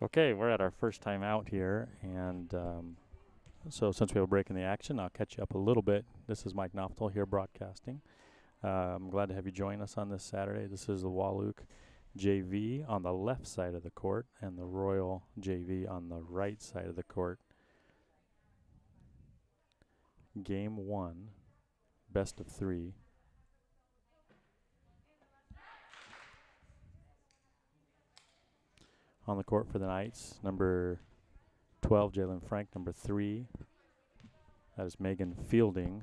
Okay, we're at our first time out here, and so since we have a break in the action, I'll catch you up a little bit. This is Mike Knopfel here broadcasting. I'm glad to have you join us on this Saturday. This is the Wahluke JV on the left side of the court and the Royal JV on the right side of the court. Game 1, best of 3. On the court for the Knights, number 12, Jalen Frank. Number 3, that is Megan Fielding.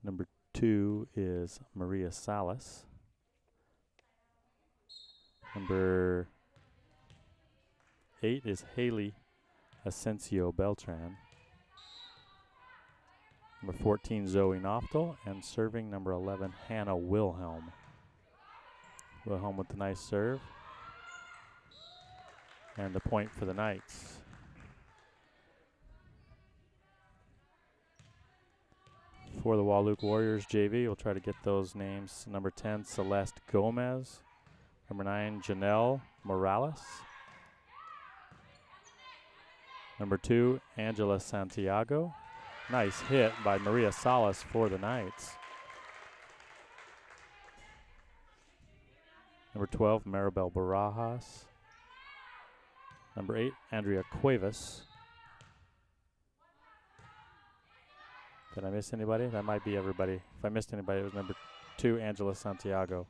Number 2 is Maria Salas. Number 8 is Haley Asensio Beltran. Number 14, Zoe Knopfel. And serving, number 11, Hannah Wilhelm. Wilhelm with the nice serve. And the point for the Knights. For the Wahluke Warriors JV, we'll try to get those names. Number 10, Celeste Gomez. Number 9, Janelle Morales. Number 2, Angela Santiago. Nice hit by Maria Salas for the Knights. Number 12, Maribel Barajas. Number 8, Andrea Cuevas. Did I miss anybody? That might be everybody. If I missed anybody, it was number 2, Angela Santiago.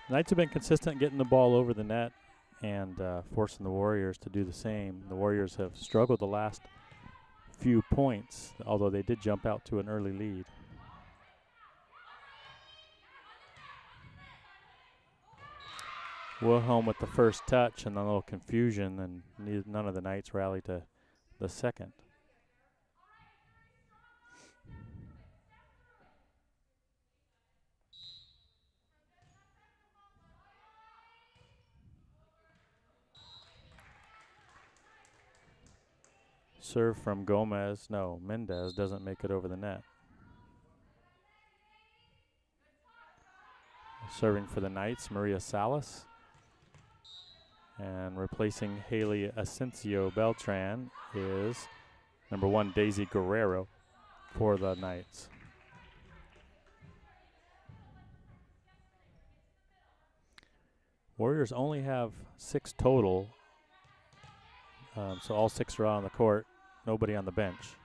Knights have been consistent getting the ball over the net and forcing the Warriors to do the same. The Warriors have struggled the last few points, although they did jump out to an early lead. Wilhelm with the first touch and a little confusion, and none of the Knights rallied to the second. Serve from Mendez doesn't make it over the net. Serving for the Knights, Maria Salas. And replacing Haley Asensio Beltran is number 1, Daisy Guerrero for the Knights. Warriors only have 6 total, so all 6 are on the court. Nobody on the bench.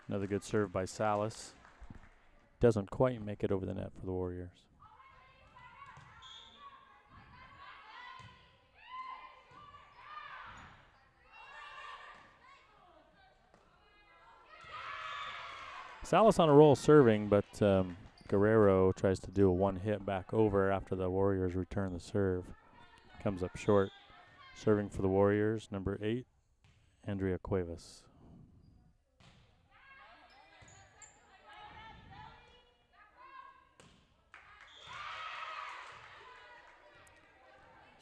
Another good serve by Salas. Doesn't quite make it over the net for the Warriors. Salas on a roll serving, but Guerrero tries to do a one-hit back over after the Warriors return the serve. Comes up short. Serving for the Warriors, number 8, Andrea Cuevas.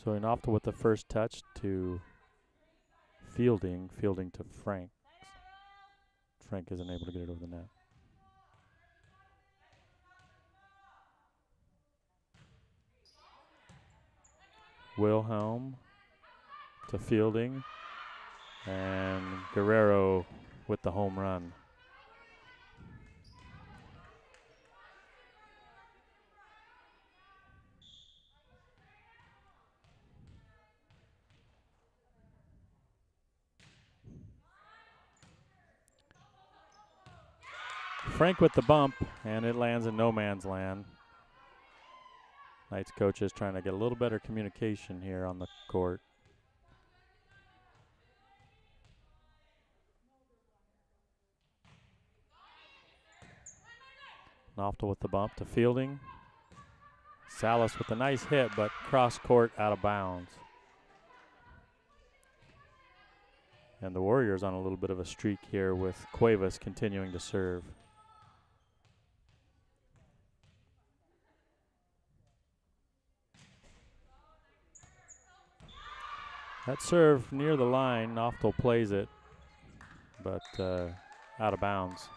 So Knopfel with the first touch to Fielding to Frank. Frank isn't able to get it over the net. Wilhelm to Fielding, and Guerrero with the home run. Frank with the bump, and it lands in no man's land. Knights coach is trying to get a little better communication here on the court. Knopfel with the bump to Fielding. Salas with a nice hit, but cross court out of bounds. And the Warriors on a little bit of a streak here with Cuevas continuing to serve. That serve near the line, Noftel plays it, but out of bounds.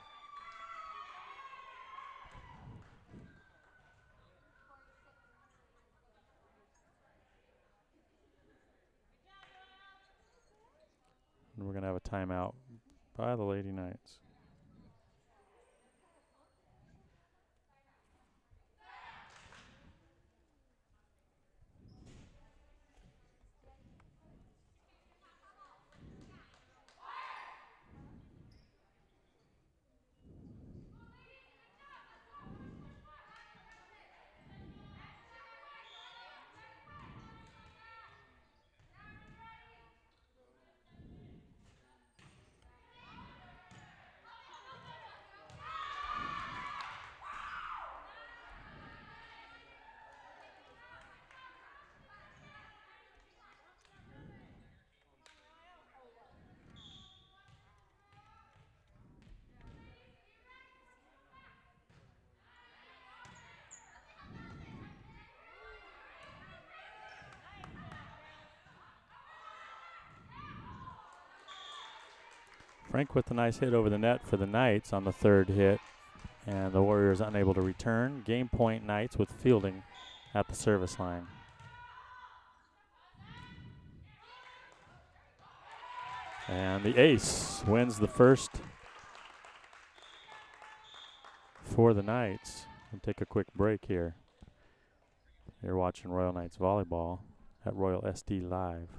And we're going to have a timeout by the Lady Knights. Frank with a nice hit over the net for the Knights on the third hit, and the Warriors unable to return. Game point Knights with fielding at the service line. And the ace wins the first for the Knights. We'll take a quick break here. You're watching Royal Knights Volleyball at Royal SD Live.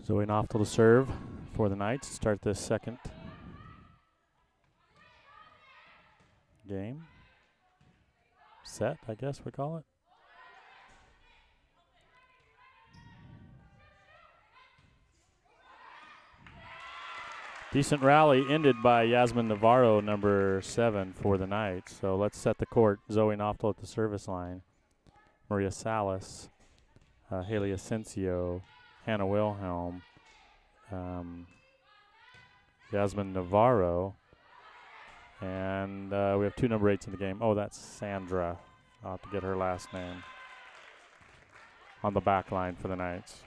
Zoe Noftel to serve for the Knights to start this second game. Set, I guess we call it. Decent rally ended by Yasmin Navarro, number 7 for the Knights. So let's set the court. Zoe Noftel at the service line. Maria Salas, Haley Asensio, Hannah Wilhelm, Yasmin Navarro, and we have 2 number 8s in the game. Oh, that's Sandra. I'll have to get her last name on the back line for the Knights.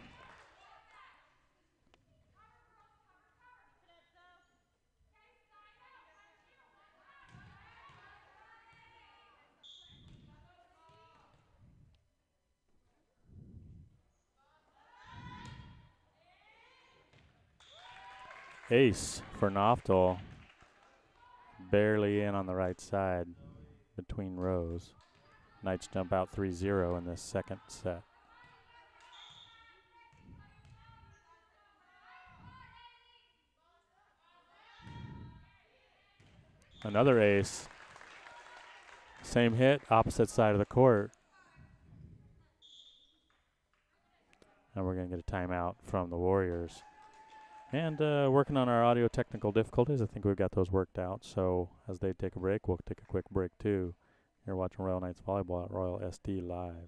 Ace for Noftel. Barely in on the right side between rows. Knights jump out 3-0 in this second set. Another ace. Same hit, opposite side of the court. And we're going to get a timeout from the Warriors. And working on our audio technical difficulties. I think we've got those worked out. So as they take a break, we'll take a quick break too. You're watching Royal Knights Volleyball at Royal SD Live.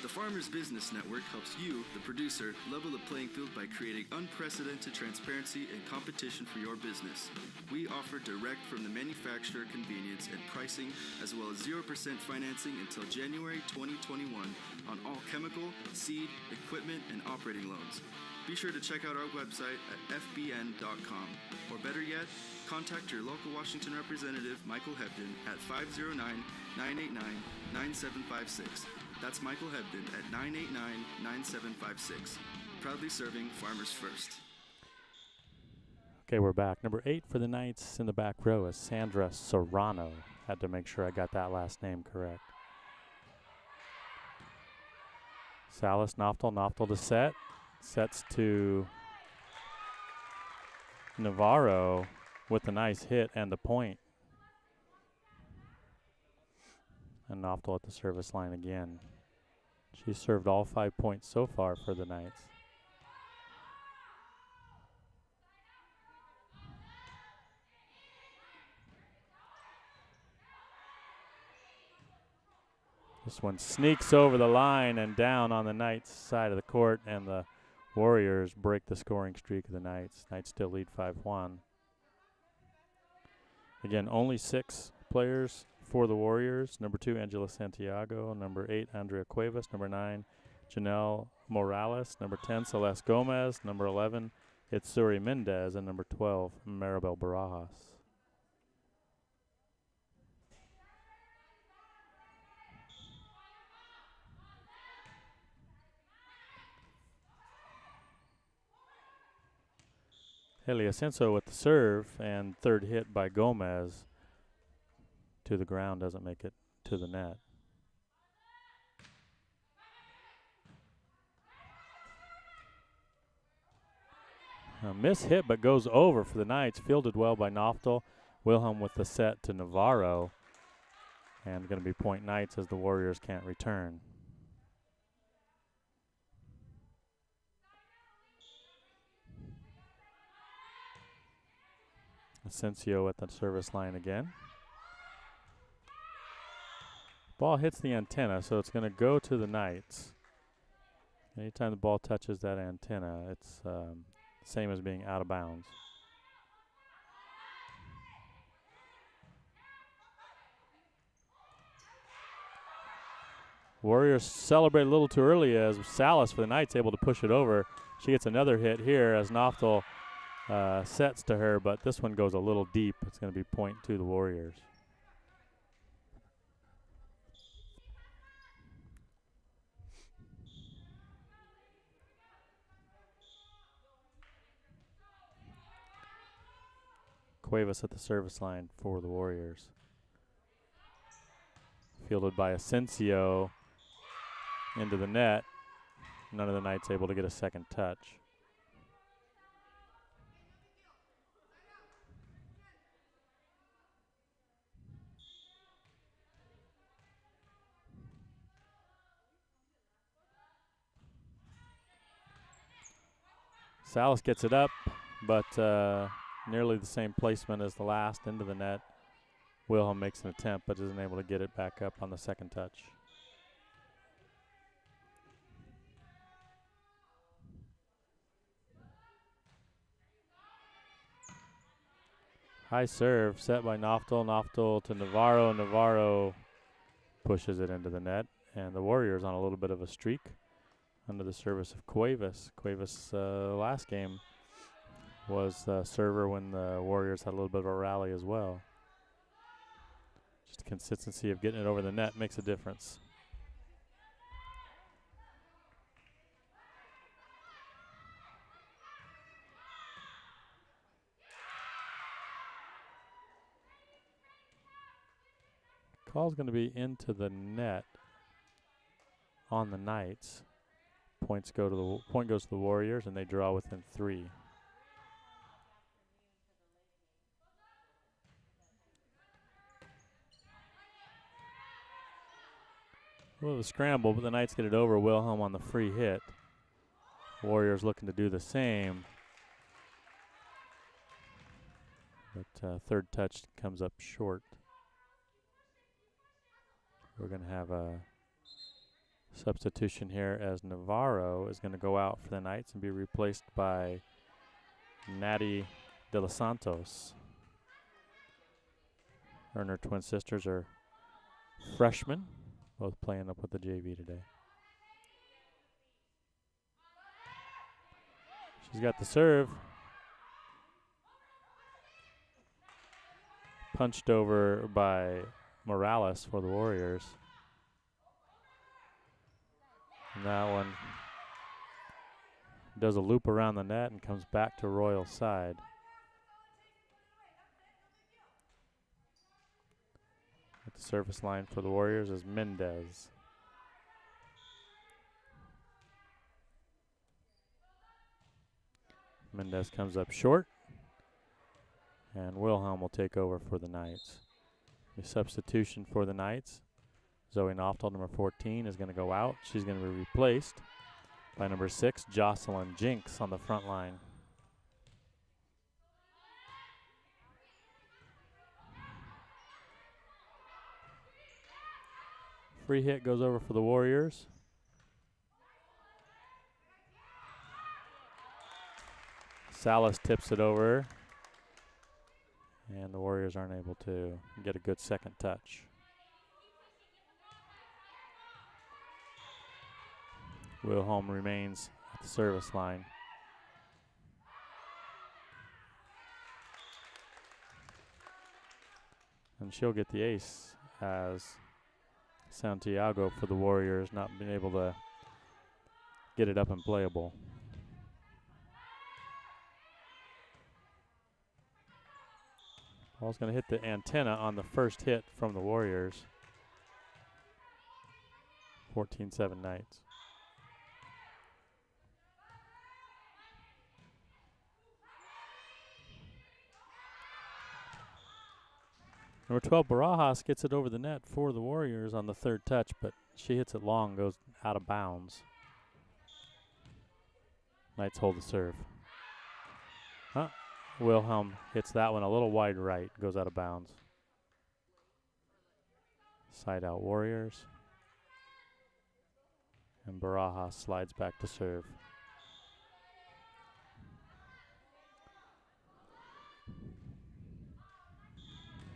The Farmers Business Network helps you, the producer, level the playing field by creating unprecedented transparency and competition for your business. We offer direct from the manufacturer convenience and pricing, as well as 0% financing until January 2021 on all chemical, seed, equipment, and operating loans. Be sure to check out our website at fbn.com. Or better yet, contact your local Washington representative, Michael Hebden, at 509-989-9756. That's Michael Hebden at 989-9756. Proudly serving farmers first. Okay, we're back. Number 8 for the Knights in the back row is Sandra Serrano. Had to make sure I got that last name correct. Salas, Noftel to set. Sets to Navarro with a nice hit and the point. And Noftel at the service line again. She served all 5 points so far for the Knights. This one sneaks over the line and down on the Knights' side of the court, and the Warriors break the scoring streak of the Knights. Knights still lead 5-1. Again, only 6 players for the Warriors. Number 2, Angela Santiago. Number 8, Andrea Cuevas. Number 9, Janelle Morales. Number 10, Celeste Gomez. Number 11, Itsuri Mendez. And number 12, Maribel Barajas. Haley Asensio with the serve, and third hit by Gomez to the ground, doesn't make it to the net. A miss hit, but goes over for the Knights. Fielded well by Noftel. Wilhelm with the set to Navarro. And going to be point Knights as the Warriors can't return. Asensio at the service line again. Ball hits the antenna, so it's going to go to the Knights. Anytime the ball touches that antenna, it's same as being out of bounds. Warriors celebrate a little too early as Salas for the Knights able to push it over. She gets another hit here as Noftel sets to her, but this one goes a little deep. It's going to be point to the Warriors. Cuevas at the service line for the Warriors. Fielded by Asensio into the net. None of the Knights able to get a second touch. Salas gets it up, but nearly the same placement as the last into the net. Wilhelm makes an attempt, but isn't able to get it back up on the second touch. High serve set by Noftel. Noftel to Navarro. Navarro pushes it into the net, and the Warriors on a little bit of a streak under the service of Cuevas. Cuevas last game was the server when the Warriors had a little bit of a rally as well. Just the consistency of getting it over the net makes a difference. Call's going to be into the net on the Knights. Point goes to the Warriors, and they draw within 3. A little scramble, but the Knights get it over. Wilhelm on the free hit. Warriors looking to do the same. But third touch comes up short. We're going to have a substitution here as Navarro is going to go out for the Knights and be replaced by Natty De Los Santos. Her and her twin sisters are freshmen, both playing up with the JV today. She's got the serve. Punched over by Morales for the Warriors. And that one does a loop around the net and comes back to Royal's side. At the service line for the Warriors is Mendez. Mendez comes up short, and Wilhelm will take over for the Knights. A substitution for the Knights. Zoe Noftel, number 14, is going to go out. She's going to be replaced by number 6, Jocelyn Jinks on the front line. Free hit goes over for the Warriors. Salas tips it over, and the Warriors aren't able to get a good second touch. Wilhelm remains at the service line. And she'll get the ace as Santiago for the Warriors not being able to get it up and playable. Ball's going to hit the antenna on the first hit from the Warriors. 14-7 Knights. Number 12, Barajas gets it over the net for the Warriors on the third touch, but she hits it long, goes out of bounds. Knights hold the serve. Wilhelm hits that one a little wide right, goes out of bounds. Side out Warriors. And Barajas slides back to serve.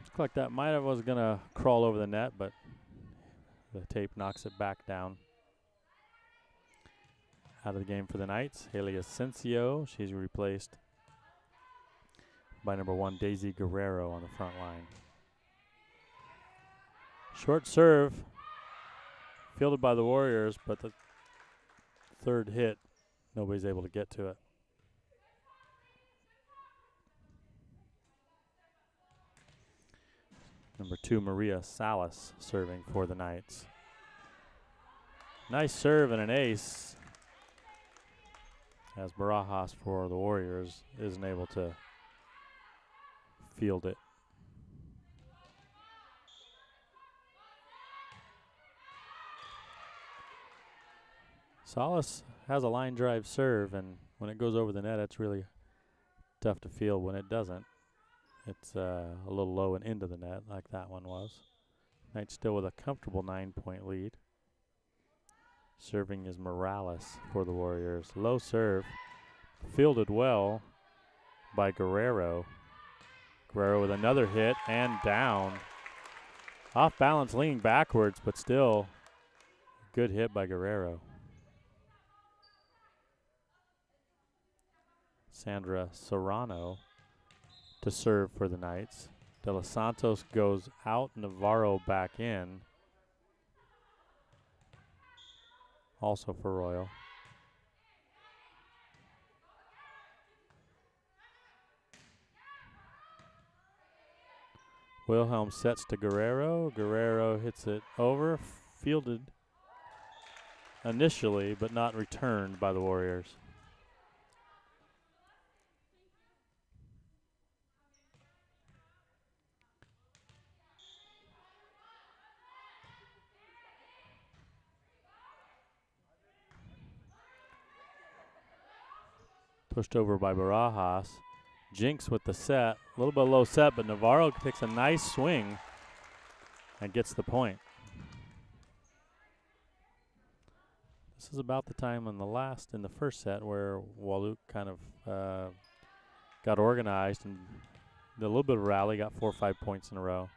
Looked like that might have was going to crawl over the net, but the tape knocks it back down. Out of the game for the Knights, Haley Asensio. She's replaced by number 1, Daisy Guerrero on the front line. Short serve, fielded by the Warriors, but the third hit, nobody's able to get to it. Number 2, Maria Salas, serving for the Knights. Nice serve and an ace, as Barajas for the Warriors isn't able to field it. Salas has a line drive serve, and when it goes over the net, it's really tough to field when it doesn't. It's a little low and into the net like that one was. Knights still with a comfortable 9-point lead. Serving is Morales for the Warriors. Low serve, fielded well by Guerrero. Guerrero with another hit and down. Off balance, leaning backwards, but still good hit by Guerrero. Sandra Serrano to serve for the Knights. De Los Santos goes out, Navarro back in. Also for Royal. Wilhelm sets to Guerrero. Guerrero hits it over. Fielded initially, but not returned by the Warriors. Pushed over by Barajas. Jinx with the set. A little bit low set, but Navarro takes a nice swing and gets the point. This is about the time in the first set where Wahluke kind of got organized and did a little bit of rally, got 4 or 5 points in a row.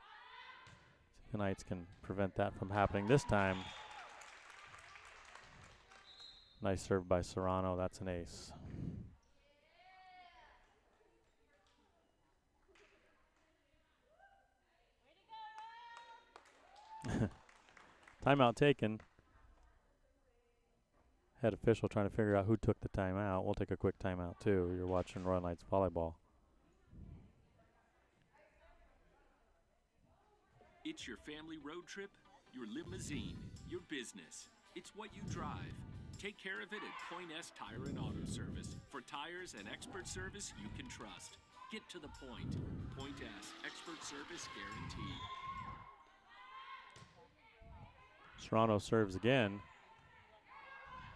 See if the Knights can prevent that from happening this time. Nice serve by Serrano. That's an ace. Timeout taken. Head official trying to figure out who took the timeout. We'll take a quick timeout too. You're watching Royal Knights volleyball. It's your family road trip, your limousine, your business. It's what you drive. Take care of it at Point S Tire and Auto Service. For tires and expert service you can trust. Get to the point. Point S, expert service guaranteed. Serrano serves again.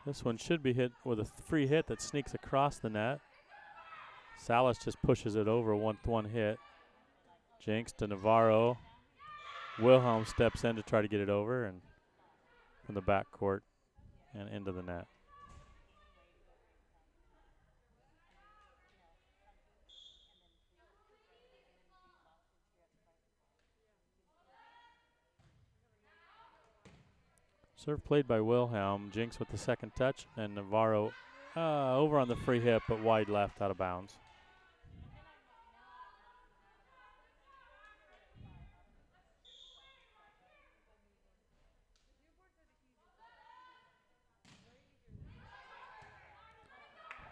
This one should be hit with a free hit that sneaks across the net. Salas just pushes it over one hit. Jinx to Navarro. Wilhelm steps in to try to get it over and from the backcourt and into the net. Serve played by Wilhelm. Jinx with the second touch, and Navarro over on the free hit, but wide left out of bounds.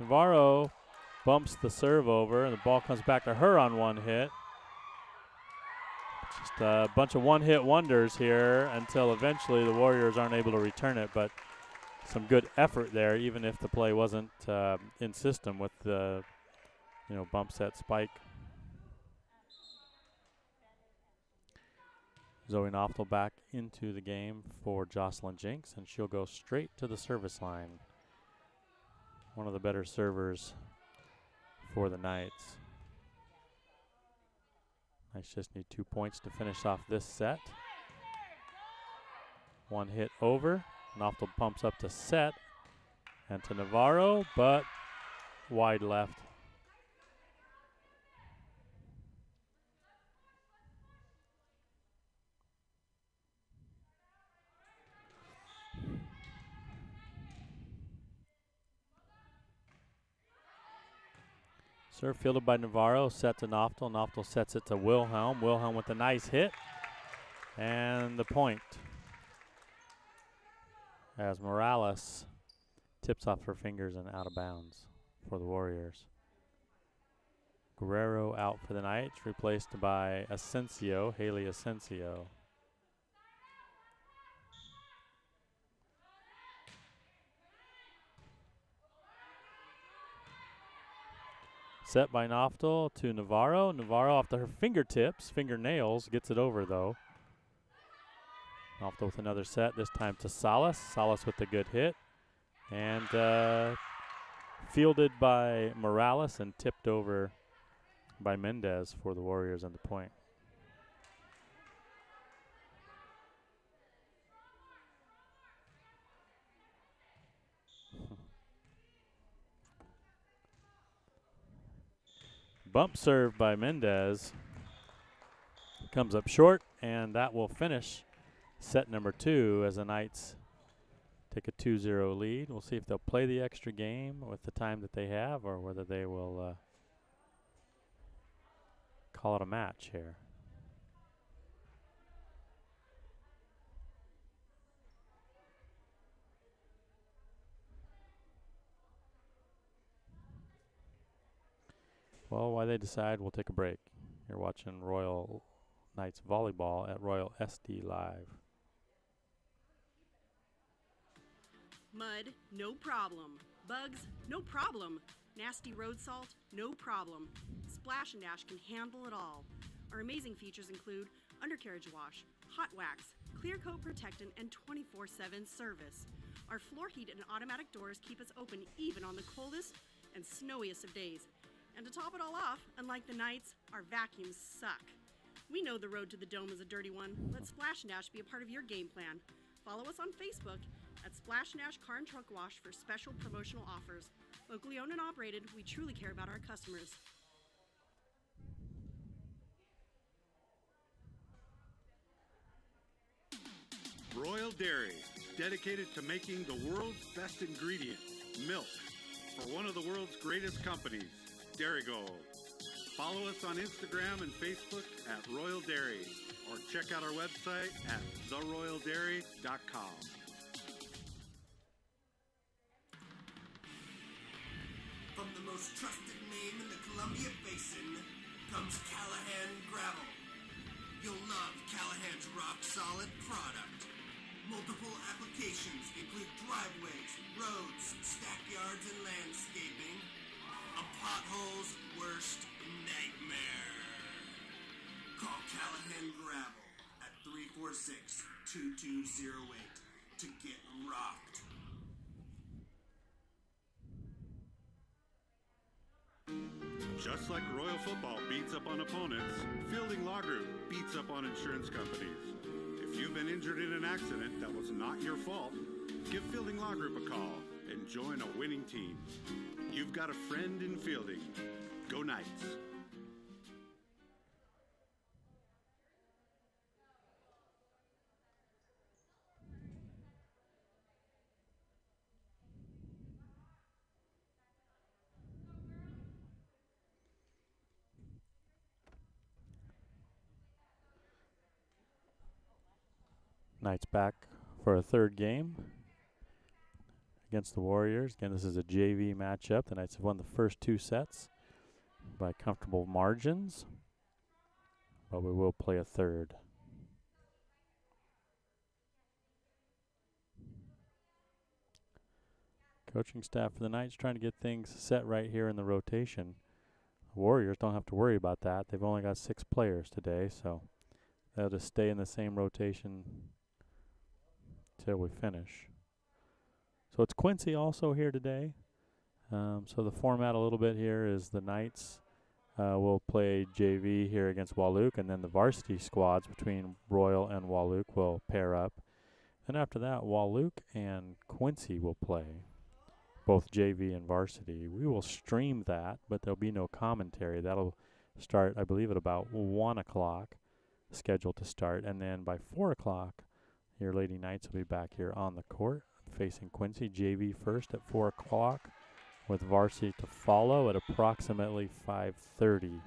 Navarro bumps the serve over, and the ball comes back to her on one hit. Just a bunch of one-hit wonders here until eventually the Warriors aren't able to return it, but some good effort there, even if the play wasn't in system with the bump set spike. Zoe Knopfel back into the game for Jocelyn Jinx, and she'll go straight to the service line. One of the better servers for the Knights. Knights just need 2 points to finish off this set. One hit over. Knopfel pumps up to set and to Navarro, but wide left. Serve fielded by Navarro, set to Knopfel. Knopfel sets it to Wilhelm. Wilhelm with a nice hit. And the point. As Morales tips off her fingers and out of bounds for the Warriors. Guerrero out for the Knights, replaced by Asensio, Haley Asensio. Set by Knopfel to Navarro. Navarro off to her fingernails, gets it over though. Knopfel with another set, this time to Salas. Salas with a good hit. And fielded by Morales and tipped over by Mendez for the Warriors and the point. Bump serve by Mendez. Comes up short, and that will finish set number 2 as the Knights take a 2-0 lead. We'll see if they'll play the extra game with the time that they have or whether they will call it a match here. Well, while they decide, we'll take a break. You're watching Royal Knights Volleyball at Royal SD Live. Mud, no problem. Bugs, no problem. Nasty road salt, no problem. Splash and Dash can handle it all. Our amazing features include undercarriage wash, hot wax, clear coat protectant, and 24/7 service. Our floor heat and automatic doors keep us open even on the coldest and snowiest of days. And to top it all off, unlike the Knights, our vacuums suck. We know the road to the Dome is a dirty one. Let Splash and Dash be a part of your game plan. Follow us on Facebook at Splash and Dash Car and Truck Wash for special promotional offers. Locally owned and operated, we truly care about our customers. Royal Dairy, dedicated to making the world's best ingredient, milk, for one of the world's greatest companies, Dairy Gold. Follow us on Instagram and Facebook at Royal Dairy, or check out our website at theroyaldairy.com. From the most trusted name in the Columbia Basin comes Callahan Gravel. You'll love Callahan's rock-solid product. Multiple applications include driveways, roads, stackyards, and landscaping. A pothole's worst nightmare. Call Callahan Gravel at 346-2208 to get rocked. Just like Royal Football beats up on opponents, Fielding Law Group beats up on insurance companies. If you've been injured in an accident that was not your fault, give Fielding Law Group a call and join a winning team. You've got a friend in Fielding. Go Knights. Knights back for a third game against the Warriors. Again, this is a JV matchup. The Knights have won the first 2 sets by comfortable margins, but we will play a third. Coaching staff for the Knights trying to get things set right here in the rotation. The Warriors don't have to worry about that. They've only got 6 players today, so they'll just stay in the same rotation till we finish. So it's Quincy also here today. So the format a little bit here is the Knights will play JV here against Wahluke, and then the varsity squads between Royal and Wahluke will pair up. Then after that, Wahluke and Quincy will play, both JV and varsity. We will stream that, but there'll be no commentary. That'll start, I believe, at about 1 o'clock, scheduled to start, and then by 4 o'clock, your Lady Knights will be back here on the court facing Quincy. JV first at 4 o'clock with varsity to follow at approximately 5:30.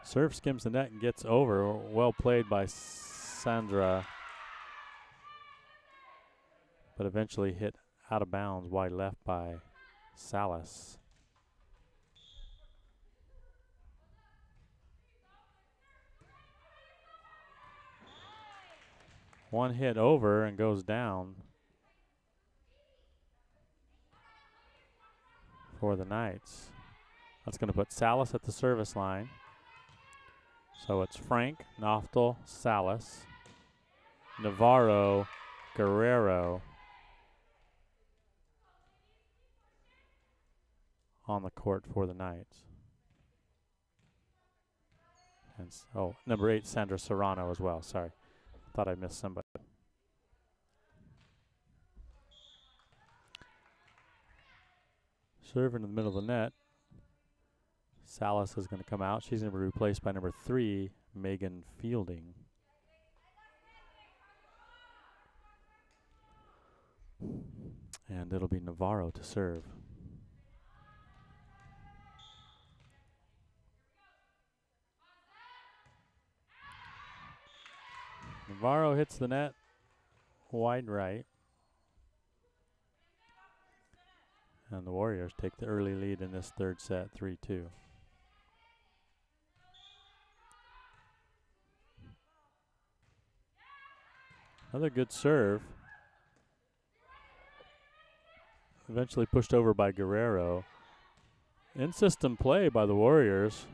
Serve skims the net and gets over. Well played by Sandra, but eventually hit out of bounds wide left by Salas. One hit over and goes down for the Knights. That's going to put Salas at the service line. So it's Frank, Noftel, Salas, Navarro, Guerrero on the court for the Knights. And number 8, Sandra Serrano as well. Sorry. Thought I missed somebody. Serve into the middle of the net. Salas is going to come out. She's going to be replaced by number 3, Megan Fielding. And it'll be Navarro to serve. Navarro hits the net wide right. And the Warriors take the early lead in this third set, 3-2. Another good serve. Eventually pushed over by Guerrero. In-system play by the Warriors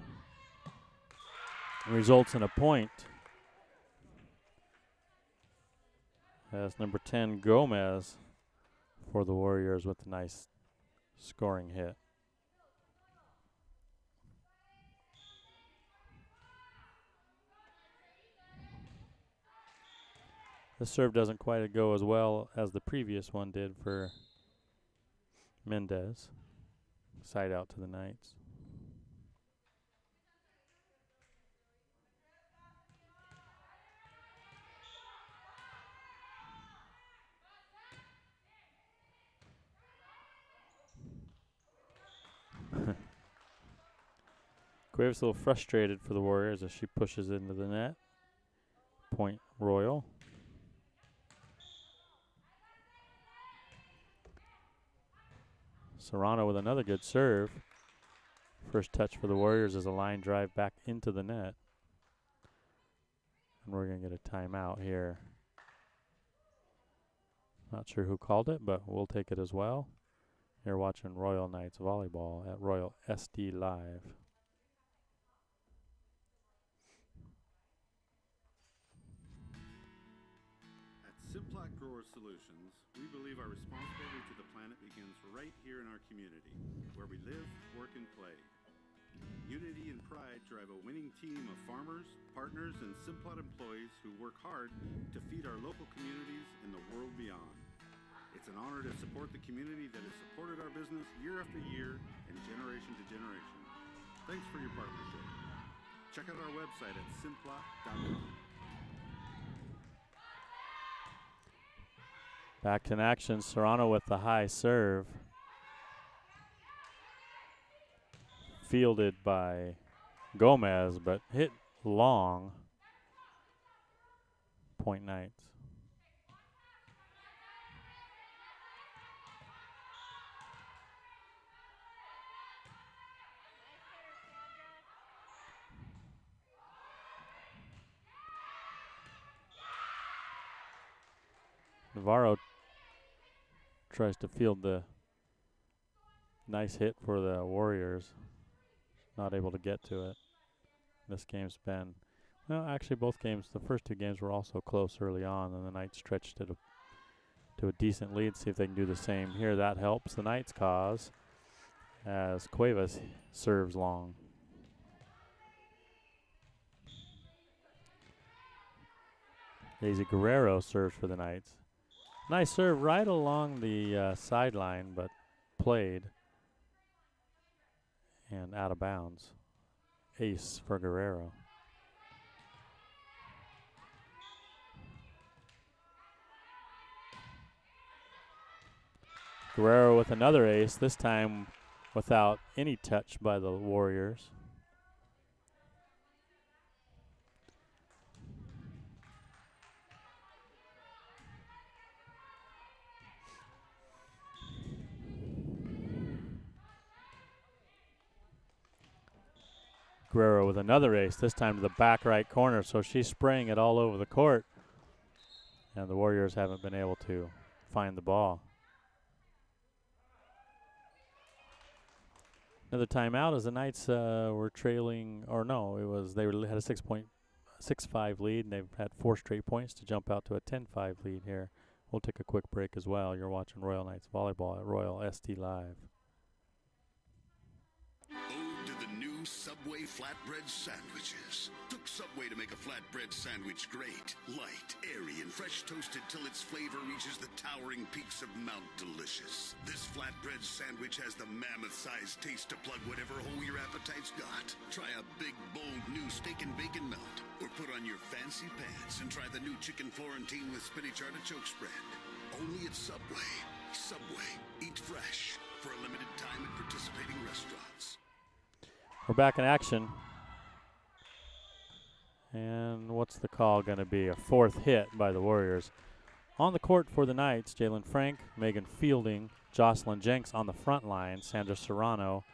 results in a point. As number 10, Gomez, for the Warriors with a nice scoring hit. This serve doesn't quite go as well as the previous one did for Mendez. Side out to the Knights. Cuevas a little frustrated for the Warriors as she pushes into the net. Point Royal. Serrano with another good serve. First touch for the Warriors is a line drive back into the net. And we're going to get a timeout here. Not sure who called it, but we'll take it as well. You're watching Royal Knights Volleyball at Royal SD Live. At Simplot Grower Solutions, we believe our responsibility to the planet begins right here in our community, where we live, work, and play. Unity and pride drive a winning team of farmers, partners, and Simplot employees who work hard to feed our local communities and the world beyond. It's an honor to support the community that has supported our business year after year and generation to generation. Thanks for your partnership. Check out our website at simplot.com. Back in action, Serrano with the high serve. Fielded by Gomez, but hit long. Point Knights. Navarro tries to field the nice hit for the Warriors. Not able to get to it. This game's been, well, actually both games, the first two games were also close early on, and the Knights stretched it to a decent lead. See if they can do the same here. That helps the Knights' cause as Cuevas serves long. Daisy Guerrero serves for the Knights. Nice serve right along the sideline, but played and out of bounds. Ace for Guerrero. Guerrero with another ace, this time without any touch by the Warriors. Guerrero with another ace, this time to the back right corner, so she's spraying it all over the court. And the Warriors haven't been able to find the ball. Another timeout as the Knights were trailing, or no, it was they had a 6.65 lead, and they've had 4 straight points to jump out to a 10-5 lead here. We'll take a quick break as well. You're watching Royal Knights Volleyball at Royal SD Live. New Subway flatbread sandwiches. Took Subway to make a flatbread sandwich great, light, airy, and fresh toasted till its flavor reaches the towering peaks of Mount Delicious. This flatbread sandwich has the mammoth-sized taste to plug whatever hole your appetite's got. Try a big, bold new steak and bacon melt, or put on your fancy pants and try the new chicken Florentine with spinach artichoke spread. Only at Subway. Subway. Eat fresh. For a limited time at participating restaurants. We're back in action. And what's the call going to be? A fourth hit by the Warriors. On the court for the Knights, Jalen Frank, Megan Fielding, Jocelyn Jenks on the front line, Sandra Serrano,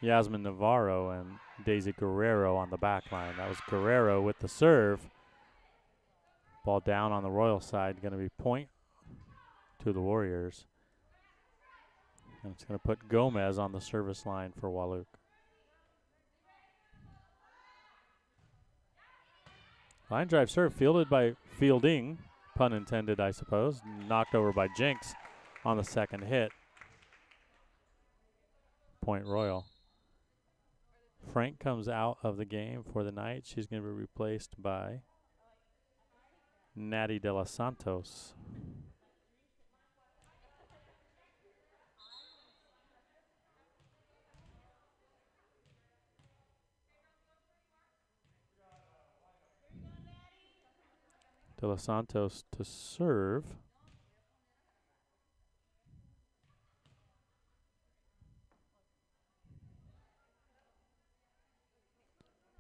Yasmin Navarro, and Daisy Guerrero on the back line. That was Guerrero with the serve. Ball down on the Royal side, going to be point to the Warriors. And it's going to put Gomez on the service line for Wahluke. Line drive serve fielded by Fielding, pun intended, I suppose. Knocked over by Jenks on the second hit. Point Royal. Frank comes out of the game for the Knights. She's going to be replaced by Natty De Los Santos. De Los Santos to serve.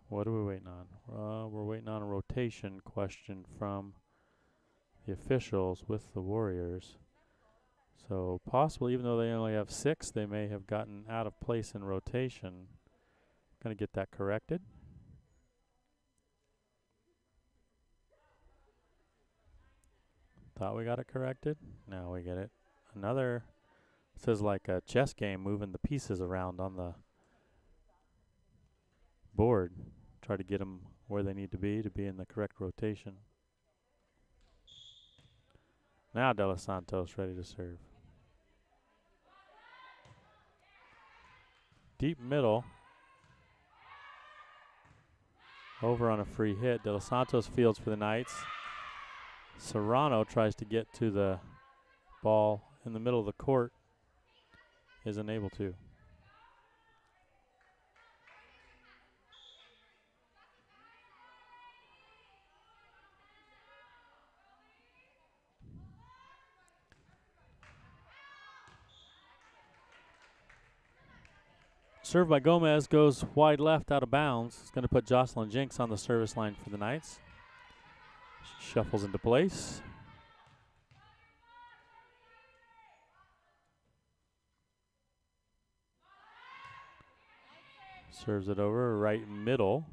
What are we waiting on? We're waiting on a rotation question from the officials with the Warriors. So possibly, even though they only have 6, they may have gotten out of place in rotation. Going to get that corrected. Thought we got it corrected. Now we get it. Another, this is like a chess game, moving the pieces around on the board. Try to get them where they need to be in the correct rotation. Now De Los Santos ready to serve. Deep middle. Over on a free hit. De Los Santos fields for the Knights. Serrano tries to get to the ball in the middle of the court. Isn't able to. Serve by Gomez goes wide left out of bounds. It's going to put Jocelyn Jenks on the service line for the Knights. She shuffles into place. Serves it over right middle.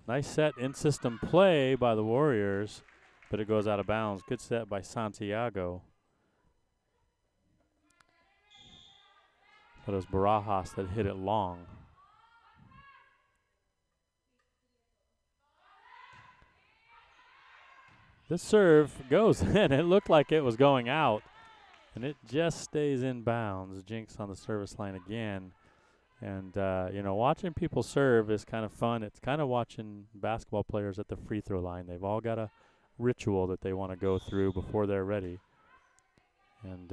Nice set in system play by the Warriors, but it goes out of bounds. Good set by Santiago. But it was Barajas that hit it long. This serve goes in. It looked like it was going out, and it just stays in bounds. Jenks on the service line again. And, you know, watching people serve is kind of fun. It's kind of watching basketball players at the free throw line. They've all got a ritual that they want to go through before they're ready. And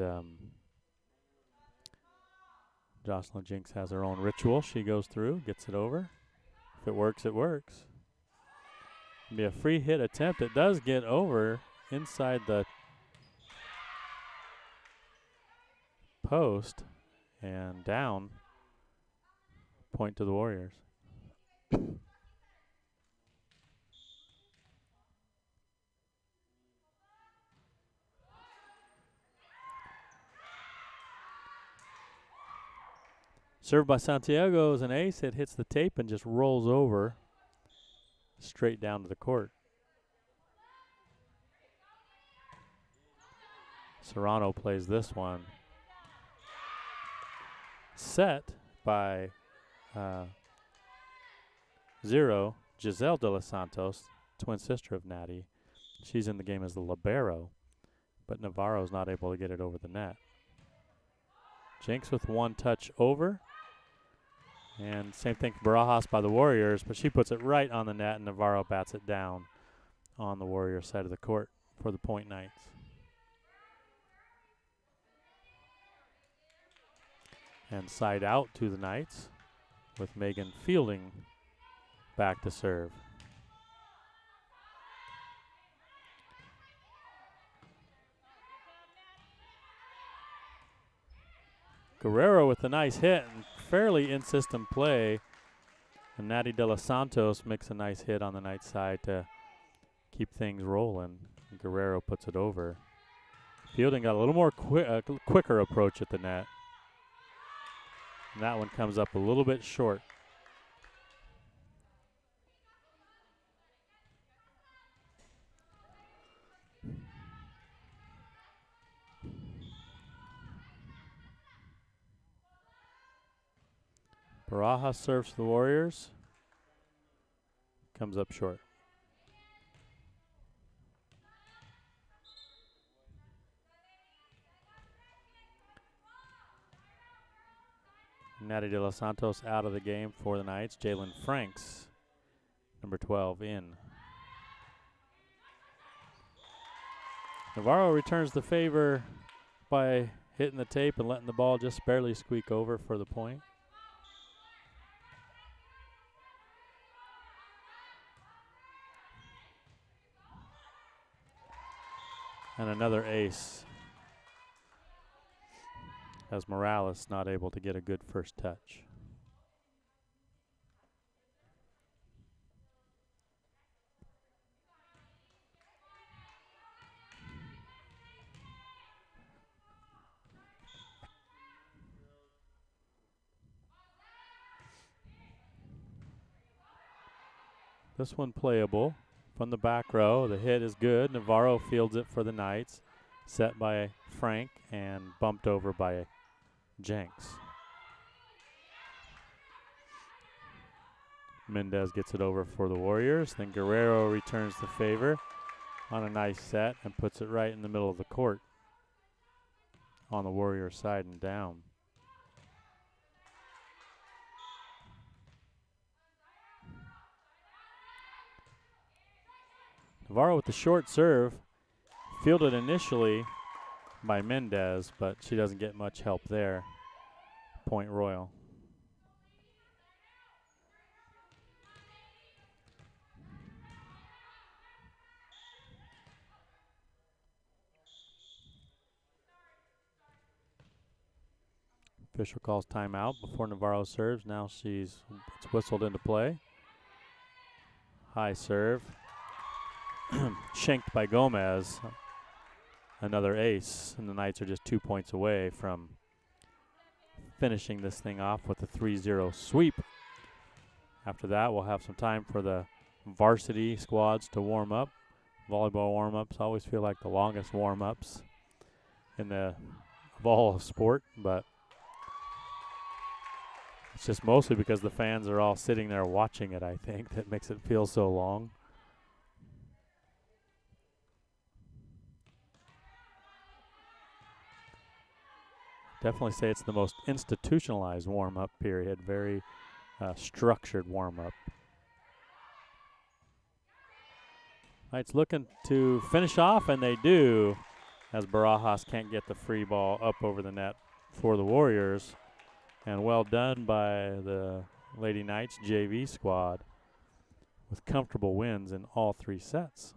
Jocelyn Jenks has her own ritual. She goes through, gets it over. If it works, it works. It'll be a free hit attempt. It does get over inside the post and down. Point to the Warriors. Served by Santiago is an ace. It hits the tape and just rolls over straight down to the court. Serrano plays this one. Set by Zero, Giselle De Los Santos, twin sister of Natty. She's in the game as the libero, but Navarro's not able to get it over the net. Jenks with one touch over. And same thing for Barajas by the Warriors, but she puts it right on the net, and Navarro bats it down on the Warrior side of the court for the Point Knights. And side out to the Knights with Megan Fielding back to serve. Guerrero with a nice hit and fairly in-system play. And Natty De Los Santos makes a nice hit on the Knights side to keep things rolling. Guerrero puts it over. Fielding got a little more quicker approach at the net. And that one comes up a little bit short. Barajas serves the Warriors. Comes up short. Natty De Los Santos out of the game for the Knights. Jalen Franks, number 12, in. Navarro returns the favor by hitting the tape and letting the ball just barely squeak over for the point. And another ace, as Morales not able to get a good first touch. This one playable from the back row. The hit is good. Navarro fields it for the Knights. Set by Frank and bumped over by Jenks. Mendez gets it over for the Warriors. Then Guerrero returns the favor on a nice set and puts it right in the middle of the court on the Warriors side and down. Navarro with the short serve, fielded initially by Mendez, but she doesn't get much help there. Point Royal. Official calls timeout before Navarro serves. Now it's whistled into play. High serve. Shanked by Gomez. Another ace, and the Knights are just 2 points away from finishing this thing off with a 3-0 sweep. After that, we'll have some time for the varsity squads to warm up. Volleyball warm-ups always feel like the longest warm-ups in the ball of sport, but it's just mostly because the fans are all sitting there watching it, I think, that makes it feel so long. Definitely say it's the most institutionalized warm-up period, very structured warm-up. Knights looking to finish off, and they do, as Barajas can't get the free ball up over the net for the Warriors. And well done by the Lady Knights JV squad with comfortable wins in all 3 sets.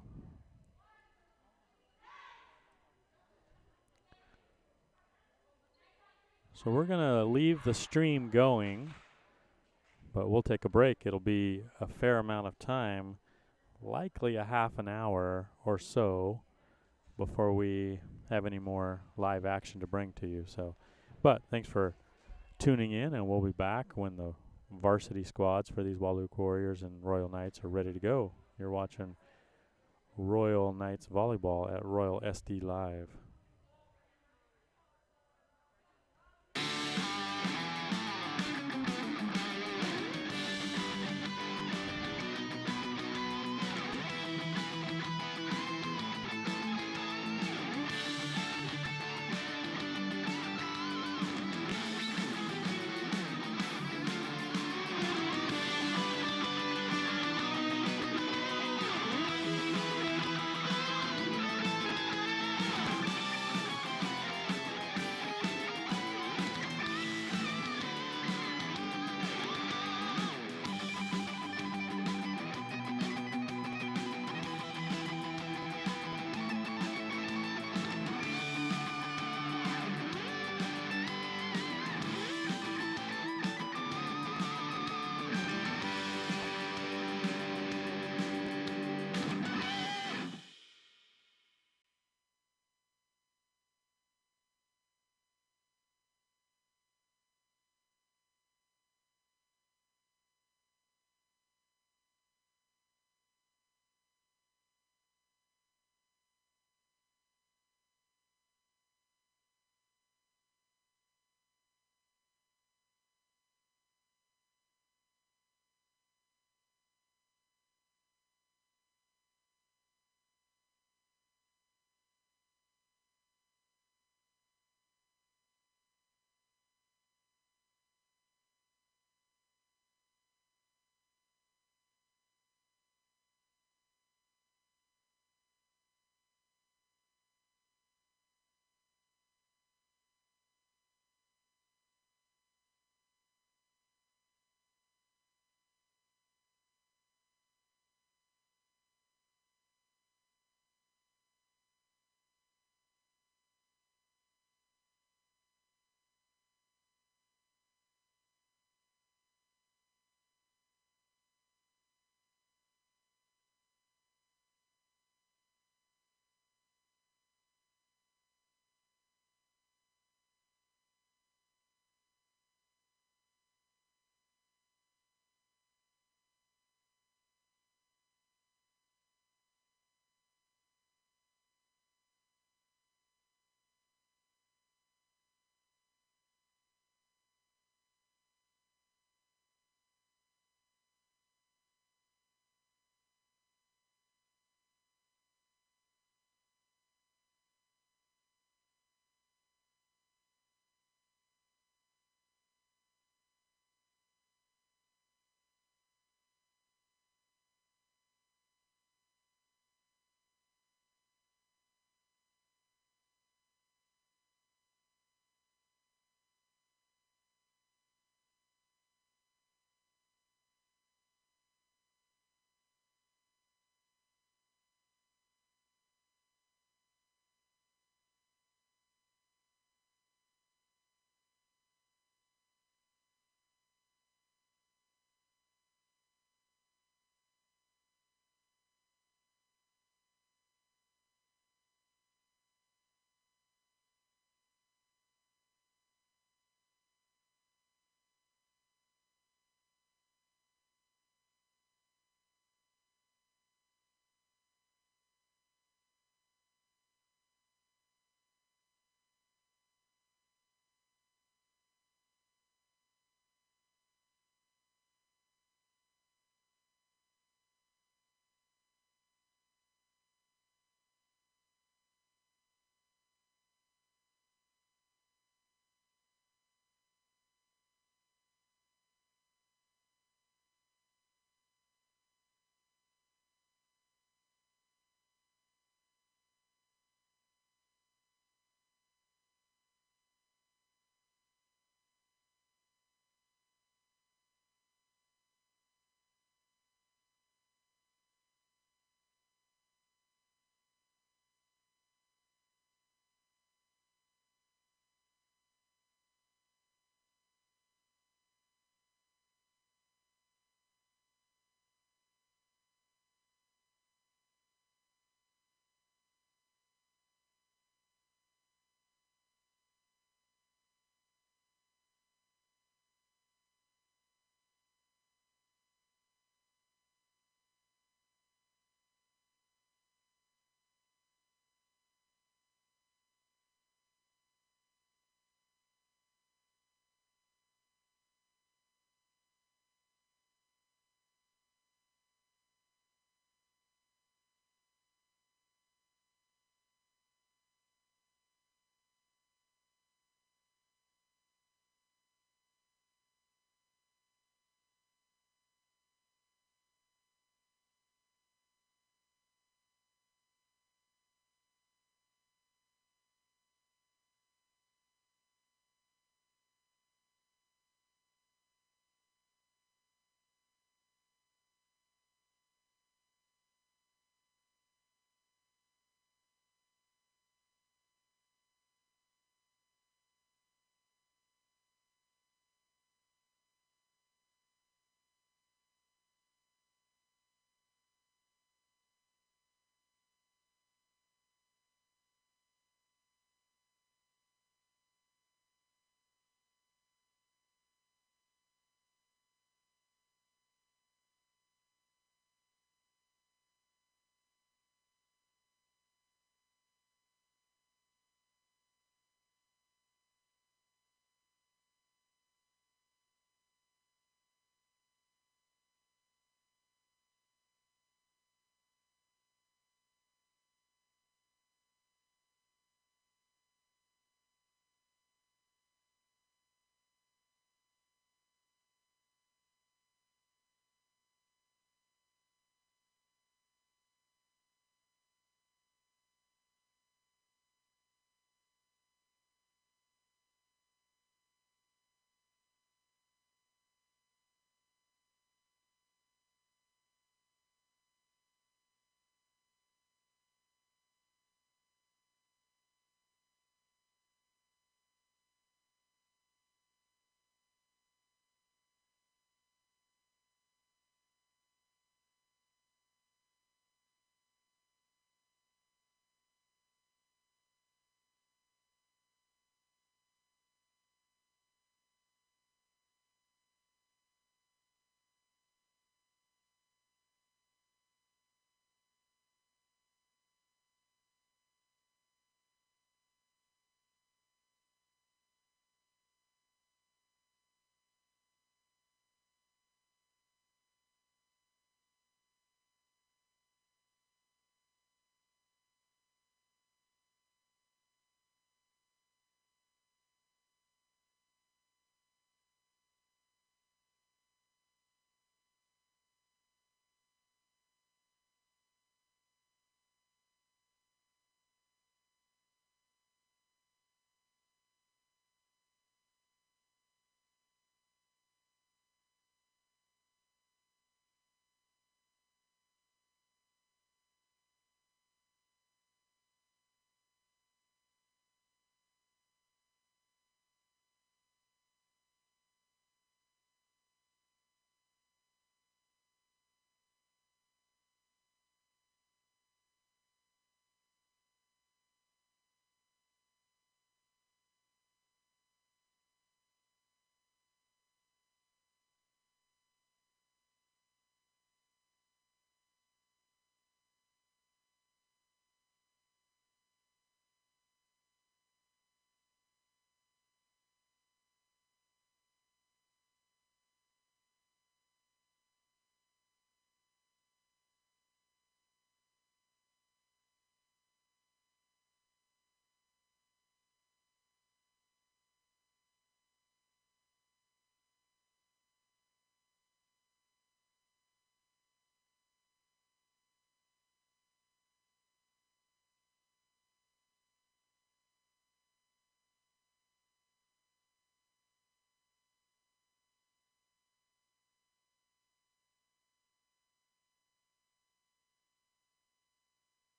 So we're going to leave the stream going, but we'll take a break. It'll be a fair amount of time, likely a half an hour or so, before we have any more live action to bring to you. But thanks for tuning in, and we'll be back when the varsity squads for these Wahluke Warriors and Royal Knights are ready to go. You're watching Royal Knights Volleyball at Royal SD Live.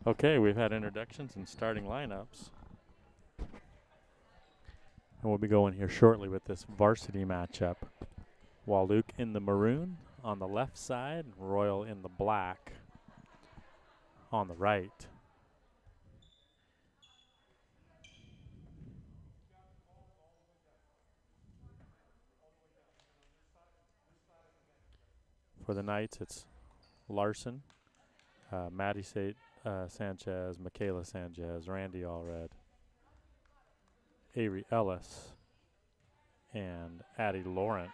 Okay, we've had introductions and starting lineups. And we'll be going here shortly with this varsity matchup. Wahluke in the maroon on the left side, Royal in the black on the right. For the Knights, it's Larson, Maddie Sanchez, Michaela Sanchez, Randy Allred, Avery Ellis, and Addie Lawrence.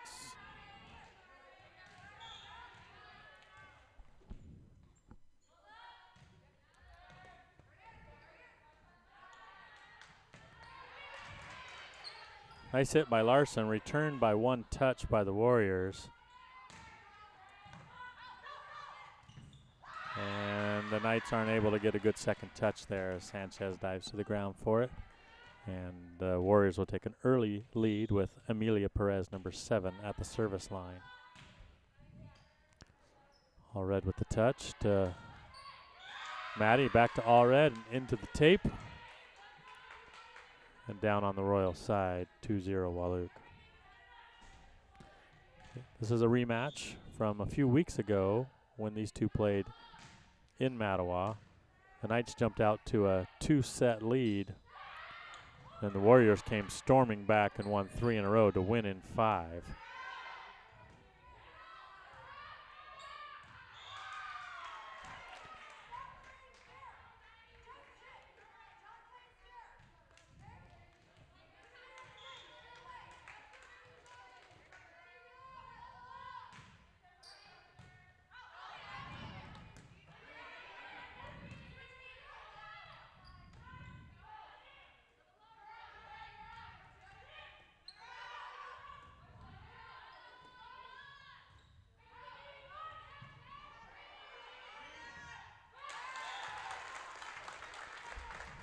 Nice hit by Larson, returned by one touch by the Warriors. And the Knights aren't able to get a good second touch there as Sanchez dives to the ground for it. And the Warriors will take an early lead with Amelia Perez, number 7, at the service line. Allred with the touch to Maddie, back to Allred, into the tape. And down on the Royal side, 2-0 Wahluke. This is a rematch from a few weeks ago when these two played in Mattawa. The Knights jumped out to a 2-set lead, and the Warriors came storming back and won 3 in a row to win in 5.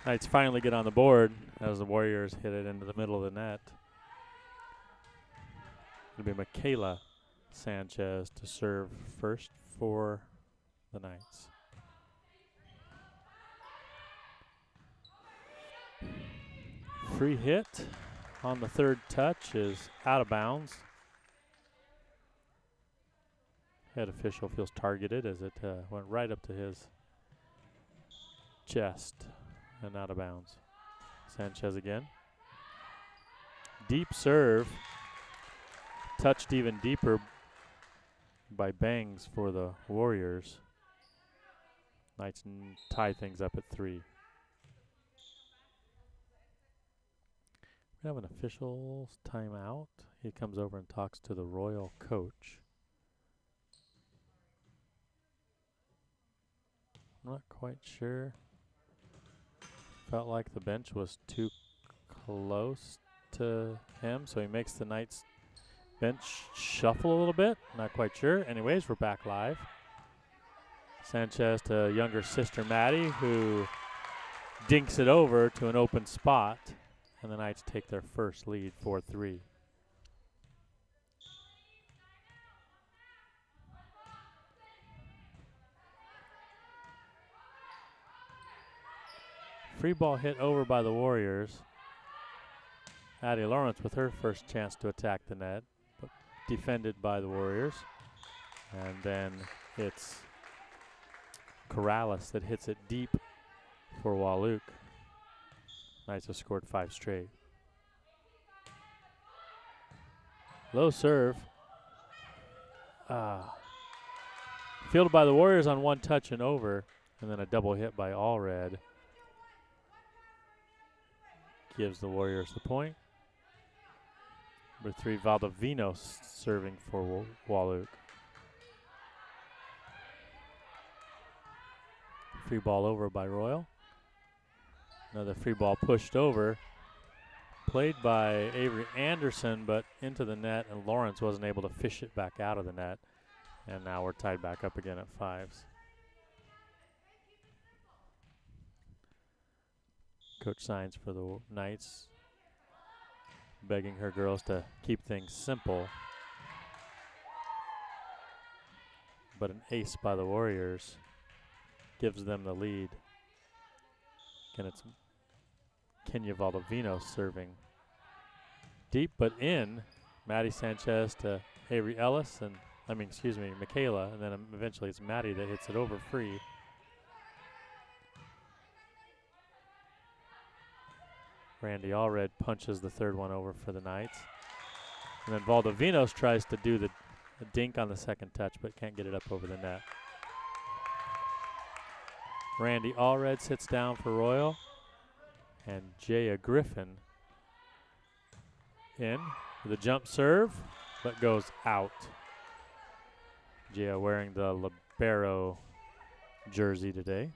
Knights finally get on the board as the Warriors hit it into the middle of the net. It'll be Michaela Sanchez to serve first for the Knights. Free hit on the third touch is out of bounds. Head official feels targeted as it went right up to his chest and out of bounds. Sanchez again. Deep serve. Touched even deeper by Bangs for the Warriors. Knights tie things up at 3. We have an official's timeout. He comes over and talks to the Royal coach. I'm not quite sure. Felt like the bench was too close to him, so he makes the Knights bench shuffle a little bit. Not quite sure. Anyways, we're back live. Sanchez to younger sister Maddie, who dinks it over to an open spot, and the Knights take their first lead, 4-3. Free ball hit over by the Warriors. Addie Lawrence with her first chance to attack the net, but defended by the Warriors. And then it's Corrales that hits it deep for Wahluke. Knights have scored 5 straight. Low serve. Fielded by the Warriors on one touch and over, and then a double hit by Allred. Gives the Warriors the point. Number 3, Valdivino serving for Wahluke. Free ball over by Royal. Another free ball pushed over. Played by Avery Anderson, but into the net, and Lawrence wasn't able to fish it back out of the net. And now we're tied back up again at 5s. Coach signs for the Knights, begging her girls to keep things simple. But an ace by the Warriors gives them the lead. and it's Kenya Valdivino serving deep, but in. Maddie Sanchez to Avery Ellis, and Michaela, and then eventually it's Maddie that hits it over free. Randy Allred punches the third one over for the Knights. And then Valdovinos tries to do the dink on the second touch, but can't get it up over the net. Randy Allred sits down for Royal. And Jaya Griffin in with a jump serve, but goes out. Jaya wearing the libero jersey today.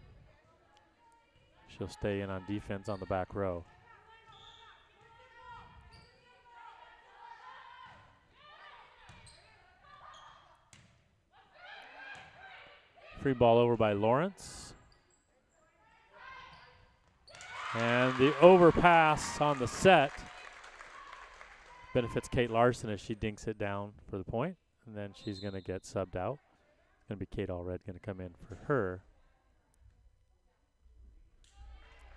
She'll stay in on defense on the back row. Free ball over by Lawrence. And the overpass on the set benefits Kate Larson as she dinks it down for the point. And then she's going to get subbed out. It's going to be Kate Allred going to come in for her.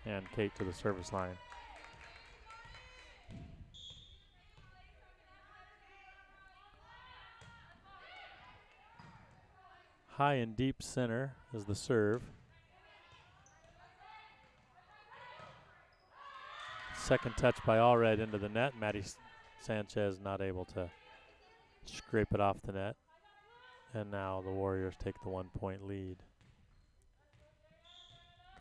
And Kate to the service line. High and deep center is the serve. Second touch by Allred into the net. Maddie Sanchez not able to scrape it off the net. And now the Warriors take the 1-point lead.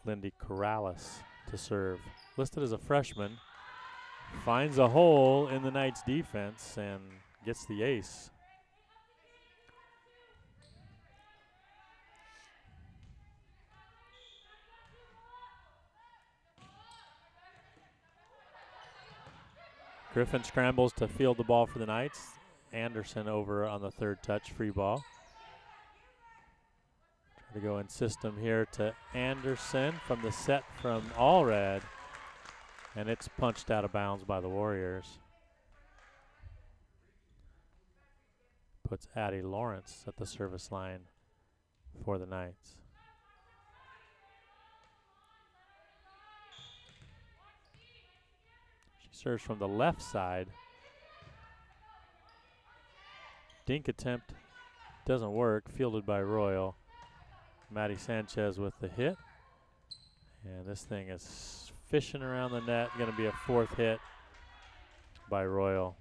Lindy Corrales to serve. Listed as a freshman. Finds a hole in the Knights defense and gets the ace. Griffin scrambles to field the ball for the Knights. Anderson over on the third touch, free ball. Try to go in system here to Anderson from the set from Allred. And it's punched out of bounds by the Warriors. Puts Addie Lawrence at the service line for the Knights. Serves from the left side. Dink attempt doesn't work. Fielded by Royal. Maddie Sanchez with the hit. And this thing is fishing around the net. Going to be a fourth hit by Royal.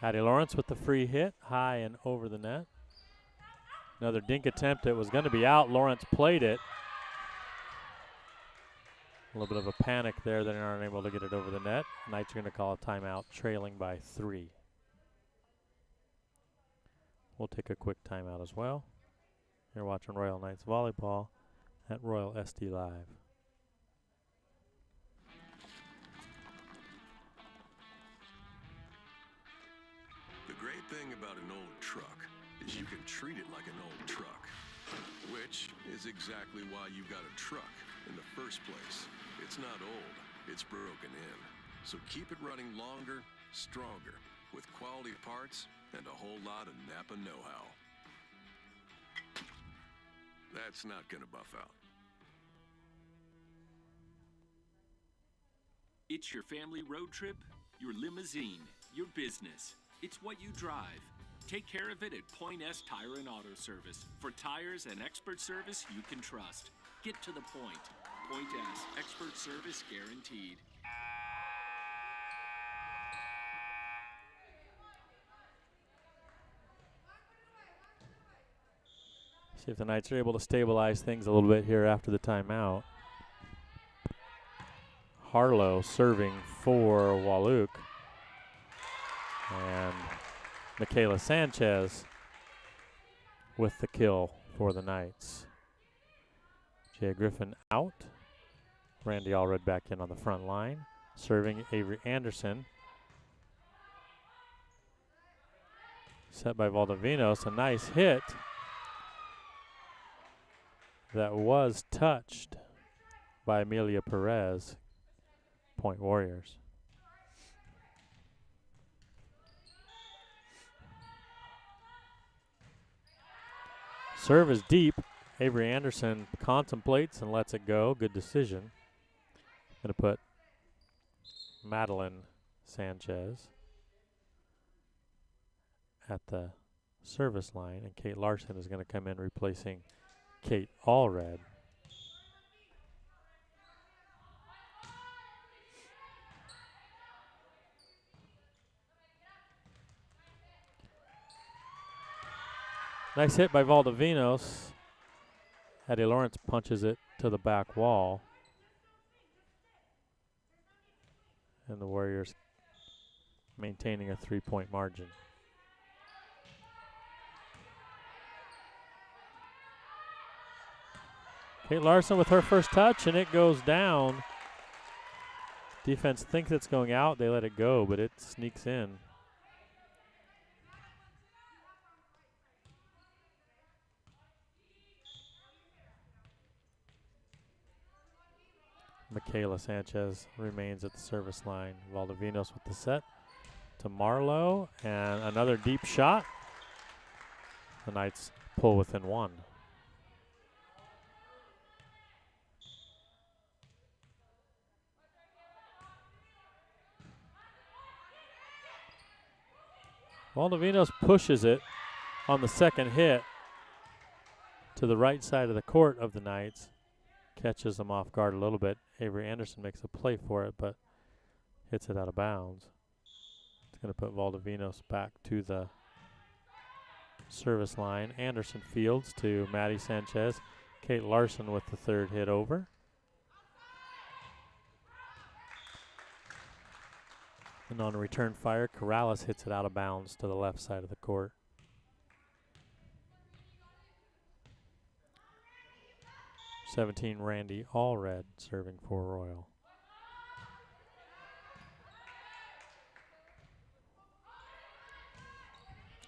Addie Lawrence with the free hit, high and over the net. Another dink attempt. It was going to be out. Lawrence played it. A little bit of a panic there. They aren't able to get it over the net. Knights are going to call a timeout, trailing by 3. We'll take a quick timeout as well. You're watching Royal Knights Volleyball at Royal SD Live. The great thing about an old truck is you can treat it like an old truck, which is exactly why you got a truck in the first place. It's not old, it's broken in. So keep it running longer, stronger, with quality parts and a whole lot of Napa know-how. That's not gonna buff out. It's your family road trip, your limousine, your business. It's what you drive. Take care of it at Point S Tire and Auto Service. For tires and expert service you can trust. Get to the point. Point S, expert service guaranteed. See if the Knights are able to stabilize things a little bit here after the timeout. Harlow serving for Wahluke. And Michaela Sanchez with the kill for the Knights. Jay Griffin out. Randy Allred back in on the front line. Serving Avery Anderson. Set by Valdovinos. A nice hit. That was touched by Amelia Perez. Point Warriors. Serve is deep. Avery Anderson contemplates and lets it go. Good decision. Going to put Madeline Sanchez at the service line, and Kate Larson is going to come in replacing Kate Allred. Nice hit by Valdivinos. Addie Lawrence punches it to the back wall. And the Warriors maintaining a 3-point margin. Kate Larson with her first touch, and it goes down. Defense thinks it's going out. They let it go, but it sneaks in. Michaela Sanchez remains at the service line. Valdivinos with the set to Marlowe, and another deep shot. The Knights pull within one. Valdivinos pushes it on the second hit to the right side of the court of the Knights. Catches them off guard a little bit. Avery Anderson makes a play for it, but hits it out of bounds. It's going to put Valdivinos back to the service line. Anderson fields to Maddie Sanchez. Kate Larson with the third hit over. And on a return fire, Corrales hits it out of bounds to the left side of the court. '17 Randy Allred serving for Royal.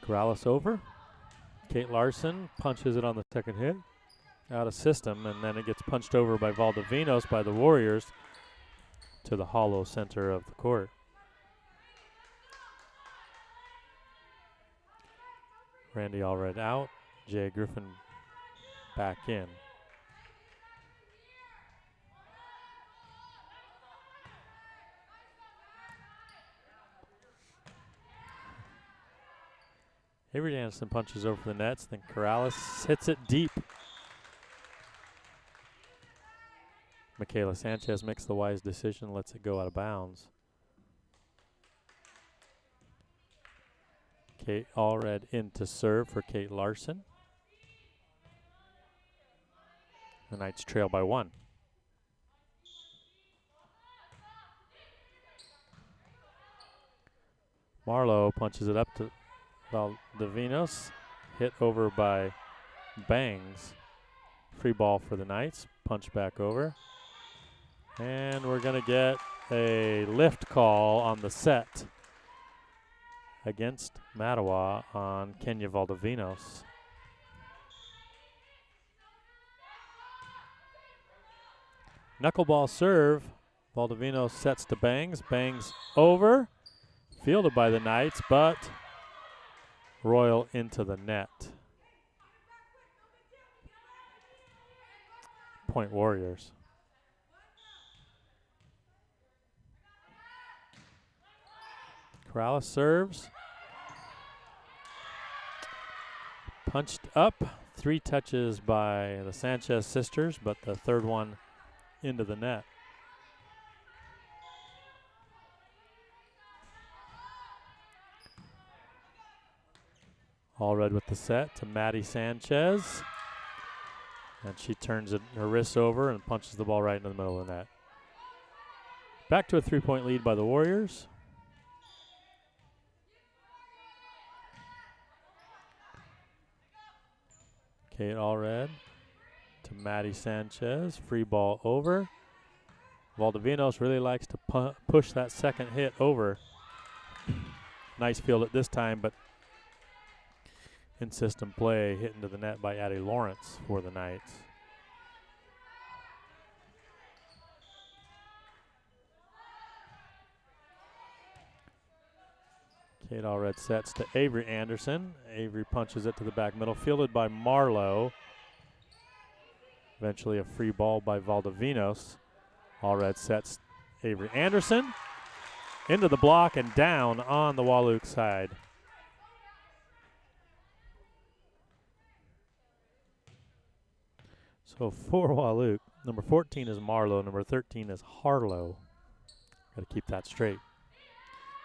Corrales over. Kate Larson punches it on the second hit. Out of system, and then it gets punched over by Valdivinos by the Warriors to the hollow center of the court. Randy Allred out. Jay Griffin back in. Avery Anderson punches over the nets, then Corrales hits it deep. Michaela Sanchez makes the wise decision, lets it go out of bounds. Kate Allred in to serve for Kate Larson. The Knights trail by one. Marlowe punches it up to Valdivinos, hit over by Bangs. Free ball for the Knights, punch back over. And we're going to get a lift call on the set against Mattawa on Kenya Valdivinos. Knuckleball serve. Valdivinos sets to Bangs. Bangs over. Fielded by the Knights, but Royal into the net. Point Warriors. Corrales serves. Punched up. 3 touches by the Sanchez sisters, but the third one into the net. Allred with the set to Maddie Sanchez. And she turns her wrists over and punches the ball right into the middle of the net. Back to a 3-point lead by the Warriors. Kate Allred to Maddie Sanchez. Free ball over. Valdivinos really likes to push that second hit over. Nice field at this time, but in system play hit into the net by Addie Lawrence for the Knights. Kate Allred sets to Avery Anderson. Avery punches it to the back middle, fielded by Marlowe. Eventually a free ball by Valdivinos. Allred sets Avery Anderson into the block and down on the Wahluke side. So for Wahluke, number 14 is Marlowe, number 13 is Harlow. Got to keep that straight.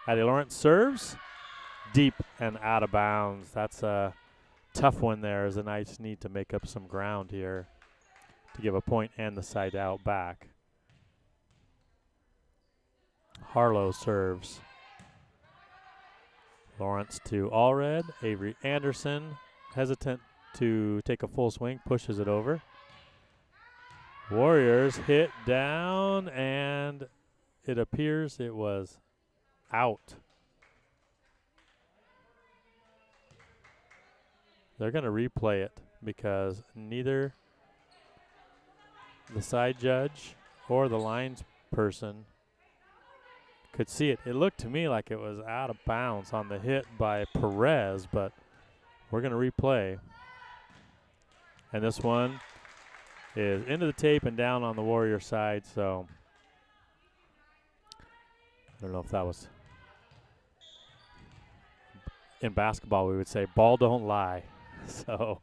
Addie Lawrence serves deep and out of bounds. That's a tough one there, as the Knights need to make up some ground here to give a point and the side out back. Harlow serves. Lawrence to Allred. Avery Anderson, hesitant to take a full swing, pushes it over. Warriors hit down, and it appears it was out. They're going to replay it because neither the side judge or the lines person could see it. It looked to me like it was out of bounds on the hit by Perez, but we're going to replay. And this one is into the tape and down on the Warrior side, so I don't know if that was, in basketball we would say ball don't lie. So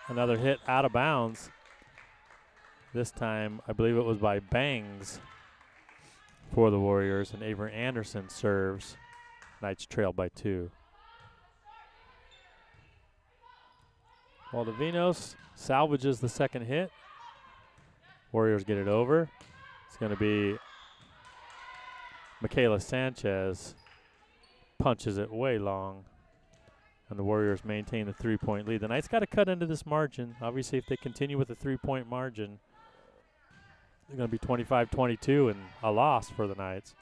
another hit out of bounds. This time I believe it was by Bangs for the Warriors, and Avery Anderson serves. Knights trail by 2. Valdivinos salvages the second hit. Warriors get it over. It's going to be Michaela Sanchez punches it way long, and the Warriors maintain the 3-point lead. The Knights got to cut into this margin. Obviously, if they continue with a 3-point margin, they're going to be 25-22 and a loss for the Knights.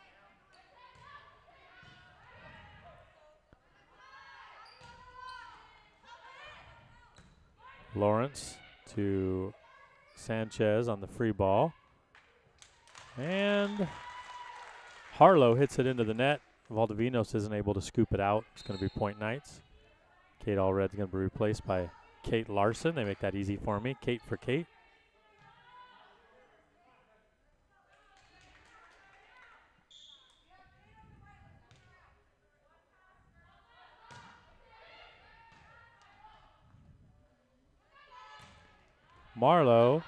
Lawrence to Sanchez on the free ball. And Harlow hits it into the net. Valdivinos isn't able to scoop it out. It's going to be point Knights. Kate Allred's going to be replaced by Kate Larson. They make that easy for me. Kate for Kate. Marlowe,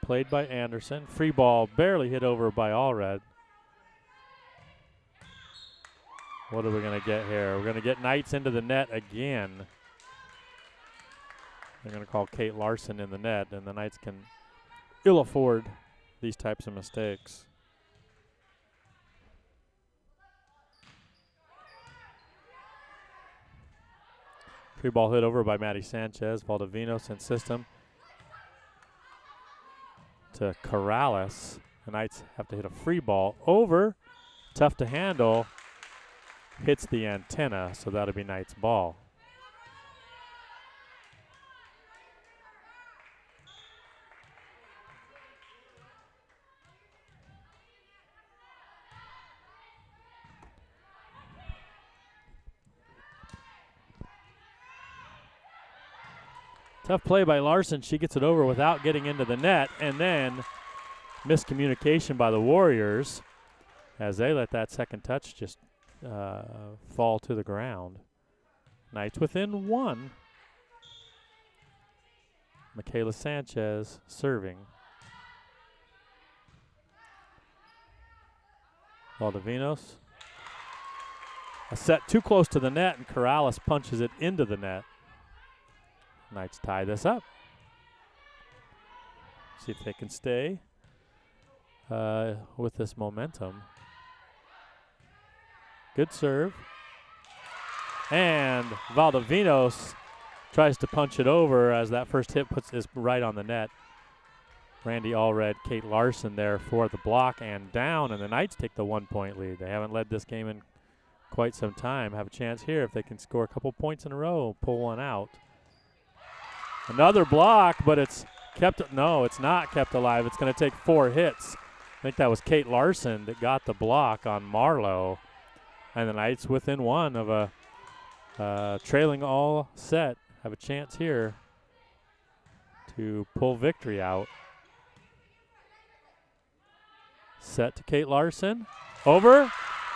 played by Anderson. Free ball barely hit over by Allred. What are we going to get here? We're going to get Knights into the net again. They're going to call Kate Larson in the net, and the Knights can ill afford these types of mistakes. Free ball hit over by Maddie Sanchez. Valdivinos in system to Corrales. The Knights have to hit a free ball over. Tough to handle. Hits the antenna, so that'll be Knights ball. Tough play by Larson. She gets it over without getting into the net, and then miscommunication by the Warriors as they let that second touch just fall to the ground. Knights within 1. Michaela Sanchez serving. Valdivinos. A set too close to the net, and Corrales punches it into the net. Knights tie this up. See if they can stay with this momentum. Good serve. And Valdivinos tries to punch it over as that first hit is right on the net. Randy Allred, Kate Larson there for the block and down, and the Knights take the 1-point lead. They haven't led this game in quite some time. Have a chance here if they can score a couple points in a row, pull one out. Another block, but it's kept. No, it's not kept alive. It's going to take 4 hits think that was Kate Larson that got the block on Marlowe. And the Knights within one of a trailing all set. Have a chance here to pull victory out. Set to Kate Larson. Over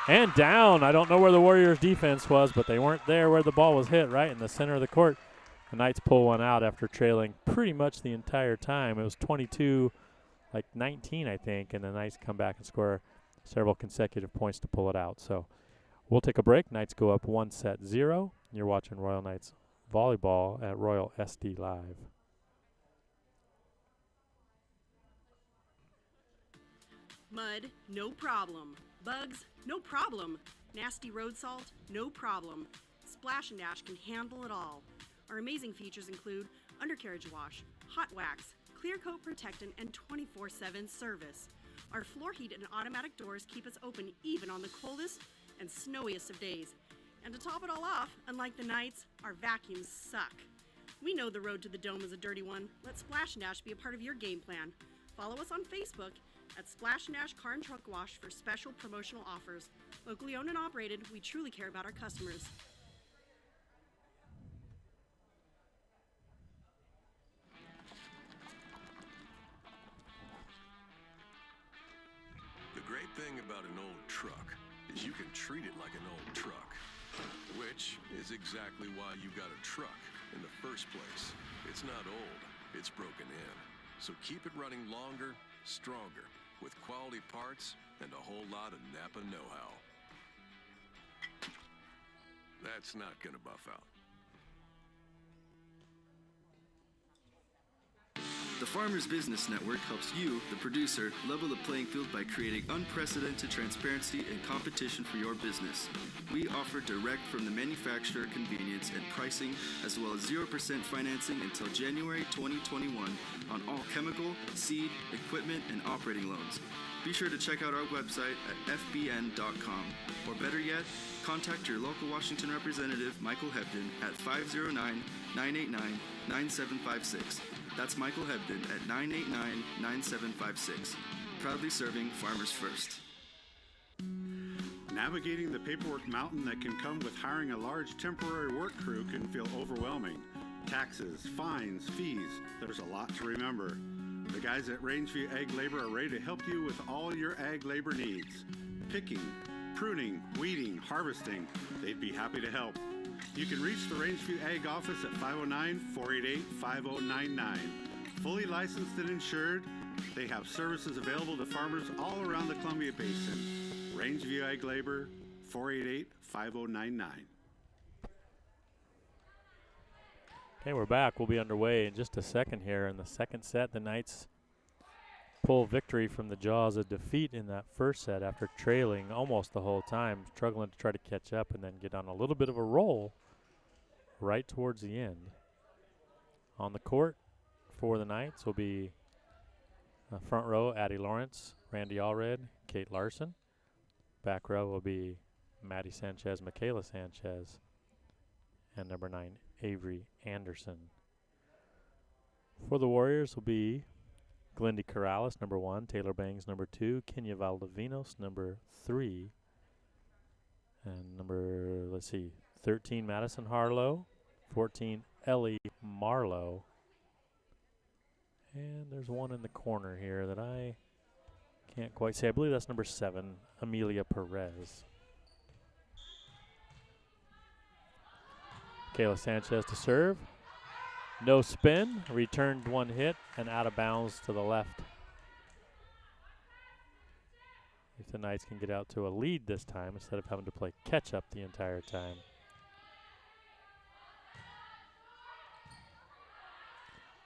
and down. I don't know where the Warriors defense was, but they weren't there where the ball was hit, right in the center of the court. The Knights pull one out after trailing pretty much the entire time. It was 22-19, I think, and the Knights come back and score several consecutive points to pull it out. So we'll take a break. Knights go up 1-0. You're watching Royal Knights Volleyball at Royal SD Live. Mud, no problem. Bugs, no problem. Nasty road salt, no problem. Splash and Dash can handle it all. Our amazing features include undercarriage wash, hot wax, clear coat protectant, and 24/7 service. Our floor heat and automatic doors keep us open even on the coldest and snowiest of days. And to top it all off, unlike the Knights, our vacuums suck. We know the road to the dome is a dirty one. Let Splash and Dash be a part of your game plan. Follow us on Facebook at Splash and Dash Car and Truck Wash for special promotional offers. Locally owned and operated, we truly care about our customers. The great thing about an old truck is you can treat it like an old truck, which is exactly why you got a truck in the first place. It's not old, it's broken in. So keep it running longer, stronger, with quality parts and a whole lot of Napa know-how. That's not gonna buff out. The Farmers Business Network helps you, the producer, level the playing field by creating unprecedented transparency and competition for your business. We offer direct from the manufacturer convenience and pricing, as well as 0% financing until January 2021 on all chemical, seed, equipment, and operating loans. Be sure to check out our website at fbn.com. Or better yet, contact your local Washington representative, Michael Hebden, at 509-989-9756. That's Michael Hebden at 989-9756. Proudly serving farmers first. Navigating the paperwork mountain that can come with hiring a large temporary work crew can feel overwhelming. Taxes, fines, fees, there's a lot to remember. The guys at Rangeview Ag Labor are ready to help you with all your ag labor needs. Picking, pruning, weeding, harvesting, they'd be happy to help. You can reach the Rangeview Ag office at 509-488-5099. Fully licensed and insured, they have services available to farmers all around the Columbia Basin. Rangeview Ag Labor, 488-5099. Okay, we're back. We'll be underway in just a second here. In the second set, the Knights pull victory from the jaws of defeat in that first set after trailing almost the whole time, struggling to try to catch up and then get on a little bit of a roll right towards the end. On the court for the Knights will be front row, Addie Lawrence, Randy Allred, Kate Larson. Back row will be Maddie Sanchez, Michaela Sanchez, and number 9, Avery Anderson. For the Warriors will be Glendy Corrales, number 1, Taylor Bangs, number 2, Kenya Valdivinos, number 3, and number, 13, Madison Harlow, 14, Ellie Marlowe. And there's one in the corner here that I can't quite say. I believe that's number 7, Amelia Perez. Kayla Sanchez to serve. No spin, returned one hit, and out of bounds to the left. If the Knights can get out to a lead this time instead of having to play catch up the entire time.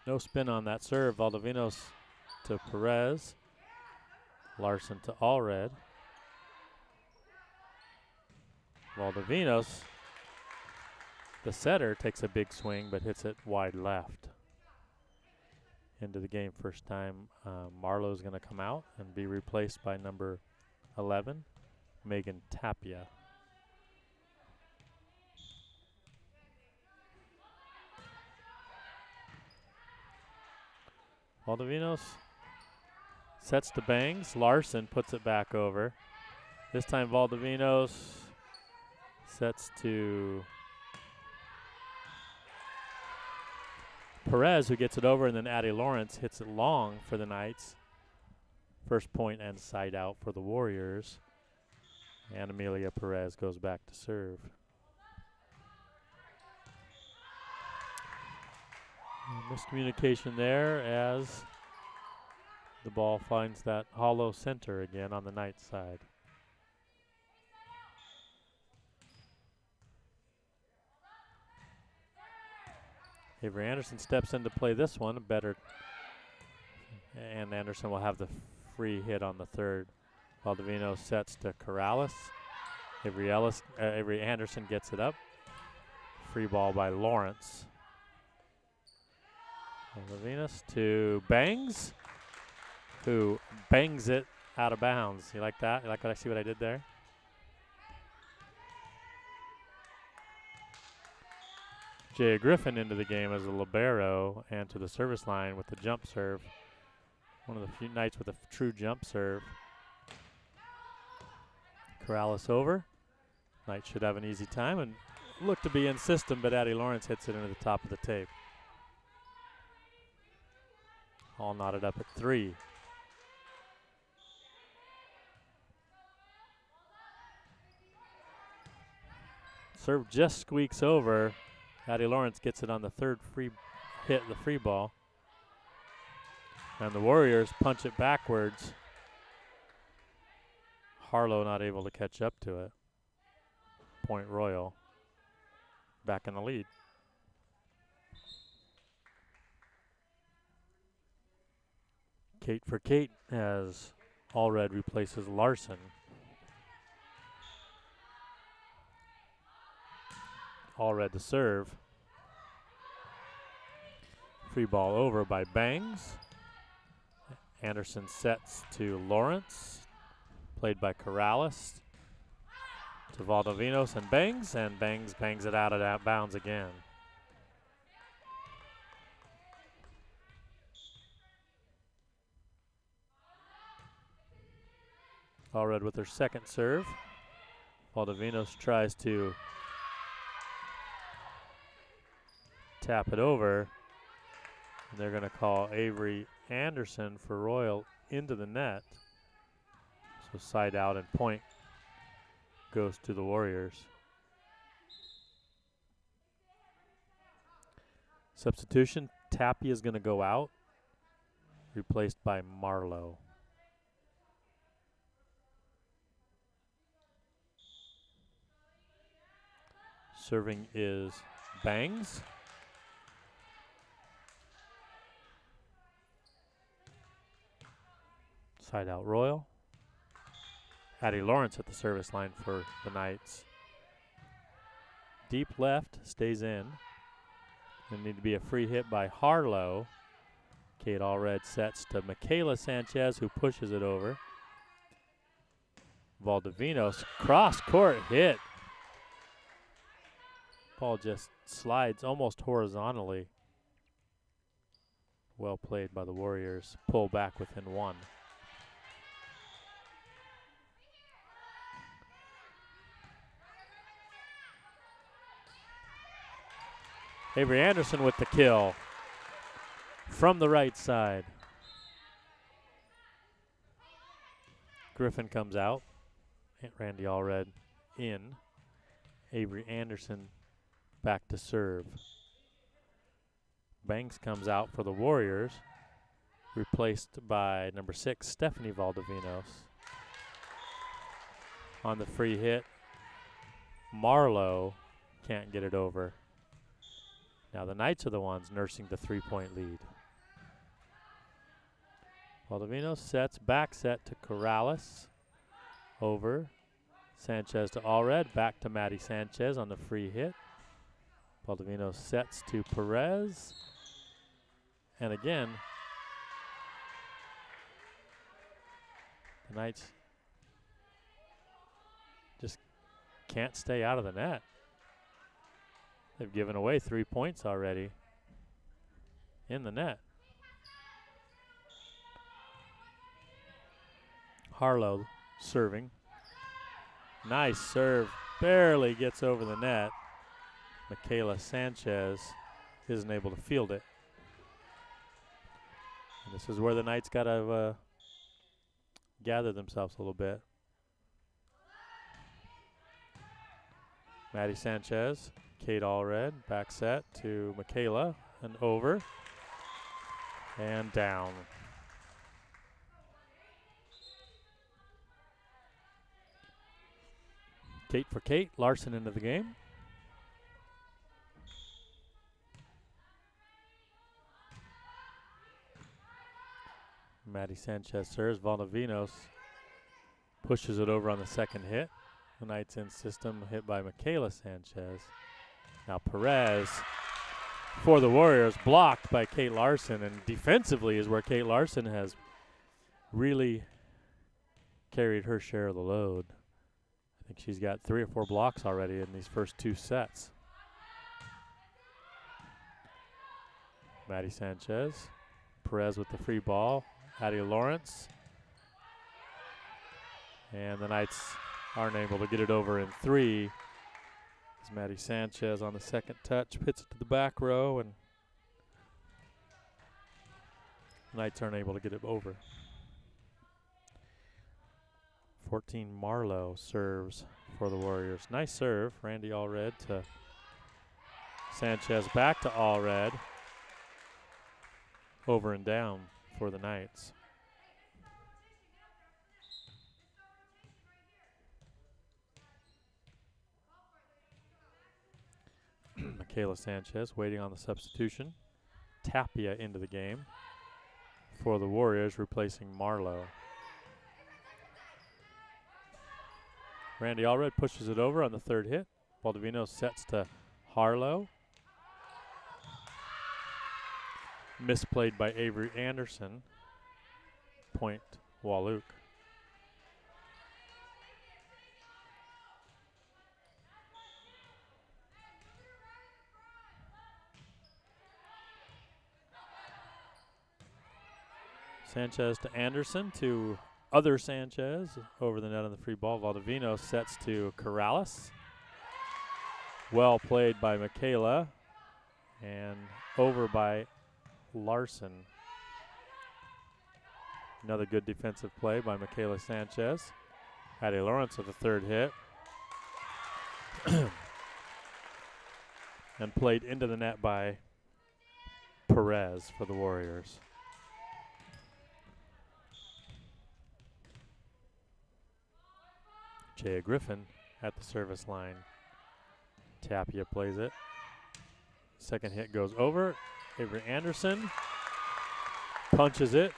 No spin on that serve. Valdivinos to Perez. Larson to Allred. Valdivinos, the setter, takes a big swing but hits it wide left. Into the game first time. Marlowe's going to come out and be replaced by number 11, Megan Tapia. Valdivinos Sets to Bangs. Larson puts it back over. This time Valdivinos sets to Perez, who gets it over, and then Addie Lawrence hits it long for the Knights. First point and side out for the Warriors. And Amelia Perez goes back to serve. Miscommunication there as the ball finds that hollow center again on the Knights side. Avery Anderson steps in to play this one better, and Anderson will have the free hit on the third. Valdivino sets to Corrales. Avery Anderson gets it up. Free ball by Lawrence. Valdivinos to Bangs, who bangs it out of bounds. You like that? You like what I see what I did there? Jay Griffin into the game as a libero and to the service line with the jump serve. One of the few Knights with a true jump serve. Corrales over. Knights should have an easy time and look to be in system, but Addie Lawrence hits it into the top of the tape. All knotted up at 3. Serve just squeaks over. Addie Lawrence gets it on the third free hit, the free ball. And the Warriors punch it backwards. Harlow not able to catch up to it. Point Royal back in the lead. Kate for Kate as Allred replaces Larson. Allred to serve. Free ball over by Bangs. Anderson sets to Lawrence. Played by Corrales. To Valdivinos and Bangs bangs it out of bounds again. Allred with her second serve. Valdivinos tries to tap it over. And they're going to call Avery Anderson for Royal into the net. So side out and point goes to the Warriors. Substitution, Tapia is going to go out, replaced by Marlowe. Serving is Bangs. Side out Royal. Addie Lawrence at the service line for the Knights. Deep left, stays in. There need to be a free hit by Harlow. Kate Allred sets to Michaela Sanchez, who pushes it over. Valdivinos, cross-court hit. Ball just slides almost horizontally. Well played by the Warriors. Pull back within 1. Avery Anderson with the kill from the right side. Griffin comes out. Randy Allred in. Avery Anderson back to serve. Banks comes out for the Warriors, replaced by number 6, Stephanie Valdivinos. On the free hit, Marlowe can't get it over. Now the Knights are the ones nursing the 3-point lead. Valdivinos sets, back set to Corrales. Over. Sanchez to Allred, back to Maddie Sanchez on the free hit. Valdivinos sets to Perez. And again, the Knights just can't stay out of the net. They've given away 3 points already in the net. Harlow serving. Nice serve. Barely gets over the net. Michaela Sanchez isn't able to field it. And this is where the Knights got to gather themselves a little bit. Maddie Sanchez, Kate Allred, back set to Michaela, and over, and down. Kate for Kate, Larson into the game. Maddie Sanchez serves. Valdivinos pushes it over on the second hit. The Knights in system, hit by Michaela Sanchez. Now Perez for the Warriors, blocked by Kate Larson, and defensively is where Kate Larson has really carried her share of the load. I think she's got 3 or 4 blocks already in these first 2 sets. Maddie Sanchez, Perez with the free ball, Addie Lawrence, and the Knights aren't able to get it over in 3. As Maddie Sanchez on the second touch hits it to the back row, and the Knights aren't able to get it over. 14 Marlowe serves for the Warriors. Nice serve, Randy Allred to Sanchez, back to Allred. Over and down for the Knights. Michaela Sanchez waiting on the substitution. Tapia into the game for the Warriors, replacing Marlowe. Randy Allred pushes it over on the third hit. Baldovino sets to Harlow. Misplayed by Avery Anderson. Point Wahluke. Sanchez to Anderson to other Sanchez over the net on the free ball. Valdivino sets to Corrales. Well played by Michaela and over by Larson. Another good defensive play by Michaela Sanchez. Addie Lawrence with the third hit. And played into the net by Perez for the Warriors. Jaya Griffin at the service line. Tapia plays it. Second hit goes over. Avery Anderson punches it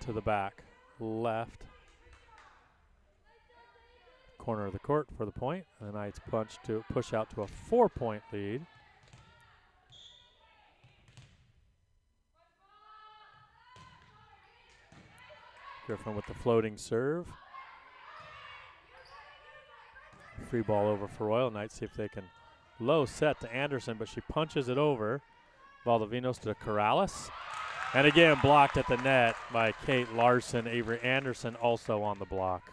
to the back left corner of the court for the point. And the Knights push out to a 4-point lead. Griffin with the floating serve. Free ball over for Royal Knights. See if they can low set to Anderson, but she punches it over. Valdivinos to Corrales. And again, blocked at the net by Kate Larson. Avery Anderson also on the block.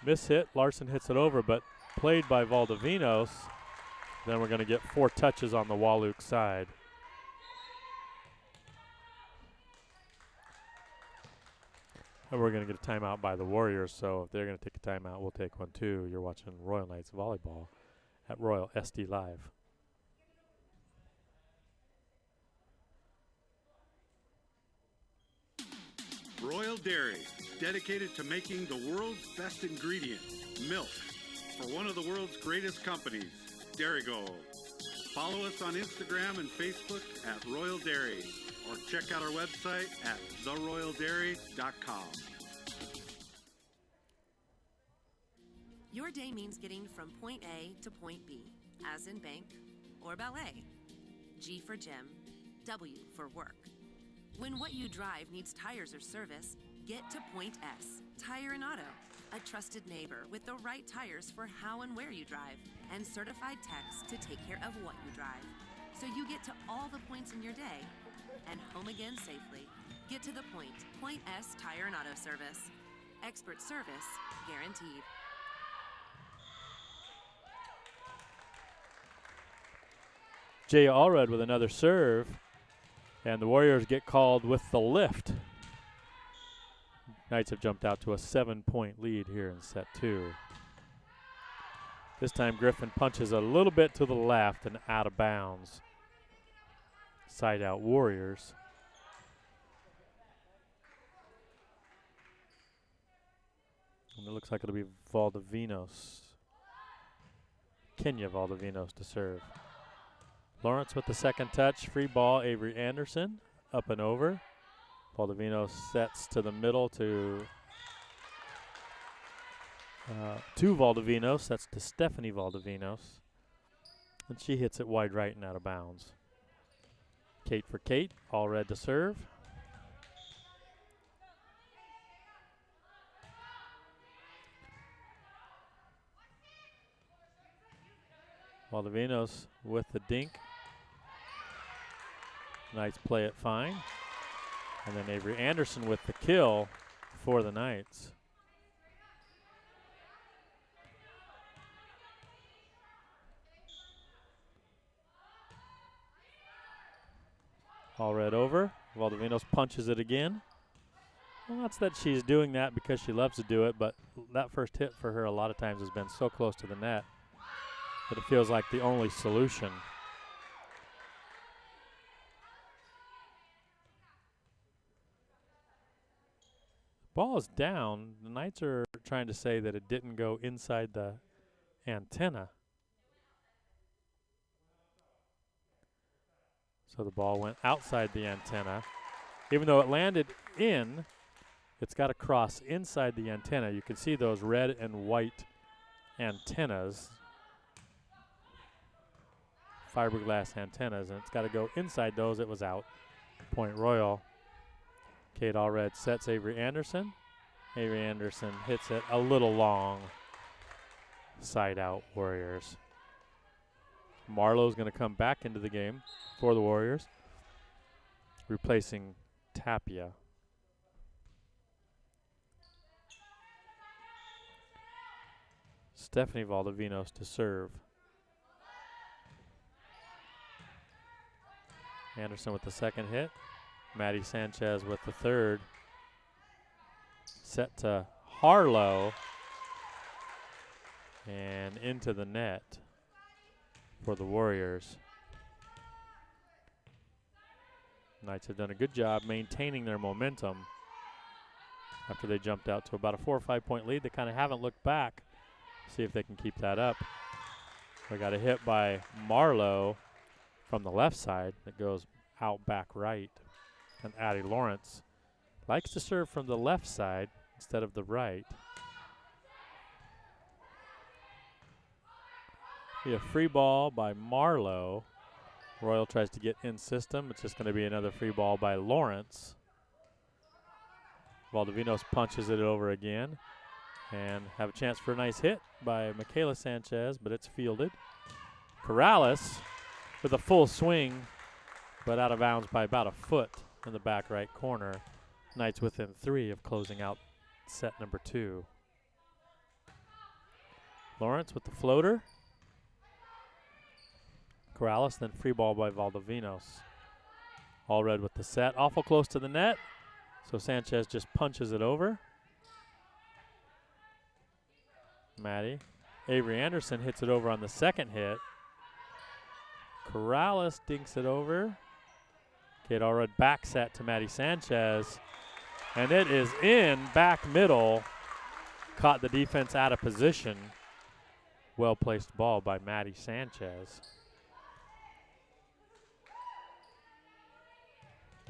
Miss hit. Larson hits it over, but played by Valdivinos. Then we're going to get 4 touches on the Wahluke side. And we're going to get a timeout by the Warriors, so if they're going to take a timeout, we'll take one too. You're watching Royal Knights Volleyball at Royal SD Live. Royal Dairy, dedicated to making the world's best ingredient, milk, for one of the world's greatest companies, Dairygold. Follow us on Instagram and Facebook at Royal Dairy, or check out our website at theroyaldairy.com. Your day means getting from point A to point B, as in bank or ballet. G for gym, W for work. When what you drive needs tires or service, get to Point S, Tire and Auto. a trusted neighbor with the right tires for how and where you drive, and certified techs to take care of what you drive, so you get to all the points in your day and home again safely. Get to the point. Point S Tire and Auto Service. Expert service guaranteed. Jay Allred with another serve, and the Warriors get called with the lift. Knights have jumped out to a 7-point lead here in set 2. This time Griffin punches a little bit to the left and out of bounds. Side out Warriors. And it looks like it'll be Valdivinos. Kenya Valdivinos to serve. Lawrence with the second touch. Free ball, Avery Anderson. Up and over. Valdivinos sets to the middle to Valdivinos. That's to Stephanie Valdivinos. And she hits it wide right and out of bounds. Kate for Kate. Allred to serve. Valdivinos with the dink. Knights play it fine. And then Avery Anderson with the kill for the Knights. Allred over. Valdivinos punches it again. Well, that's that she's doing that because she loves to do it, but that first hit for her a lot of times has been so close to the net that it feels like the only solution. Ball is down. The Knights are trying to say that it didn't go inside the antenna. So the ball went outside the antenna. Even though it landed in, it's got to cross inside the antenna. You can see those red and white antennas, fiberglass antennas, and it's got to go inside those. It was out. Point Royal. Kate Allred sets Avery Anderson. Avery Anderson hits it a little long. Side out Warriors. Marlowe's going to come back into the game for the Warriors, replacing Tapia. Stephanie Valdivinos to serve. Anderson with the second hit. Maddie Sanchez with the third. Set to Harlow. And into the net for the Warriors. Knights have done a good job maintaining their momentum after they jumped out to about a 4 or 5 point lead. They kind of haven't looked back. See if they can keep that up. We got a hit by Marlowe from the left side that goes out back right. And Addie Lawrence likes to serve from the left side instead of the right. Be a free ball by Marlowe. Royal tries to get in system. It's just going to be another free ball by Lawrence. Valdivinos punches it over again. And have a chance for a nice hit by Michaela Sanchez, but it's fielded. Corrales with a full swing, but out of bounds by about a foot in the back right corner. Knights within 3 of closing out set number 2. Lawrence with the floater. Corrales, then free ball by Valdivinos. Allred with the set. Awful close to the net, so Sanchez just punches it over. Maddie. Avery Anderson hits it over on the second hit. Corrales dinks it over. Kate Allred back set to Maddie Sanchez. And it is in back middle. Caught the defense out of position. Well placed ball by Maddie Sanchez.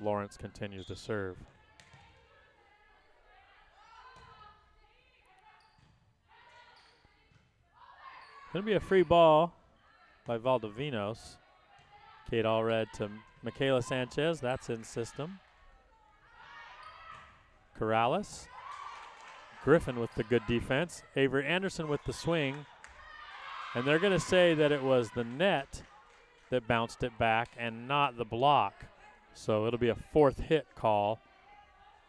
Lawrence continues to serve. Going to be a free ball by Valdivinos. Kate Allred to Michaela Sanchez. That's in system. Corrales Griffin with the good defense. Avery Anderson with the swing. And they're going to say that it was the net that bounced it back and not the block. So it'll be a fourth hit call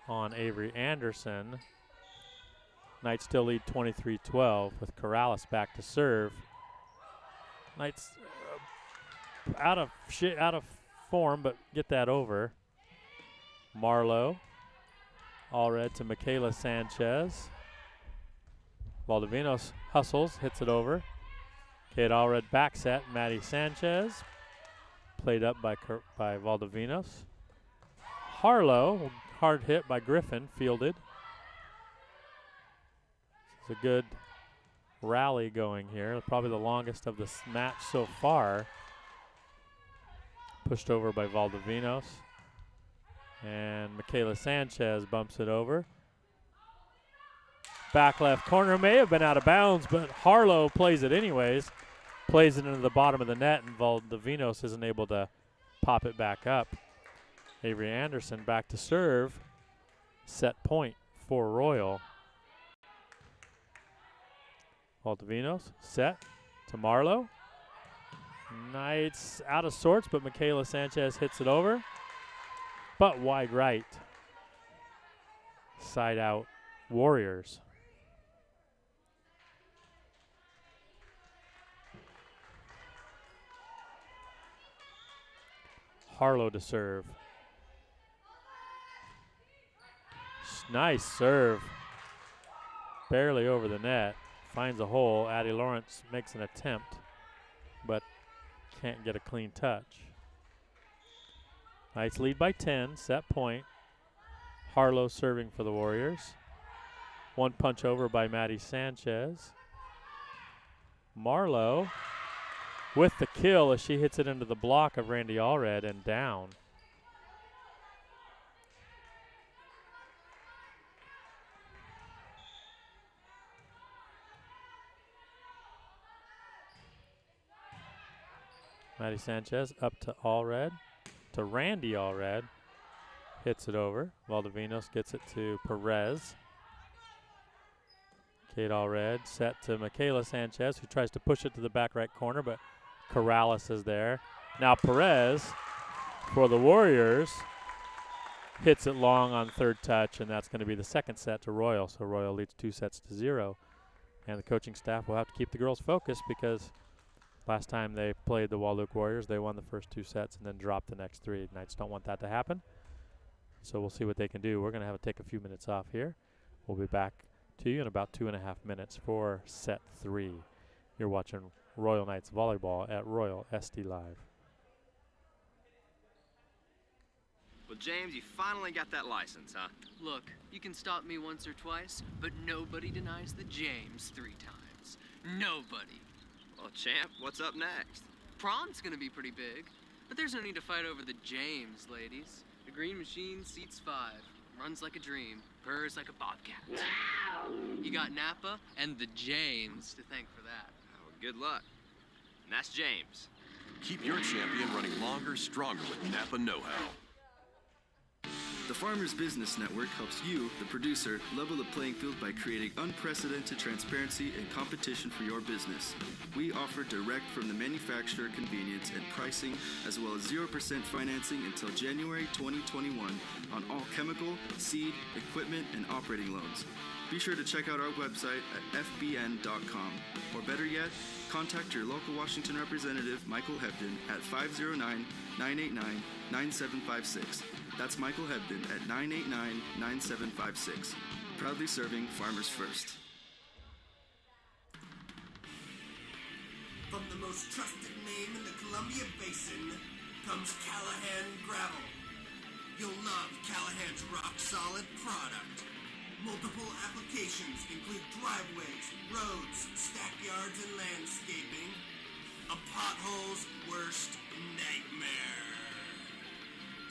on Avery Anderson. Knights still lead 23-12 with Corrales back to serve. Knights out of form, but get that over. Marlowe, Allred to Michaela Sanchez. Valdovinos hustles, hits it over. Kate Allred back set, Maddie Sanchez. Played up by Valdovinos. Harlow, hard hit by Griffin, fielded. It's a good rally going here. Probably the longest of this match so far. Pushed over by Valdovinos. And Michaela Sanchez bumps it over. Back left corner may have been out of bounds, but Harlow plays it anyways. Plays it into the bottom of the net, and Valdovinos isn't able to pop it back up. Avery Anderson back to serve. Set point for Royal. Valdovinos set to Marlowe. Knights out of sorts, but Michaela Sanchez hits it over. But wide right. Side out Warriors. Harlow to serve. Nice serve. Barely over the net. Finds a hole. Addie Lawrence makes an attempt, but can't get a clean touch. Knights lead by 10, set point. Harlow serving for the Warriors. One punch over by Maddie Sanchez. Marlowe with the kill as she hits it into the block of Randy Allred and down. Maddie Sanchez up to Allred, to Randy Allred. Hits it over. Valdovinos gets it to Perez. Kate Allred set to Michaela Sanchez, who tries to push it to the back right corner, but Corrales is there. Now Perez for the Warriors hits it long on third touch, and that's going to be the second set to Royal. So Royal leads 2-0. And the coaching staff will have to keep the girls focused because last time they played the Wahluke Warriors, they won the first 2 sets and then dropped the next 3. Knights don't want that to happen. So we'll see what they can do. We're going to have to take a few minutes off here. We'll be back to you in about 2.5 minutes for set 3. You're watching Royal Knights Volleyball at Royal SD Live. Well, James, you finally got that license, huh? Look, you can stop me once or twice, but nobody denies the James 3 times. Nobody. Well, champ, what's up next? Prom's gonna be pretty big, but there's no need to fight over the James, ladies. The green machine seats 5, runs like a dream, purrs like a bobcat. You got Napa and the James to thank for that. Well, good luck. And that's James. Keep your champion running longer, stronger with Napa know-how. The Farmers Business Network helps you, the producer, level the playing field by creating unprecedented transparency and competition for your business. We offer direct from the manufacturer convenience and pricing, as well as 0% financing until January 2021 on all chemical, seed, equipment, and operating loans. Be sure to check out our website at fbn.com. Or better yet, contact your local Washington representative, Michael Hebden, at 509-989-9756. That's Michael Hebden at 989-9756. Proudly serving farmers first. From the most trusted name in the Columbia Basin comes Callahan Gravel. You'll love Callahan's rock-solid product. Multiple applications include driveways, roads, stackyards, and landscaping. A pothole's worst nightmare.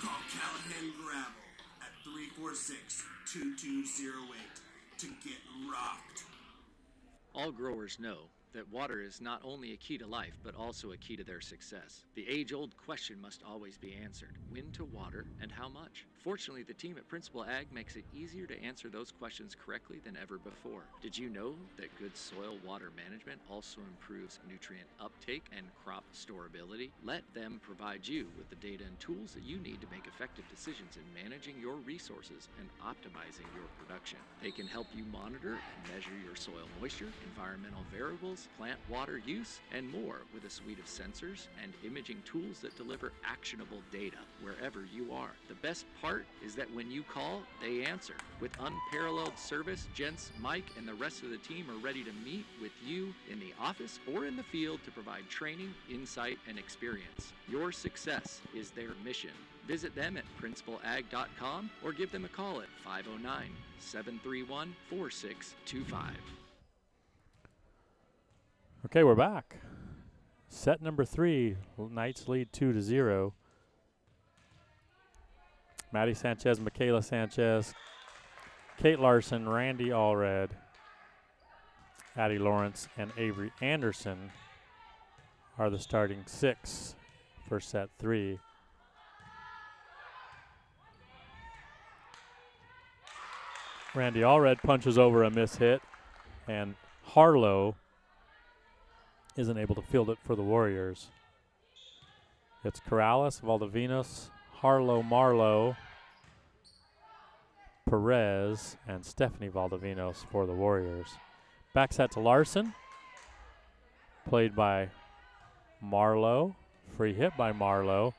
Call Callahan Gravel at 346-2208 to get rocked. All growers know that water is not only a key to life, but also a key to their success. The age-old question must always be answered: when to water and how much? Fortunately, the team at Principal Ag makes it easier to answer those questions correctly than ever before. Did you know that good soil water management also improves nutrient uptake and crop storability? Let them provide you with the data and tools that you need to make effective decisions in managing your resources and optimizing your production. They can help you monitor and measure your soil moisture, environmental variables, plant water use, and more with a suite of sensors and imaging tools that deliver actionable data wherever you are. The best part is that when you call, they answer. With unparalleled service, Gents, Mike, and the rest of the team are ready to meet with you in the office or in the field to provide training, insight, and experience. Your success is their mission. Visit them at principalag.com or give them a call at 509-731-4625. Okay, we're back. Set number 3, Knights lead 2-0. Maddie Sanchez, Michaela Sanchez, Kate Larson, Randy Allred, Addie Lawrence, and Avery Anderson are the starting 6 for set 3. Randy Allred punches over a mishit, and Harlow isn't able to field it for the Warriors. It's Corrales, Valdivinos, Harlow, Marlowe, Perez, and Stephanie Valdivinos for the Warriors. Back set to Larson, played by Marlowe. Free hit by Marlowe.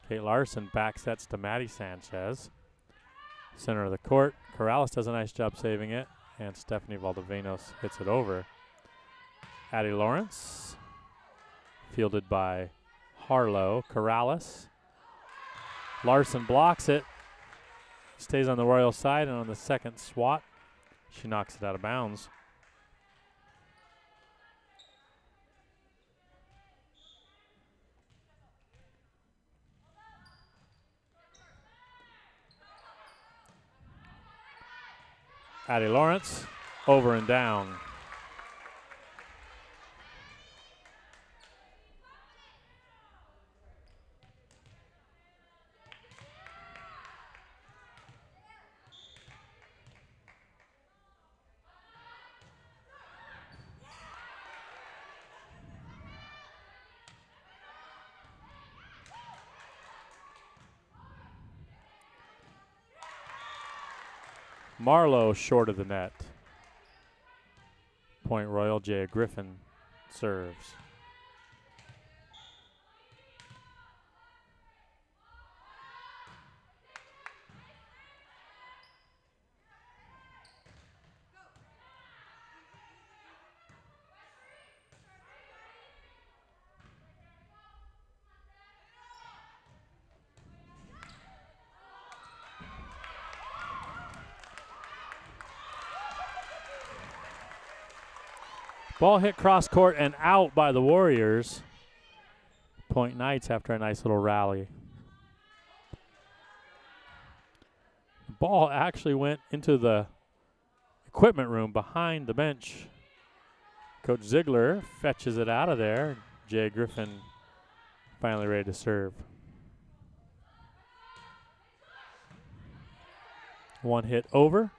Kate Larson back sets to Maddie Sanchez. Center of the court, Corrales does a nice job saving it, and Stephanie Valdivinos hits it over. Addie Lawrence, fielded by Harlow. Corrales. Larson blocks it, stays on the Royal side, and on the second swat, she knocks it out of bounds. Addie Lawrence, over and down. Marlowe short of the net. Point Royal, Jaya Griffin serves. Ball hit cross court and out by the Warriors. Point Knights after a nice little rally. The ball actually went into the equipment room behind the bench. Coach Ziegler fetches it out of there. Jay Griffin finally ready to serve. One hit over.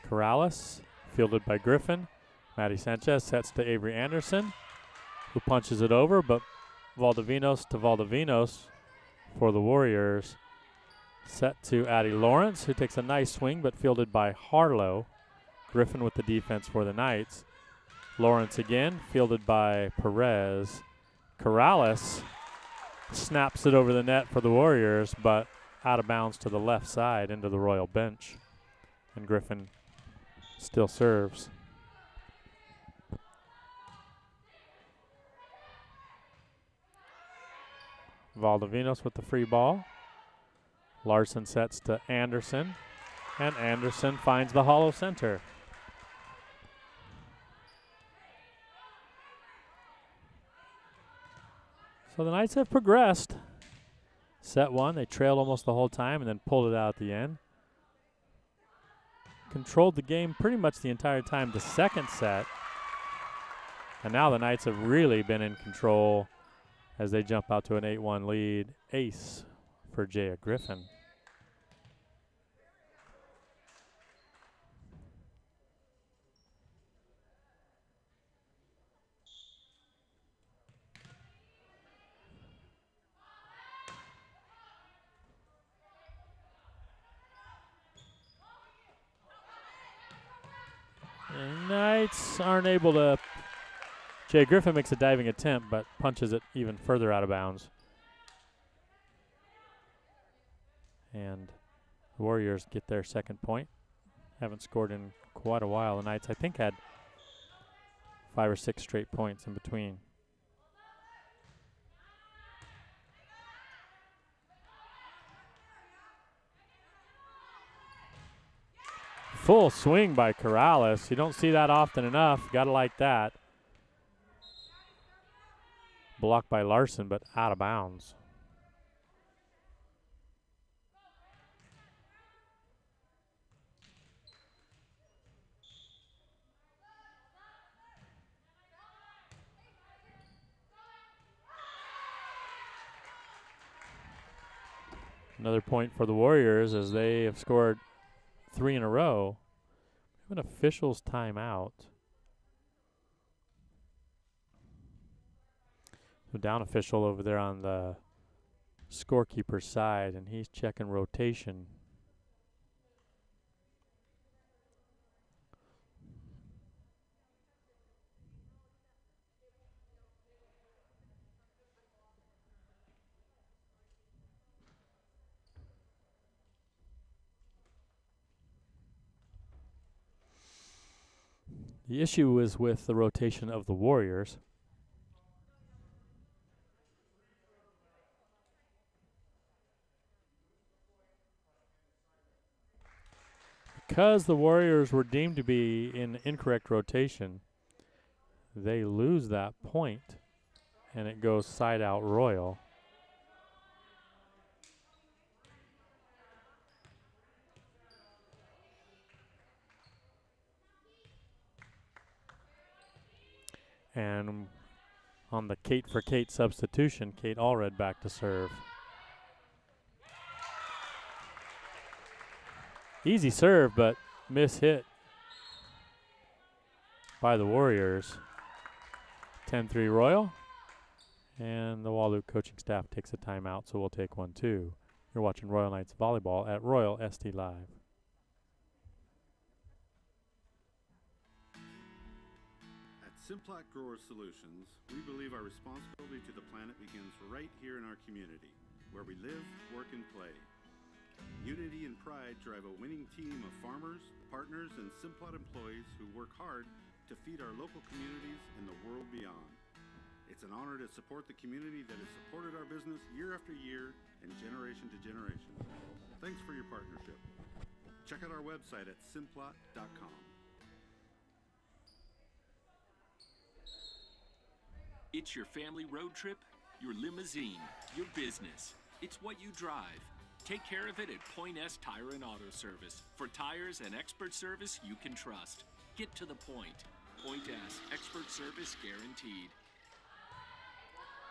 Corrales, fielded by Griffin. Maddie Sanchez sets to Avery Anderson, who punches it over, but Valdivinos to Valdivinos for the Warriors. Set to Addie Lawrence, who takes a nice swing, but fielded by Harlow. Griffin with the defense for the Knights. Lawrence again, fielded by Perez. Corrales snaps it over the net for the Warriors, but out of bounds to the left side into the Royal bench. And Griffin still serves. Valdivinos with the free ball. Larson sets to Anderson, and Anderson finds the hollow center. So the Knights have progressed. Set one, they trailed almost the whole time and then pulled it out at the end. controlled the game pretty much the entire time the second set. And now the Knights have really been in control as they jump out to an 8-1 lead. Ace for Jaya Griffin. The Knights aren't able to. Jay Griffin makes a diving attempt, but punches it even further out of bounds. And the Warriors get their second point. Haven't scored in quite a while. The Knights, I think, had 5 or 6 straight points in between. Full swing by Corrales. You don't see that often enough. Gotta like that. Blocked by Larson, but out of bounds. Another point for the Warriors as they have scored 3 in a row. We have an official's timeout. The down official over there on the scorekeeper's side, and he's checking rotation. The issue is with the rotation of the Warriors. Because the Warriors were deemed to be in incorrect rotation, they lose that point, and it goes side out Royal. And on the Kate for Kate substitution, Kate Allred back to serve. Easy serve, but mishit by the Warriors. 10-3 Royal. And the Wahluke coaching staff takes a timeout, so we'll take one too. You're watching Royal Knights Volleyball at Royal ST Live. At Simplot Grower Solutions, we believe our responsibility to the planet begins right here in our community, where we live, work, and play. Unity and pride drive a winning team of farmers, partners, and Simplot employees who work hard to feed our local communities and the world beyond. It's an honor to support the community that has supported our business year after year and generation to generation. Thanks for your partnership. Check out our website at simplot.com. It's your family road trip, your limousine, your business. It's what you drive. Take care of it at Point S Tire and Auto Service. For tires and expert service you can trust. Get to the point. Point S, expert service guaranteed.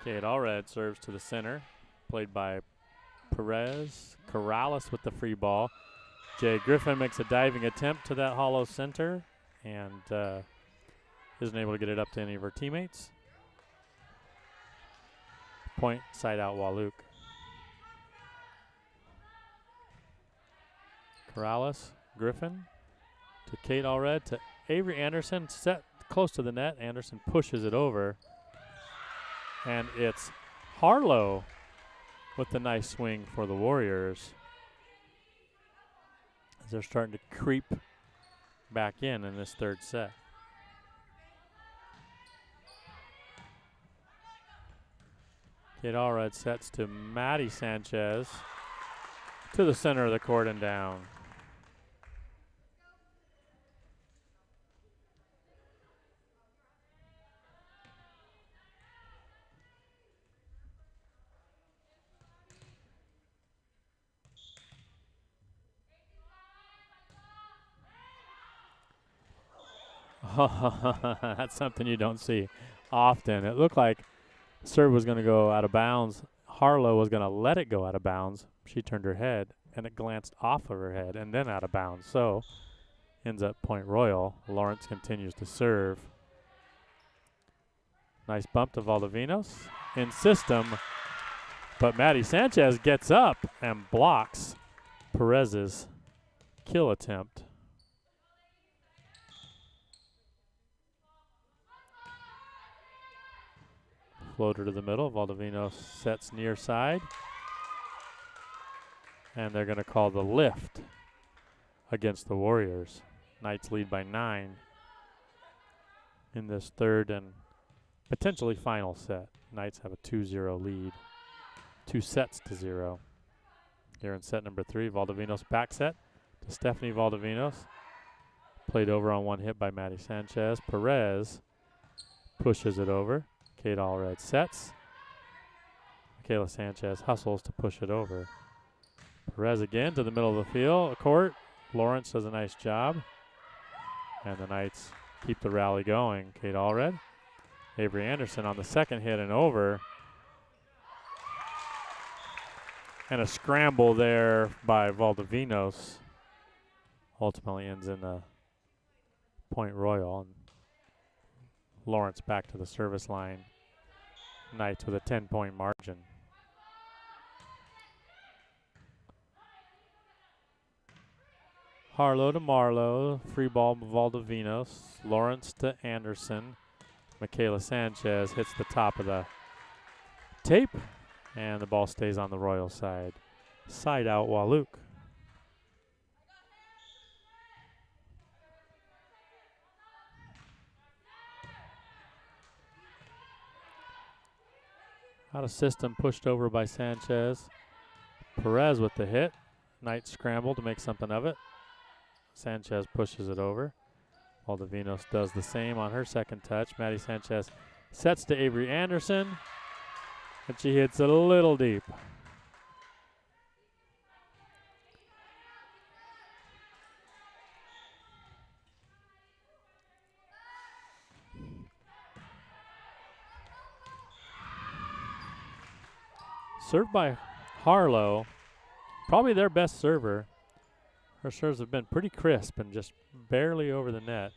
Kate Allred serves to the center, played by Perez. Corrales with the free ball. Jay Griffin makes a diving attempt to that hollow center and isn't able to get it up to any of her teammates. Point side out Wahluke. Corrales, Griffin to Kate Allred to Avery Anderson, set close to the net. Anderson pushes it over. And it's Harlow with the nice swing for the Warriors, as they're starting to creep back in this third set. Kate Allred sets to Maddie Sanchez to the center of the court and down. Oh, that's something you don't see often. It looked like serve was going to go out of bounds. Harlow was going to let it go out of bounds. She turned her head, and it glanced off of her head and then out of bounds. So ends up point Royal. Lawrence continues to serve. Nice bump to Valdivinos in system, but Maddie Sanchez gets up and blocks Perez's kill attempt. Floater to the middle. Valdivinos sets near side. And they're going to call the lift against the Warriors. Knights lead by 9 in this third and potentially final set. Knights have a 2-0 lead. 2 sets to 0. Here in set number 3, Valdivinos back set to Stephanie Valdivinos. Played over on one hit by Maddie Sanchez. Perez pushes it over. Kate Allred sets. Michaela Sanchez hustles to push it over. Perez again to the middle of the field, court. Lawrence does a nice job. And the Knights keep the rally going. Kate Allred. Avery Anderson on the second hit and over. And a scramble there by Valdivinos. Ultimately ends in a point Royal. And Lawrence back to the service line. Knights with a 10-point margin. Harlow to Marlowe. Free ball Valdivinos. Lawrence to Anderson. Michaela Sanchez hits the top of the tape. And the ball stays on the Royal side. Side out Wahluke. Out of system, pushed over by Sanchez. Perez with the hit. Knights scramble to make something of it. Sanchez pushes it over. Valdivinos does the same on her second touch. Maddie Sanchez sets to Avery Anderson. And she hits it a little deep. Served by Harlow, probably their best server. Her serves have been pretty crisp and just barely over the net.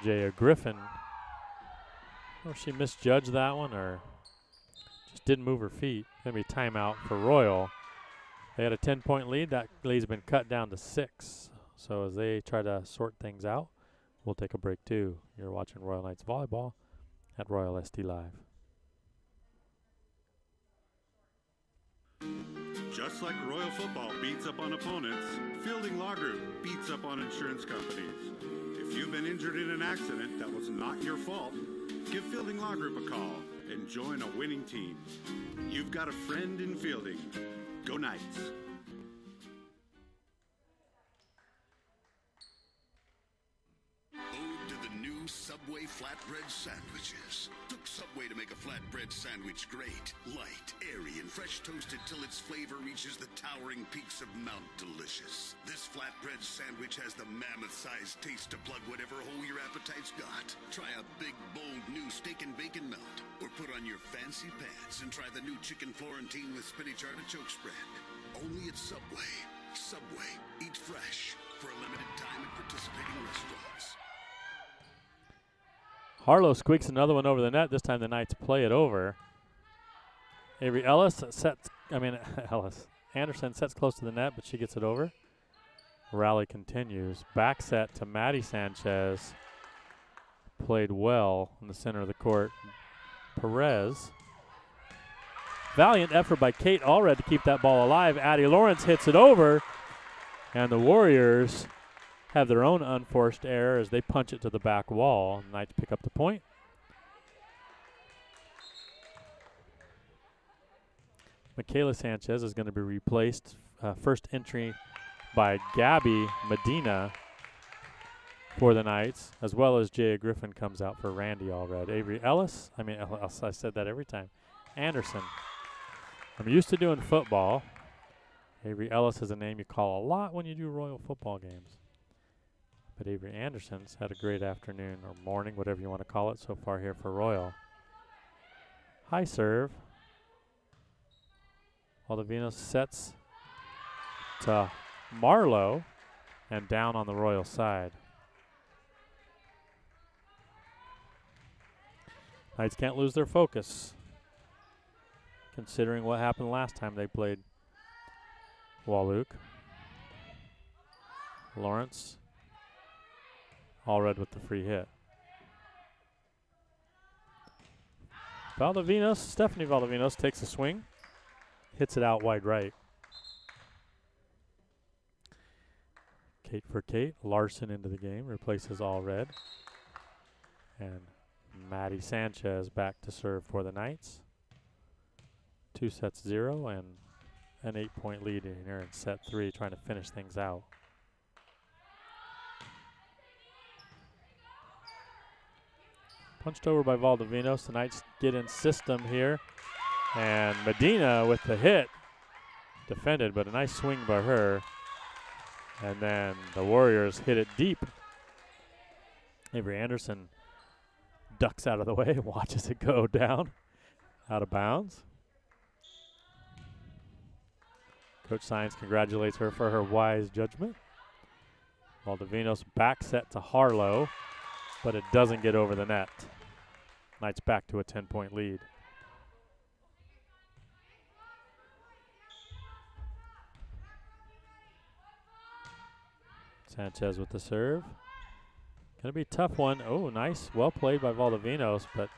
Jaya Griffin, I don't know if she misjudged that one or just didn't move her feet. Going to be timeout for Royal. They had a 10-point lead. That lead's been cut down to 6. So as they try to sort things out, we'll take a break too. You're watching Royal Knights Volleyball at Royal SD Live. Just like Royal Football beats up on opponents, Fielding Law Group beats up on insurance companies. If you've been injured in an accident that was not your fault, give Fielding Law Group a call and join a winning team. You've got a friend in Fielding. Go Knights. Ode to the new Subway flatbread sandwiches. Took Subway to make a flatbread sandwich great, light, airy, and fresh toasted till its flavor reaches the towering peaks of Mount Delicious. This flatbread sandwich has the mammoth-sized taste to plug whatever hole your appetite's got. Try a big, bold new steak and bacon melt, or put on your fancy pants and try the new chicken Florentine with spinach artichoke spread. Only at Subway. Subway. Eat fresh. For a limited time at participating restaurants. Harlow squeaks another one over the net. This time the Knights play it over. Avery Anderson sets close to the net, but she gets it over. Rally continues. Back set to Maddie Sanchez. Played well in the center of the court. Perez. Valiant effort by Kate Allred to keep that ball alive. Addie Lawrence hits it over. And the Warriors have their own unforced error as they punch it to the back wall. Knights pick up the point. Michaela Sanchez is going to be replaced. First entry by Gabby Medina for the Knights, as well as Jaya Griffin comes out for Randy Allred. Avery Ellis, I said that every time. Anderson. I'm used to doing football. Avery Ellis is a name you call a lot when you do Royal football games. But Avery Anderson's had a great afternoon or morning, whatever you want to call it, so far here for Royal. High serve. Valdovinos sets to Marlowe and down on the Royal side. Knights can't lose their focus, considering what happened last time they played Wahluke. Lawrence, Allred with the free hit. Valdovinos, Stephanie Valdovinos takes a swing, hits it out wide right. Kate for Kate, Larson into the game, replaces Allred. And Maddie Sanchez back to serve for the Knights. 2-0 and an 8-point lead in here in set 3, trying to finish things out. Punched over by Valdovinos. The Knights get in system here. And Medina with the hit. Defended, but a nice swing by her. And then the Warriors hit it deep. Avery Anderson ducks out of the way, watches it go down, out of bounds. Coach Sines congratulates her for her wise judgment. Valdovinos back set to Harlow, but it doesn't get over the net. Knights back to a 10-point lead. Sanchez with the serve. Gonna be a tough one. Oh, nice. Well played by Valdovinos, but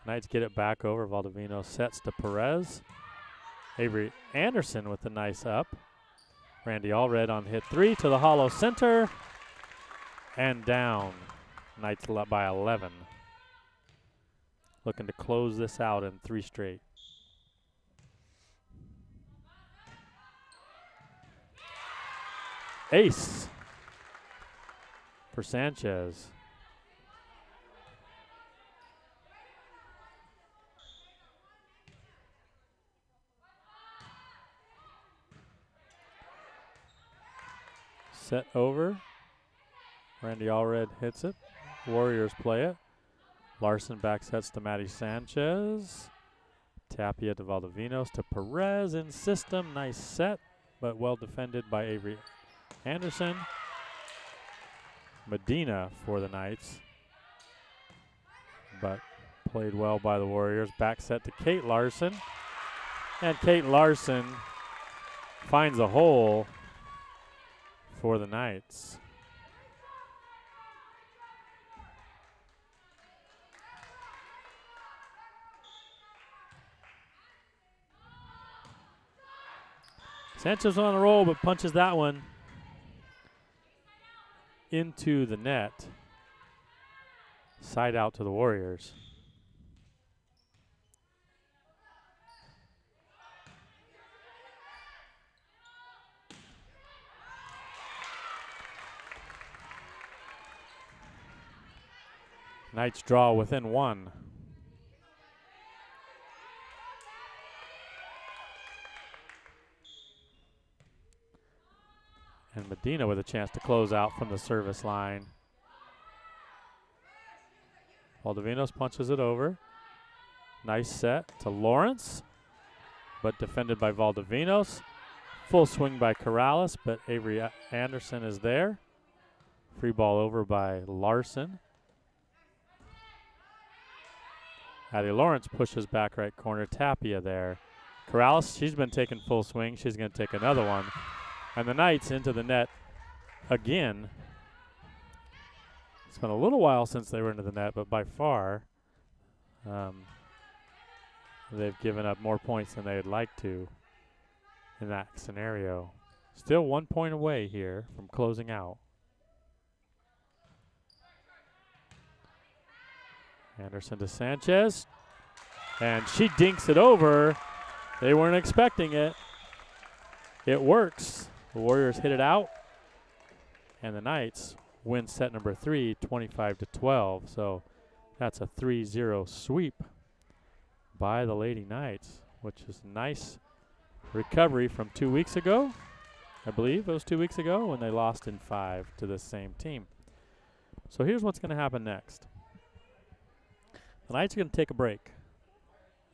Knights get it back over. Valdovinos sets to Perez. Avery Anderson with the nice up. Randy Allred on hit 3 to the hollow center. And down. Knights by 11. Looking to close this out in 3 straight. Ace for Sanchez. Set over. Randy Allred hits it. Warriors play it. Larson back sets to Maddie Sanchez. Tapia to Valdovinos to Perez in system. Nice set, but well defended by Avery Anderson. Medina for the Knights, but played well by the Warriors. Back set to Kate Larson. And Kate Larson finds a hole for the Knights. Sanchez on a roll, but punches that one into the net. Side out to the Warriors. Knights draw within 1. And Medina with a chance to close out from the service line. Valdovinos punches it over. Nice set to Lawrence, but defended by Valdovinos. Full swing by Corrales, but Avery Anderson is there. Free ball over by Larson. Addie Lawrence pushes back right corner. Tapia there. Corrales, she's been taking full swing. She's going to take another one. And the Knights into the net again. It's been a little while since they were into the net, but by far they've given up more points than they'd like to in that scenario. Still 1 point away here from closing out. Anderson to Sanchez. And she dinks it over. They weren't expecting it. It works. The Warriors hit it out. And the Knights win set number 3, 25-12. So that's a 3-0 sweep by the Lady Knights, which is nice recovery from 2 weeks ago. I believe it was 2 weeks ago when they lost in 5 to this same team. So here's what's going to happen next. The Knights are going to take a break.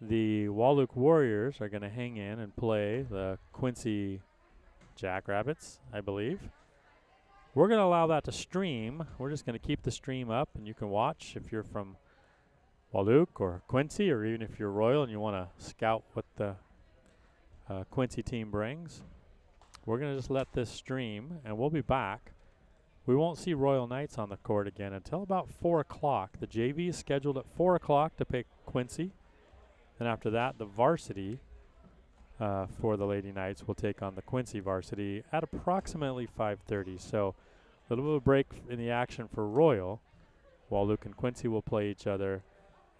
The Wahluke Warriors are going to hang in and play the Quincy Jackrabbits, I believe. We're going to allow that to stream. We're just going to keep the stream up, and you can watch if you're from Wahluke or Quincy, or even if you're Royal and you want to scout what the Quincy team brings. We're going to just let this stream, and we'll be back. We won't see Royal Knights on the court again until about 4 o'clock. The JV is scheduled at 4 o'clock to play Quincy. And after that, the varsity for the Lady Knights will take on the Quincy varsity at approximately 5:30. So a little bit of a break in the action for Royal, while Luke and Quincy will play each other.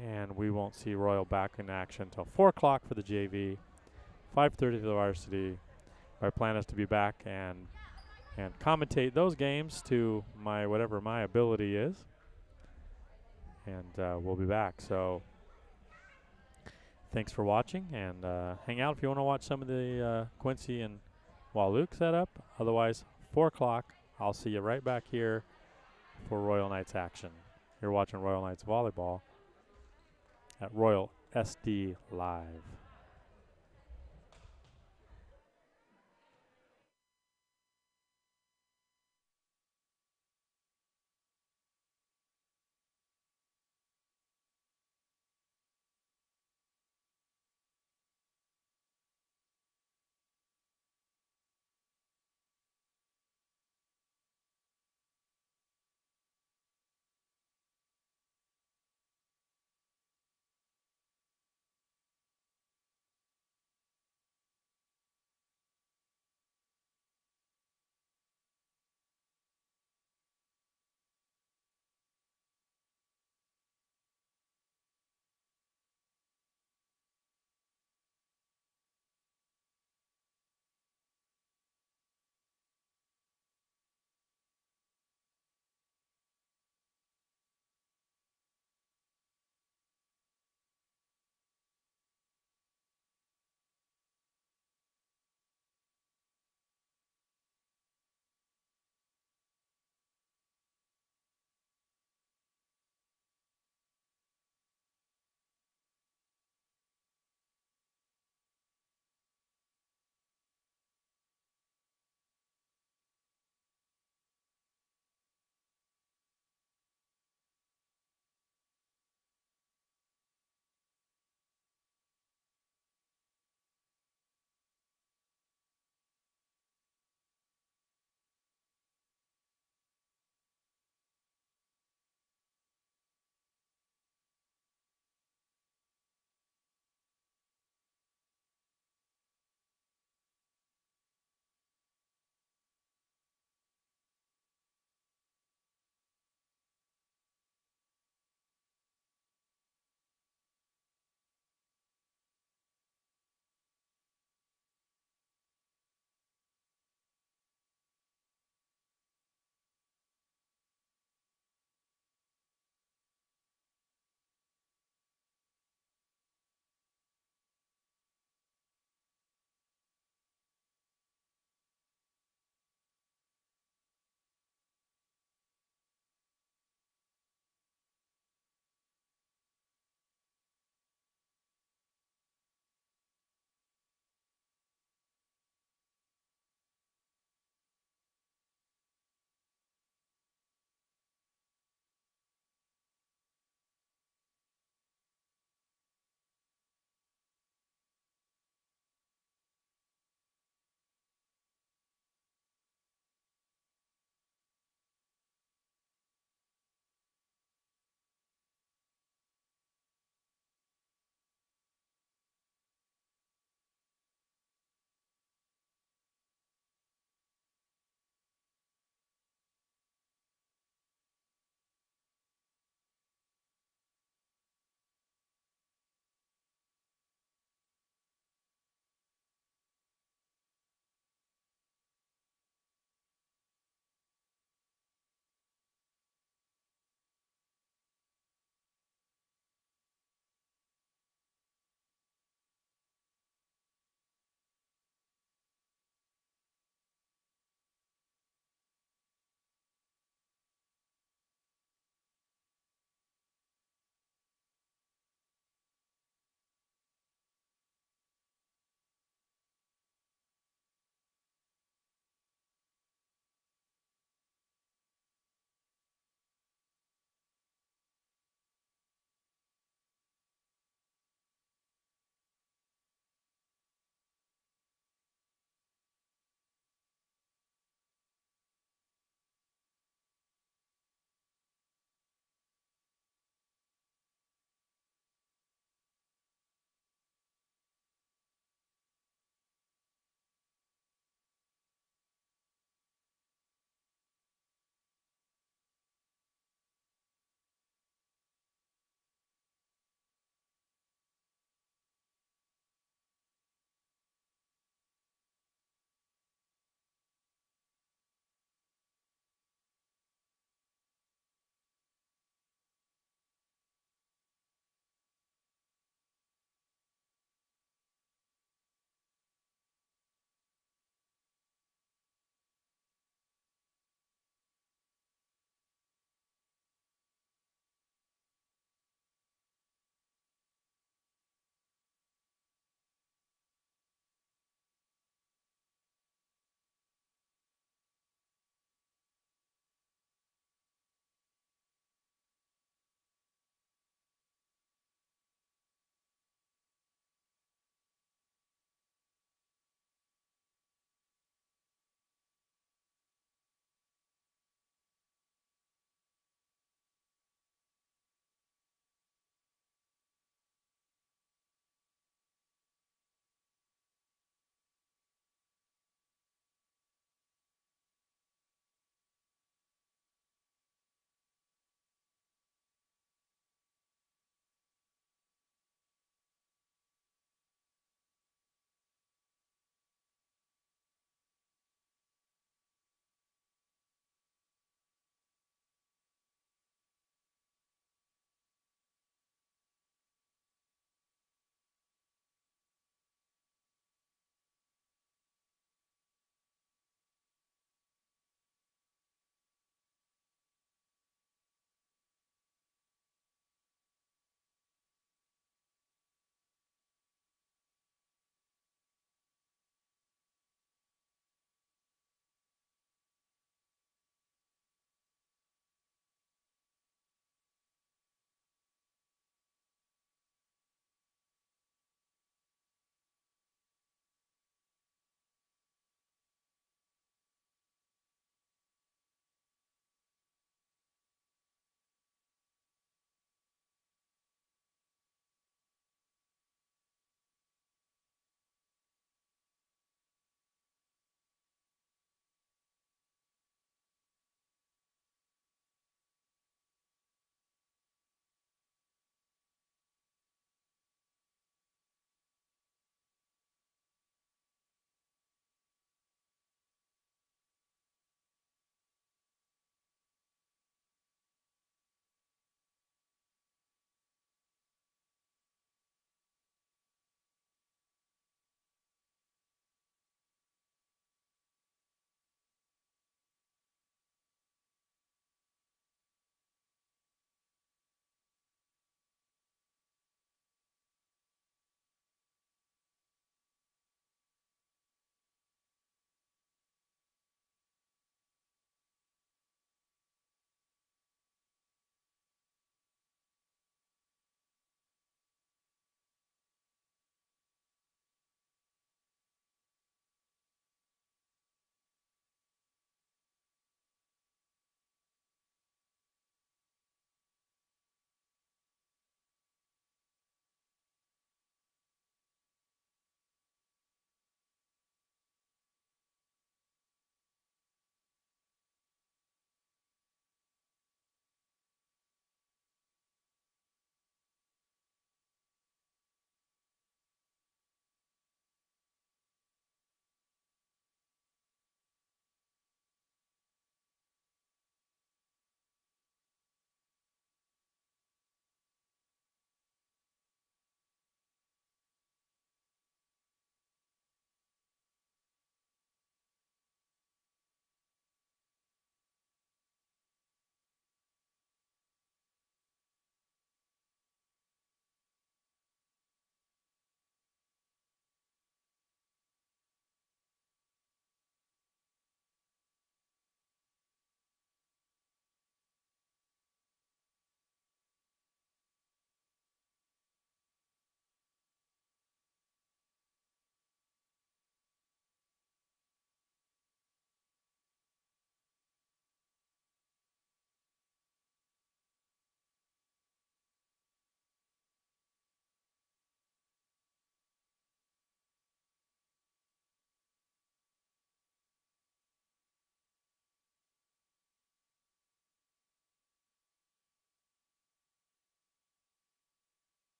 And we won't see Royal back in action until 4 o'clock for the JV, 5:30 for the varsity. My plan is to be back and commentate those games to whatever my ability is. And we'll be back. So thanks for watching, and hang out if you want to watch some of the Quincy and Wahluke setup. Otherwise, 4 o'clock, I'll see you right back here for Royal Knights action. You're watching Royal Knights Volleyball at Royal SD Live.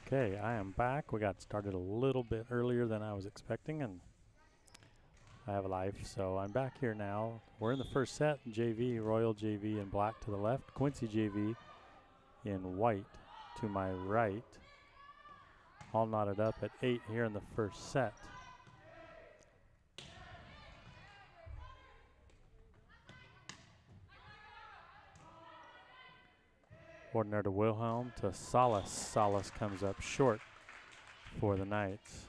Okay, I am back. We got started a little bit earlier than I was expecting, and I have a life, so I'm back here now. We're in the first set. JV, Royal JV in black to the left, Quincy JV in white to my right. All knotted up at 8 here in the first set. Ordner to Wilhelm to Salas. Salas comes up short for the Knights.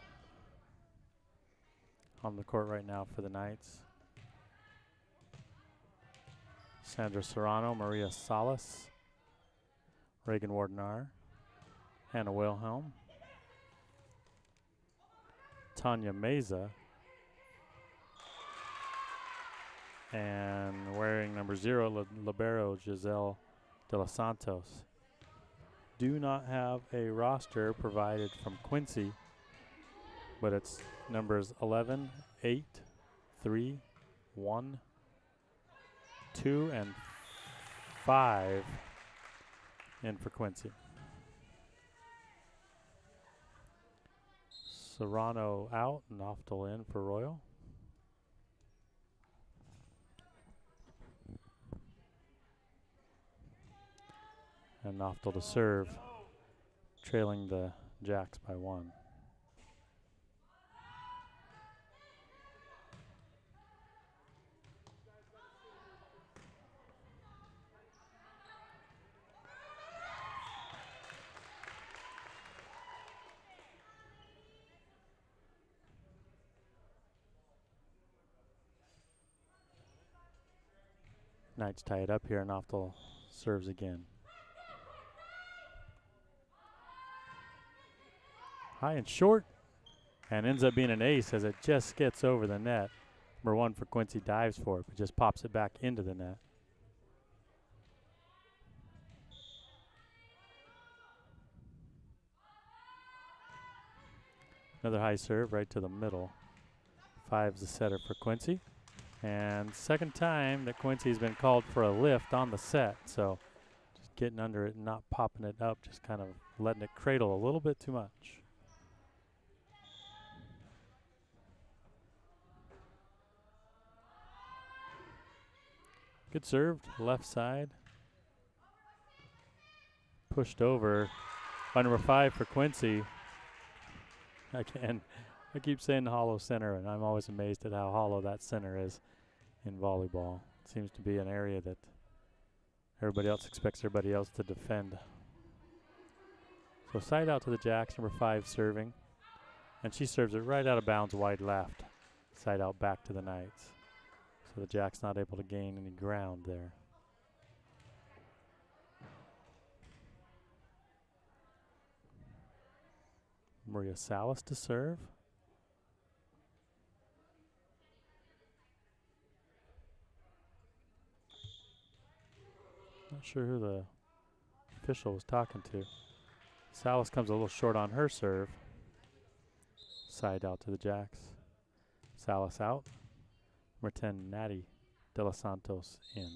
On the court right now for the Knights. Sandra Serrano, Maria Salas, Reagan Wardnar, Hannah Wilhelm, Tanya Meza, and wearing number 0, libero Giselle De Los Santos. Do not have a roster provided from Quincy, but it's numbers 11, 8, 3, 1, 2, and 5 in for Quincy. Serrano out, Noftel in for Royal. And Noftel to serve, trailing the Jacks by 1. Knights tie it up here, and Noftel serves again. High and short, and ends up being an ace as it just gets over the net. Number 1 for Quincy dives for it, but just pops it back into the net. Another high serve right to the middle. 5's the setter for Quincy. And second time that Quincy's been called for a lift on the set. So just getting under it and not popping it up, just kind of letting it cradle a little bit too much. Good served, left side. Pushed over by number 5 for Quincy. Again, I keep saying the hollow center, and I'm always amazed at how hollow that center is in volleyball. It seems to be an area that everybody else expects everybody else to defend. So side out to the Jacks, number 5 serving. And she serves it right out of bounds, wide left. Side out back to the Knights. So the Jacks not able to gain any ground there. Maria Salas to serve. Not sure who the official was talking to. Salas comes a little short on her serve. Side out to the Jacks. Salas out. Number 10, Natty De Los Santos in.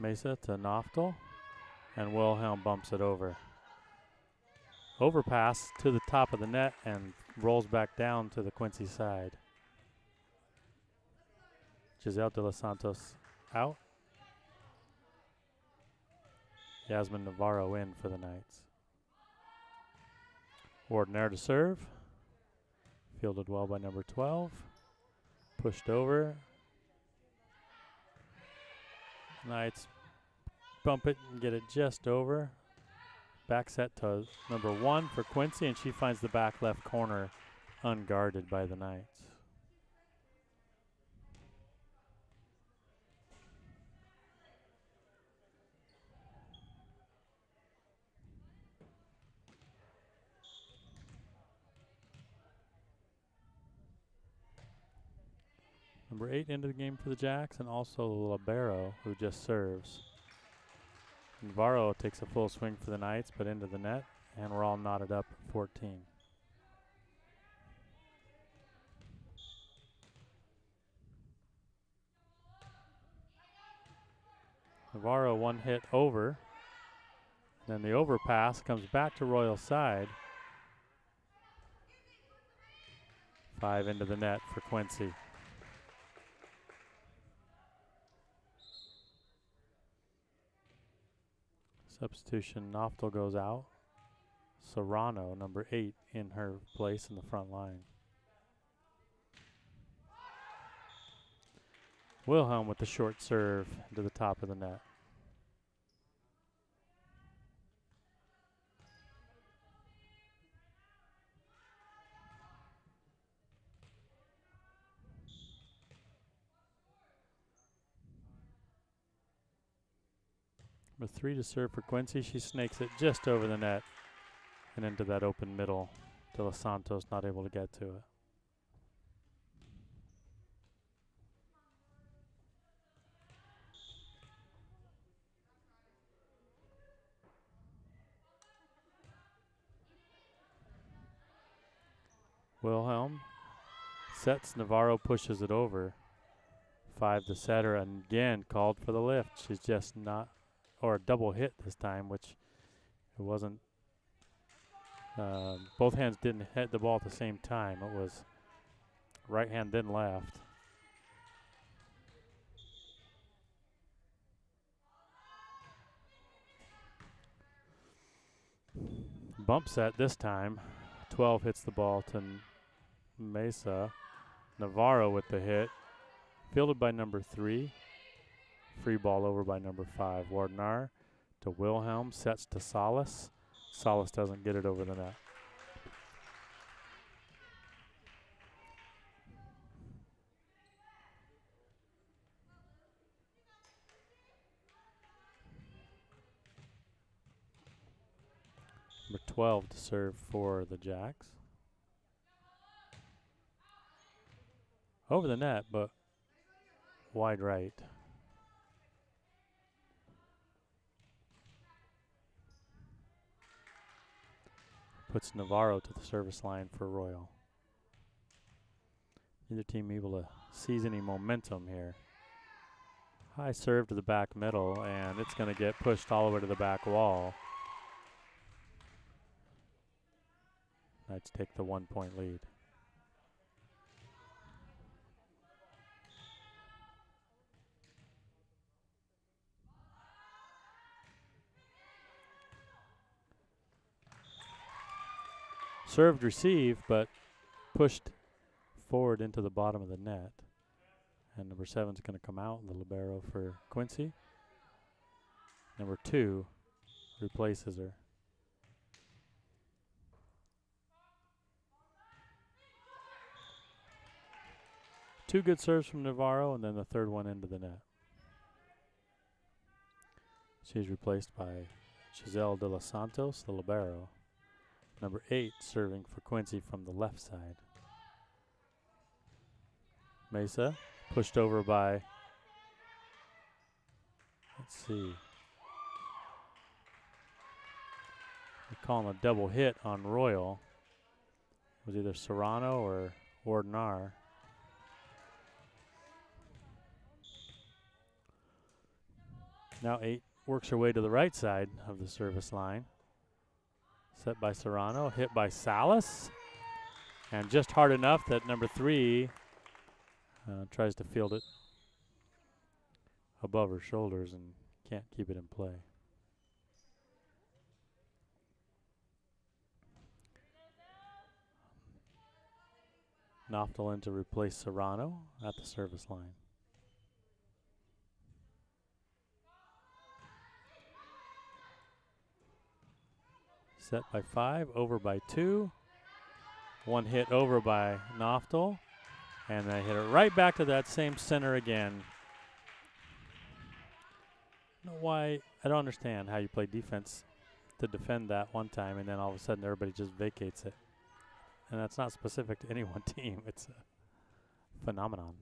Mesa to Noftel, and Wilhelm bumps it over. Overpass to the top of the net and rolls back down to the Quincy side. Giselle De Los Santos out. Yasmin Navarro in for the Knights. Ordner to serve. Fielded well by number 12. Pushed over. Knights bump it and get it just over. Back set to number 1 for Quincy, and she finds the back left corner unguarded by the Knights. number 8 into the game for the Jacks, and also the libero who just serves. Navarro takes a full swing for the Knights, but into the net, and we're all knotted up at 14. Navarro one hit over. Then the overpass comes back to Royal's side. 5 into the net for Quincy. Substitution, Noftel goes out. Serrano, number 8, in her place in the front line. Wilhelm with the short serve to the top of the net. Number 3 to serve for Quincy. She snakes it just over the net and into that open middle. De Los Santos not able to get to it. Wilhelm sets, Navarro pushes it over. 5 to setter, and again called for the lift. She's just not, or a double hit this time, which it wasn't. Both hands didn't hit the ball at the same time. It was right hand then left. Bump set this time. 12 hits the ball to Mesa. Navarro with the hit. Fielded by number 3. Free ball over by number 5. Wardenar to Wilhelm. Sets to Salas. Salas doesn't get it over the net. Number 12 to serve for the Jacks. Over the net, but wide right. Puts Navarro to the service line for Royal. Neither team able to seize any momentum here. High serve to the back middle, and it's going to get pushed all the way to the back wall. Knights take the 1-point lead. Served, received, but pushed forward into the bottom of the net. And number 7 is going to come out, the libero for Quincy. Number 2 replaces her. Two good serves from Navarro, and then the third one into the net. She's replaced by Giselle de los Santos, the libero. Number 8 serving for Quincy from the left side. Mesa pushed over by, let's see, they're calling a double hit on Royal. It was either Serrano or Wardenar. Now 8 works her way to the right side of the service line. Set by Serrano, hit by Salas. And just hard enough that number 3 tries to field it above her shoulders and can't keep it in play. Noftel in to replace Serrano at the service line. Set by 5, over by 2. One hit over by Noftel. And they hit it right back to that same center again. I don't know why, I don't understand how you play defense to defend that one time and then all of a sudden everybody just vacates it. And that's not specific to any one team. It's a phenomenon.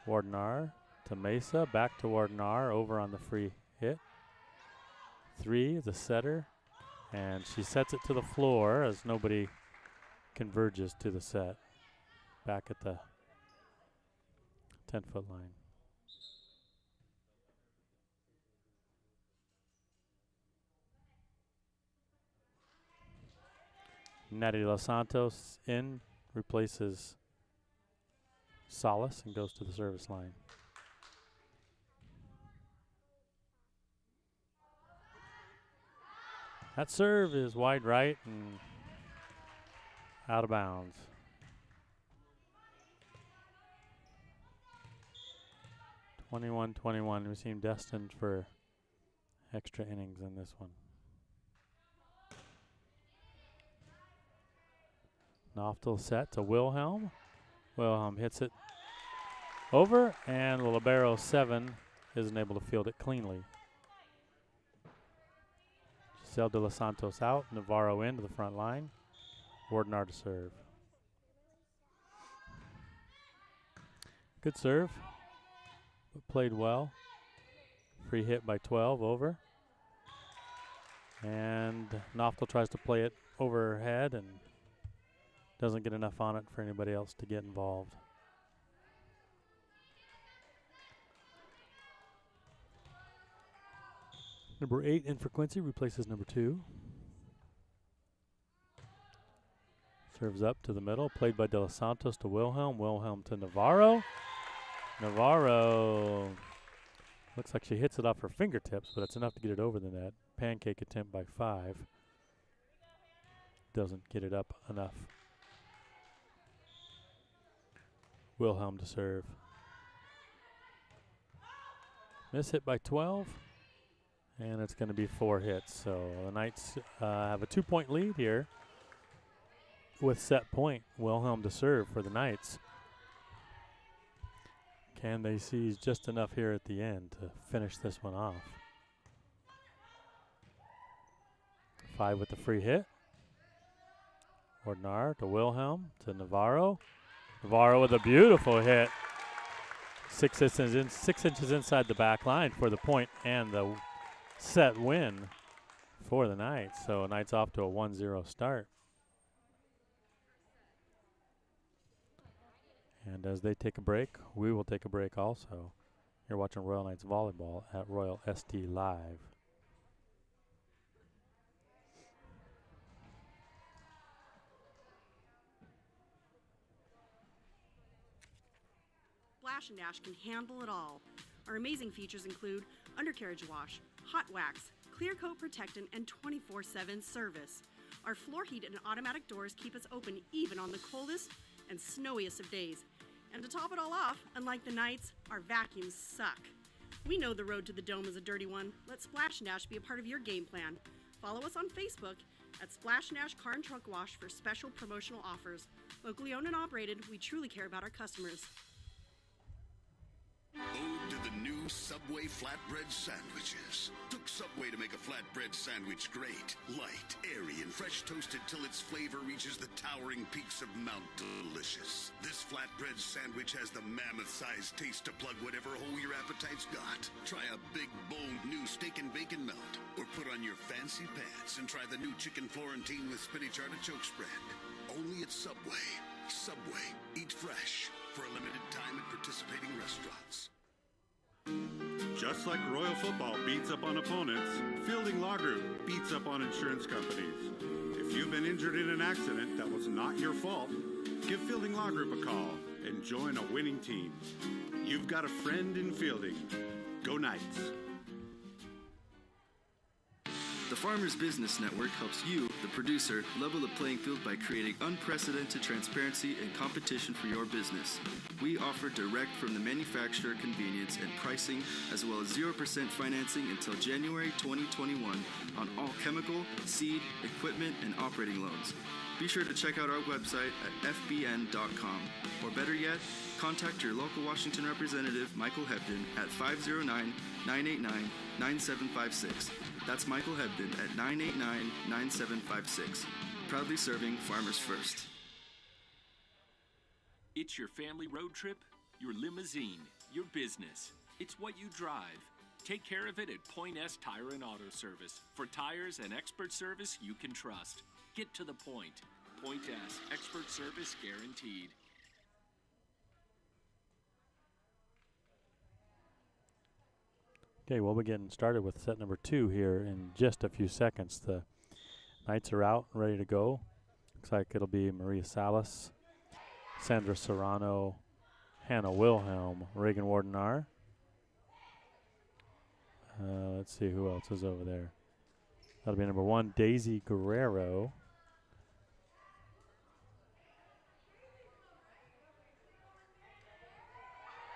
Wardenar to Mesa, back to Wardenar, over on the free hit. 3, the setter, and she sets it to the floor as nobody converges to the set. Back at the 10-foot line. Natty Los Santos in, replaces Salas and goes to the service line. That serve is wide right and out of bounds. (21-21). We seem destined for extra innings in this one. Noftel set to Wilhelm. Wilhelm hits it over, and the libero 7 isn't able to field it cleanly. Giselle de los Santos out, Navarro into the front line. Wardenar to serve. Good serve, but played well. Free hit by 12 over. And Noftel tries to play it overhead and doesn't get enough on it for anybody else to get involved. Number 8 in for Quincy, replaces number 2. Serves up to the middle, played by De Los Santos to Wilhelm. Wilhelm to Navarro. Navarro looks like she hits it off her fingertips, but it's enough to get it over the net. Pancake attempt by 5. Doesn't get it up enough. Wilhelm to serve. Miss hit by 12. And it's going to be 4 hits. So the Knights have a 2-point lead here with set point. Wilhelm to serve for the Knights. Can they seize just enough here at the end to finish this one off? 5 with the free hit. Wardenar to Wilhelm to Navarro. Navarro with a beautiful hit. 6 inches inside the back line for the point and the set win for the Knights. So Knights off to a 1-0 start. And as they take a break, we will take a break also. You're watching Royal Knights Volleyball at Royal ST Live. Splash and Dash can handle it all. Our amazing features include undercarriage wash, hot wax, clear coat protectant, and 24/7 service. Our floor heat and automatic doors keep us open even on the coldest and snowiest of days. And to top it all off, unlike the Knights, our vacuums suck. We know the road to the Dome is a dirty one. Let Splash and Dash be a part of your game plan. Follow us on Facebook at Splash and Dash Car and Trunk Wash for special promotional offers. Locally owned and operated, we truly care about our customers. Ode to the new Subway flatbread sandwiches. Took Subway to make a flatbread sandwich great, light, airy, and fresh toasted till its flavor reaches the towering peaks of Mount Delicious. This flatbread sandwich has the mammoth-sized taste to plug whatever hole your appetite's got. Try a big, bold new steak and bacon melt, or put on your fancy pants and try the new chicken Florentine with spinach artichoke spread. Only at Subway. Subway. Eat fresh. For a limited time at participating restaurants. Just like Royal Football beats up on opponents, Fielding Law Group beats up on insurance companies. If you've been injured in an accident that was not your fault, give Fielding Law Group a call and join a winning team. You've got a friend in Fielding. Go Knights. The Farmers Business Network helps you, the producer, level the playing field by creating unprecedented transparency and competition for your business. We offer direct from the manufacturer convenience and pricing, as well as 0% financing until January 2021 on all chemical, seed, equipment, and operating loans. Be sure to check out our website at fbn.com. Or better yet, contact your local Washington representative, Michael Hebden, at 509-989-9756. That's Michael Hebden at 989-9756. Proudly serving farmers first. It's your family road trip, your limousine, your business. It's what you drive. Take care of it at Point S Tire and Auto Service. For tires and expert service you can trust. Get to the point. Point S, expert service guaranteed. Okay, we'll be getting started with set number 2 here in just a few seconds. The Knights are out, ready to go. Looks like it'll be Maria Salas, Sandra Serrano, Hannah Wilhelm, Reagan Wardenar. Let's see who else is over there. That'll be number 1, Daisy Guerrero.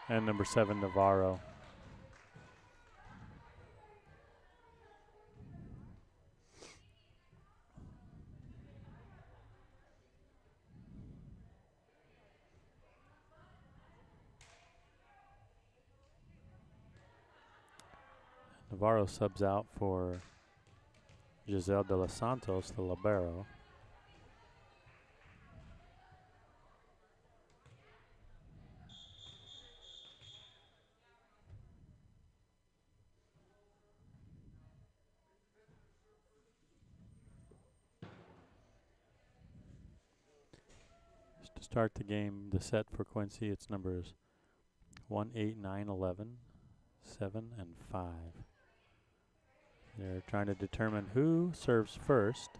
And number 7, Navarro. Navarro subs out for Giselle de los Santos, the libero. Just to start the game, the set for Quincy, it's numbers 1, 8, 9, 11, 7, and 5. They're trying to determine who serves first,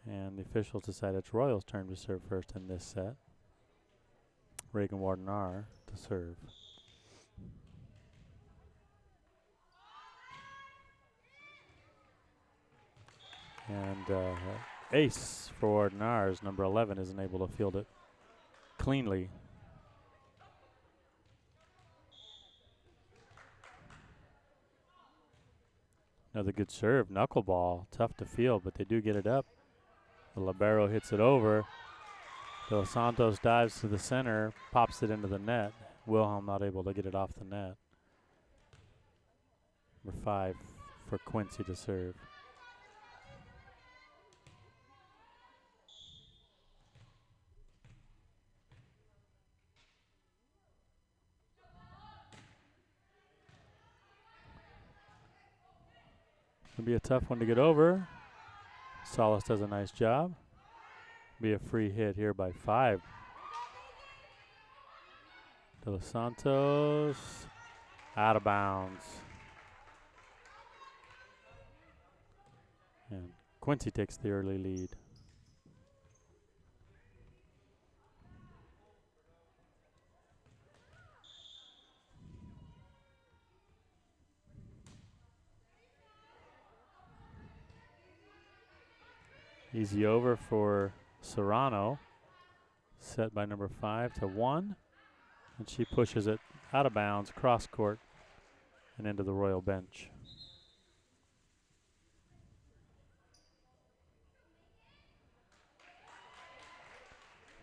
and the officials decide it's Royal's turn to serve first in this set. Reagan Wardenar to serve. And ace for Wardenar's number 11 isn't able to field it cleanly. Another good serve, knuckleball, tough to field, but they do get it up. The libero hits it over. Dos Santos dives to the center, pops it into the net. Wilhelm not able to get it off the net. Number 5 for Quincy to serve. It'll be a tough one to get over. Salas does a nice job. Be a free hit here by 5. De Los Santos out of bounds. And Quincy takes the early lead. Easy over for Serrano, set by number 5 to 1, and she pushes it out of bounds, cross court, and into the Royal bench.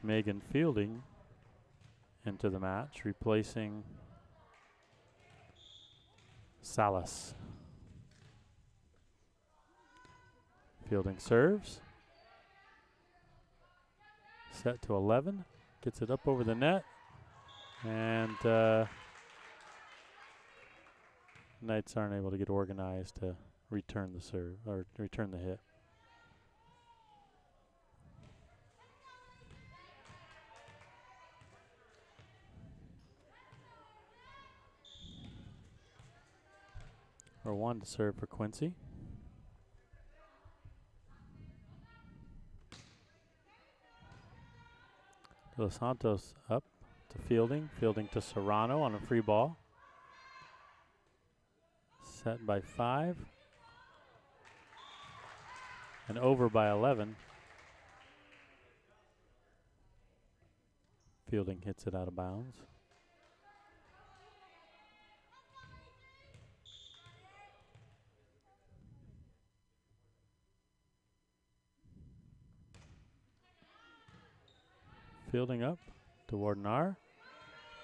Megan Fielding into the match, replacing Salas. Fielding serves. Set to 11, gets it up over the net, and Knights aren't able to get organized to return the serve or return the hit. Or 1 to serve for Quincy. Dos Santos up to Fielding. Fielding to Serrano on a free ball. Set by 5. And over by 11. Fielding hits it out of bounds. Fielding up to Wardenar.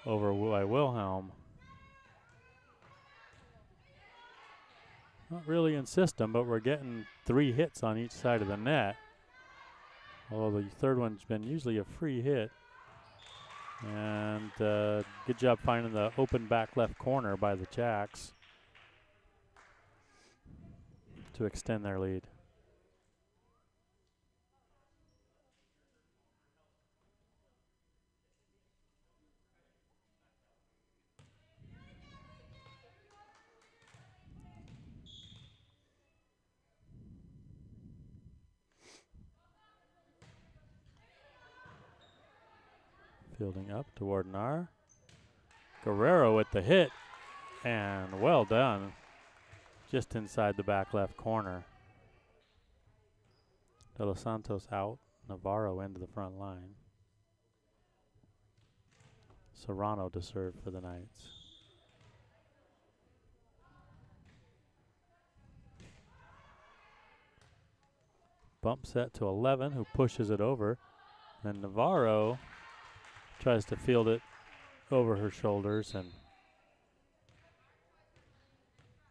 Over by Wilhelm. Not really in system, but we're getting 3 hits on each side of the net. Although the third one's been usually a free hit. And good job finding the open back left corner by the Jacks to extend their lead. Fielding up toward Nar. Guerrero with the hit, and well done. Just inside the back left corner. De Los Santos out, Navarro into the front line. Serrano to serve for the Knights. Bump set to 11, who pushes it over. Then Navarro tries to field it over her shoulders and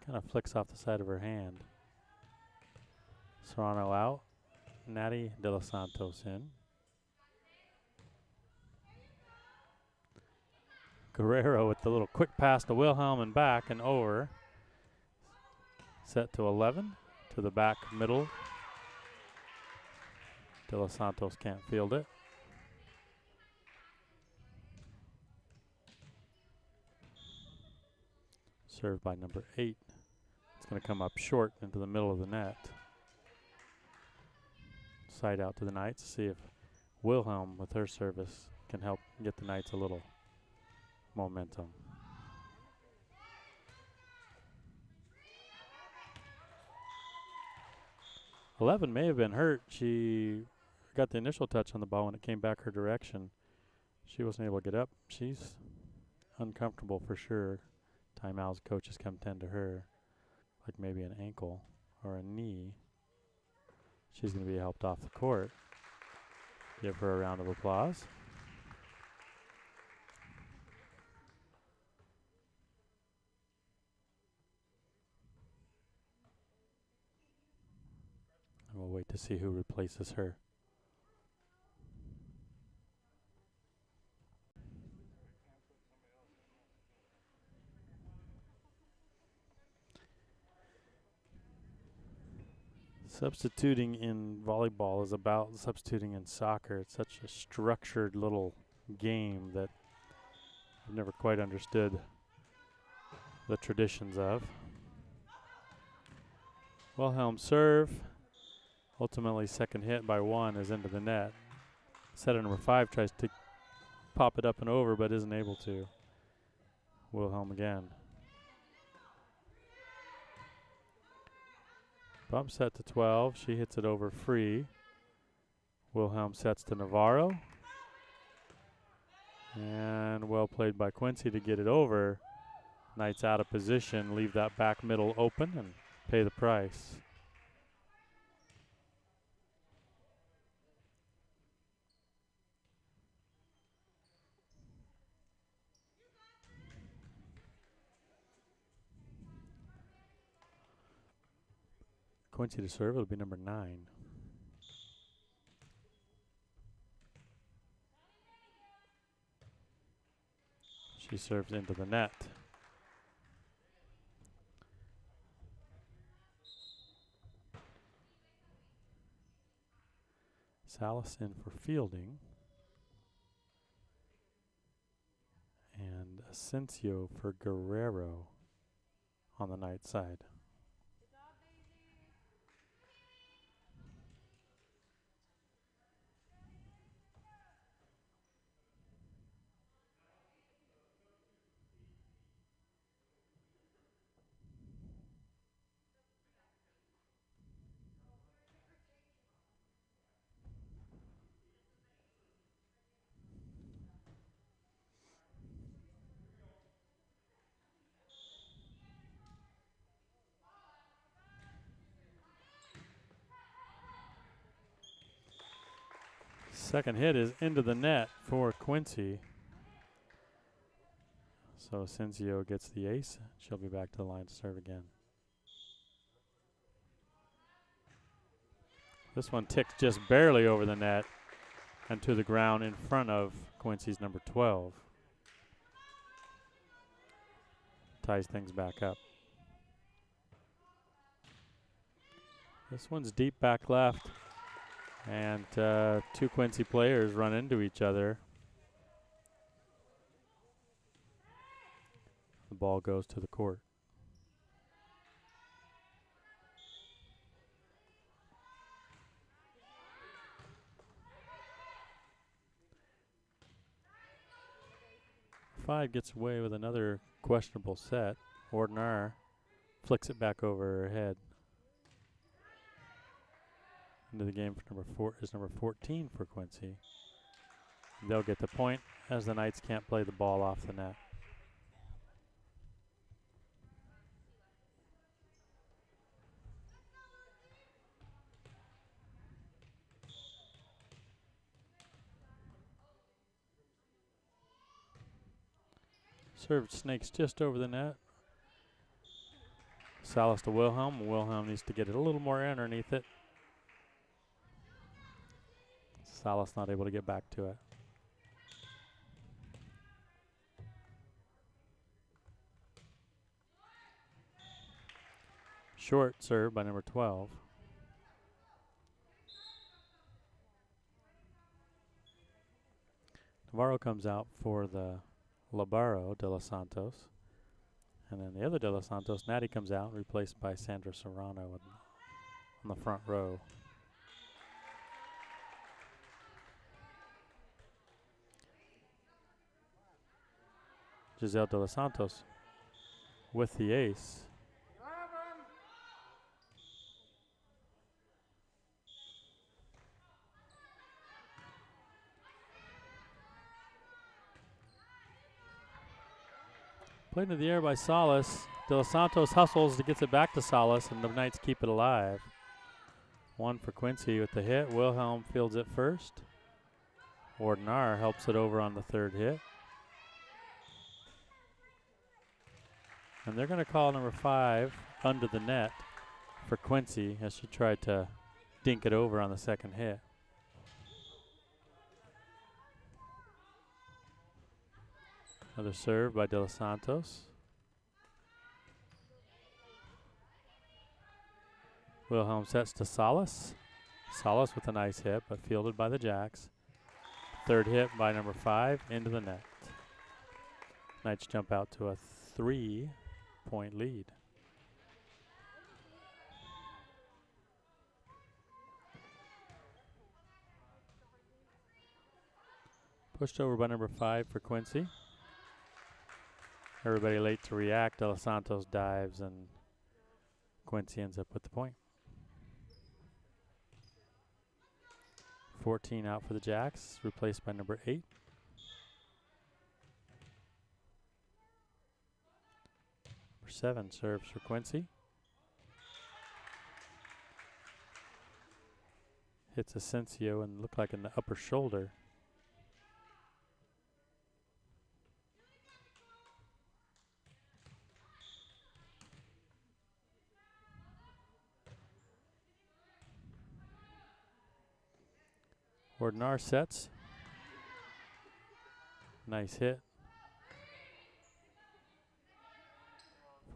kind of flicks off the side of her hand. Serrano out. Natty De Los Santos in. Guerrero with the little quick pass to Wilhelm and back and over. Set to 11 to the back middle. De Los Santos can't field it. Served by number 8. It's going to come up short into the middle of the net. Side out to the Knights to see if Wilhelm with her service can help get the Knights a little momentum. Eleven may have been hurt. She got the initial touch on the ball when it came back her direction. She wasn't able to get up. She's uncomfortable for sure. Timeout's coaches come tend to her, like maybe an ankle or a knee. She's going to be helped off the court. Give her a round of applause. And we'll wait to see who replaces her. Substituting in volleyball is about substituting in soccer. It's such a structured little game that I've never quite understood the traditions of. Wilhelm serve. Ultimately, second hit by 1 is into the net. Setter number 5 tries to pop it up and over, but isn't able to. Wilhelm again. Bump set to 12. She hits it over free. Wilhelm sets to Navarro. And well played by Quincy to get it over. Knights out of position. Leave that back middle open and pay the price. Quincy to serve, it'll be number 9. She serves into the net. Salas in for fielding. And Asensio for Guerrero on the Knight side. Second hit is into the net for Quincy. So Asensio gets the ace. She'll be back to the line to serve again. This one ticked just barely over the net. and to the ground in front of Quincy's number 12. Ties things back up. This one's deep back left, and two Quincy players run into each other. The ball goes to the court. Five gets away with another questionable set. Ordnar flicks it back over her head. Into the game for number 14 for Quincy. They'll get the point as the Knights can't play the ball off the net. Serve snakes just over the net. Salas to Wilhelm. Wilhelm needs to get it a little more underneath it. Salas not able to get back to it. Short serve by number 12. Navarro comes out for the Labaro de los Santos. And then the other de los Santos, Natty, comes out, replaced by Sandra Serrano on the front row. Giselle de los Santos with the ace. Played into the air by Salas. De Los Santos hustles to gets it back to Salas, and the Knights keep it alive. One for Quincy with the hit. Wilhelm fields it first. Ordnar helps it over on the third hit. And they're going to call number 5 under the net for Quincy as she tried to dink it over on the second hit. Another serve by De Los Santos. Wilhelm sets to Salas. Salas with a nice hit, but fielded by the Jacks. Third hit by number 5 into the net. Knights jump out to a 3-point lead. Pushed over by number 5 for Quincy. Everybody late to react. De Los Santos dives, and Quincy ends up with the point. 14 out for the Jacks, replaced by number 8. Number 7 serves for Quincy. Hits Asensio and looked like in the upper shoulder. Ordnar sets. Nice hit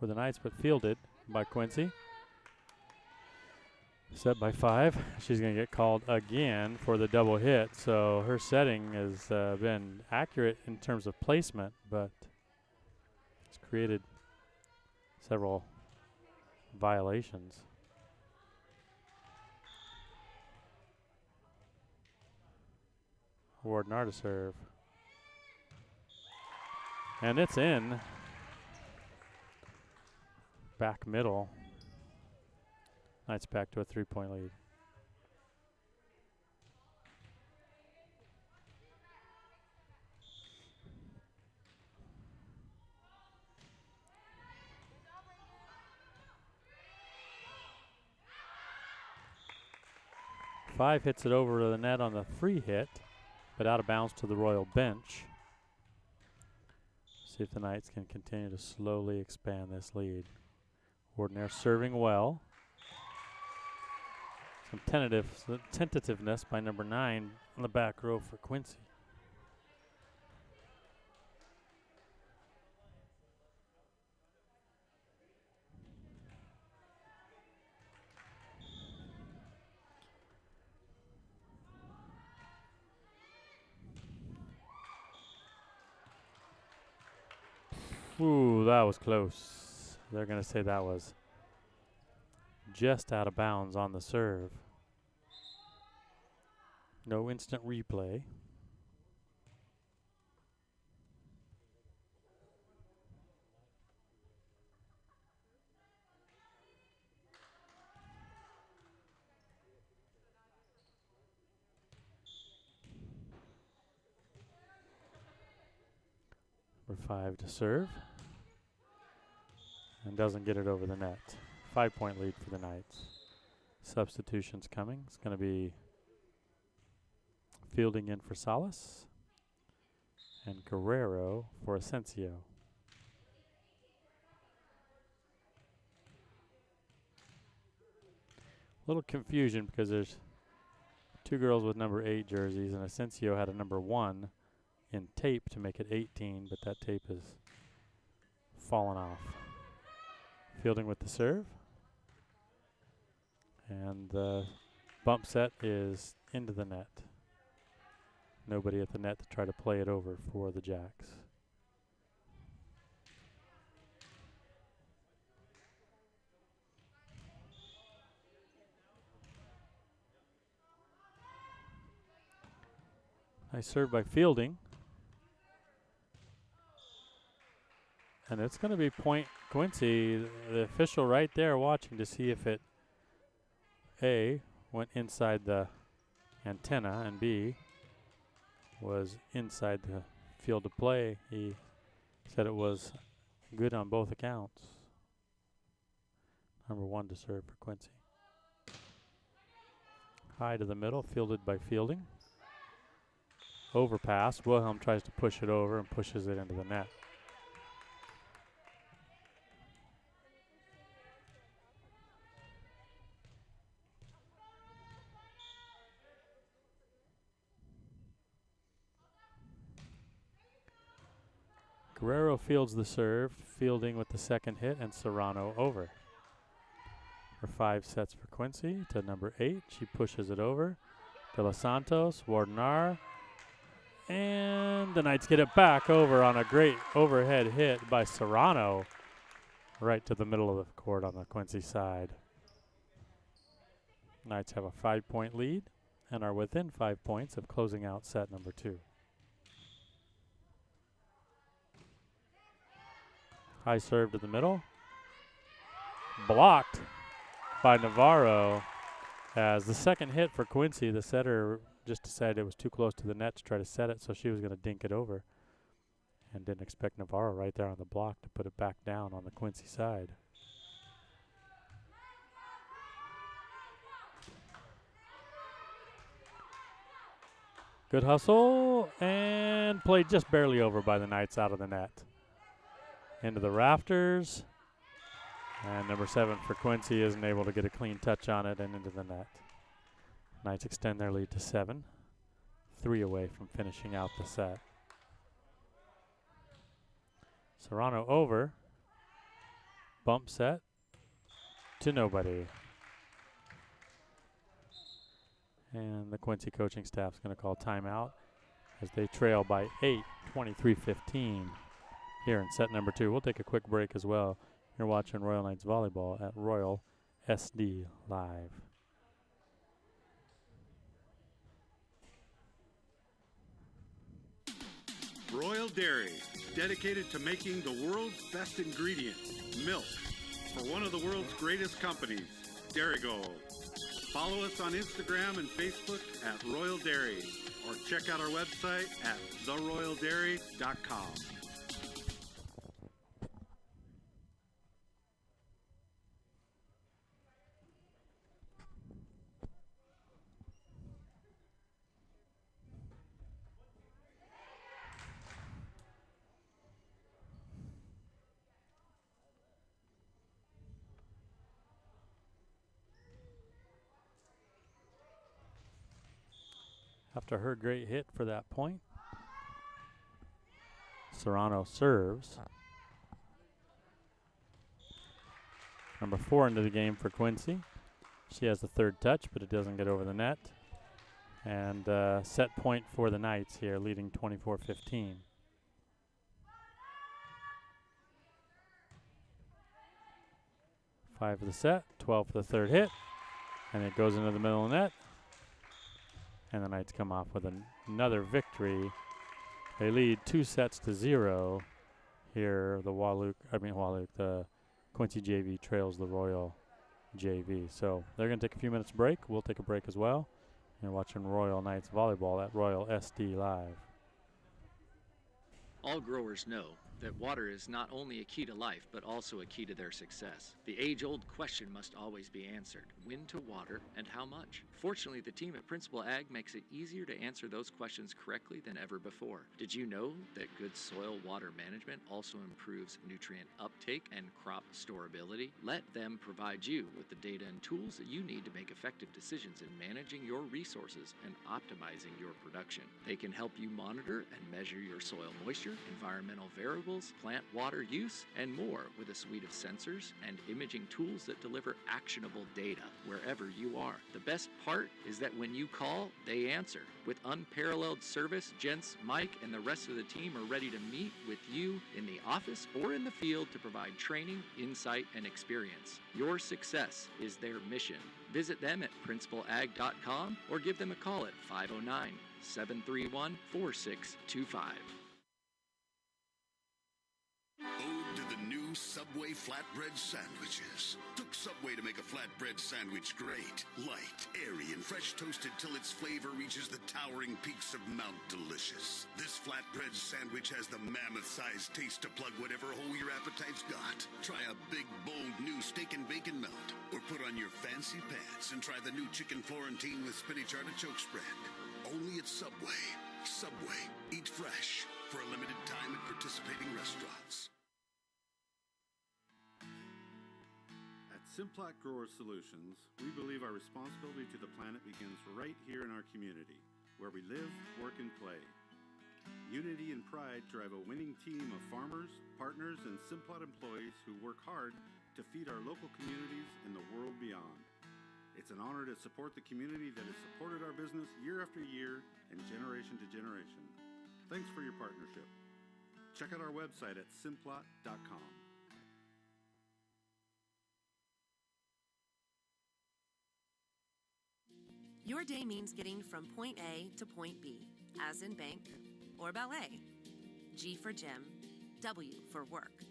for the Knights, but fielded by Quincy. Set by 5. She's going to get called again for the double hit. So her setting has been accurate in terms of placement, but it's created several violations. Ordnar to serve. And it's in. Back middle. Knights back to a 3-point lead. Five hits it over the net on the free hit, but out of bounds to the Royal bench. See if the Knights can continue to slowly expand this lead. Ordnar serving well. Some tentativeness by number 9, on the back row for Quincy. Ooh, that was close. They're going to say that was just out of bounds on the serve. No instant replay. Number 5 to serve. And doesn't get it over the net. 5-point lead for the Knights. Substitutions coming. It's going to be Fielding in for Salas and Guerrero for Asensio. Little confusion because there's 2 girls with number 8 jerseys, and Asensio had a number 1 in tape to make it 18, but that tape has fallen off. Fielding with the serve. And the bump set is into the net. Nobody at the net to try to play it over for the Jacks. Nice serve by Fielding. And it's going to be point Quincy, the official right there watching to see if it, A, went inside the antenna, and B, was inside the field of play. He said it was good on both accounts. Number 1 to serve for Quincy. High to the middle, fielded by Fielding. Overpass. Wilhelm tries to push it over and pushes it into the net. Guerrero fields the serve, Fielding with the second hit, and Serrano over. For 5 sets for Quincy to number 8. She pushes it over. De Los Santos, Wardenar, and the Knights get it back over on a great overhead hit by Serrano right to the middle of the court on the Quincy side. Knights have a 5-point lead and are within 5 points of closing out set number 2. High serve to the middle. Blocked by Navarro. As the second hit for Quincy, the setter just decided it was too close to the net to try to set it, so she was going to dink it over. And didn't expect Navarro right there on the block to put it back down on the Quincy side. Good hustle, and played just barely over by the Knights out of the net. Into the rafters, and number 7 for Quincy isn't able to get a clean touch on it and into the net. Knights extend their lead to 7, 3 away from finishing out the set. Serrano over, bump set to nobody. And the Quincy coaching staff is going to call timeout as they trail by 8, 23-15. Here in set number 2. We'll take a quick break as well. You're watching Royal Knights Volleyball at Royal SD Live. Royal Dairy, dedicated to making the world's best ingredient, milk, for one of the world's greatest companies, Dairygold. Follow us on Instagram and Facebook at Royal Dairy, or check out our website at theroyaldairy.com. after her great hit for that point. Serrano serves. Number 4 into the game for Quincy. She has the third touch, but it doesn't get over the net. And set point for the Knights here, leading 24-15. Five for the set, 12 for the third hit. And it goes into the middle of the net. And the Knights come off with another victory. They lead 2-0 here. The Quincy JV trails the Royal JV. So they're going to take a few minutes break. We'll take a break as well. You're watching Royal Knights Volleyball at Royal SD Live. All growers know that water is not only a key to life, but also a key to their success. The age-old question must always be answered: when to water and how much? Fortunately, the team at Principal Ag makes it easier to answer those questions correctly than ever before. Did you know that good soil water management also improves nutrient uptake and crop storability? Let them provide you with the data and tools that you need to make effective decisions in managing your resources and optimizing your production. They can help you monitor and measure your soil moisture, environmental variables, plant water use, and more with a suite of sensors and imaging tools that deliver actionable data wherever you are. The best part is that when you call, they answer. With unparalleled service, Gents, Mike, and the rest of the team are ready to meet with you in the office or in the field to provide training, insight, and experience. Your success is their mission. Visit them at principalag.com or give them a call at 509-731-4625. Ode to the new Subway flatbread sandwiches. Took Subway to make a flatbread sandwich great, light, airy, and fresh toasted till its flavor reaches the towering peaks of Mount Delicious. This flatbread sandwich has the mammoth-sized taste to plug whatever hole your appetite's got. Try a big, bold new steak and bacon melt, or put on your fancy pants and try the new chicken Florentine with spinach artichoke spread. Only at Subway. Subway. Eat fresh. For a limited time at participating restaurants. At Simplot Grower Solutions, we believe our responsibility to the planet begins right here in our community, where we live, work, and play. Unity and pride drive a winning team of farmers, partners, and Simplot employees who work hard to feed our local communities and the world beyond. It's an honor to support the community that has supported our business year after year and generation to generation. Thanks for your partnership. Check out our website at simplot.com. Your day means getting from point A to point B, as in bank or ballet. G for gym, W for work.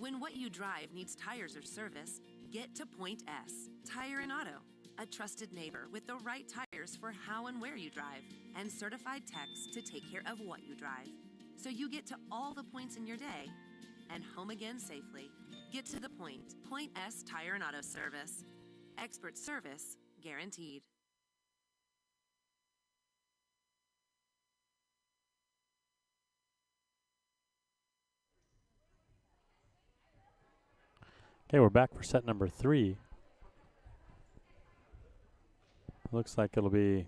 When what you drive needs tires or service, get to Point S, Tire and Auto. A trusted neighbor with the right tires for how and where you drive, and certified techs to take care of what you drive. So you get to all the points in your day and home again safely. Get to the point. Point S Tire and Auto Service. Expert service guaranteed. Okay, we're back for set number 3. Looks like it'll be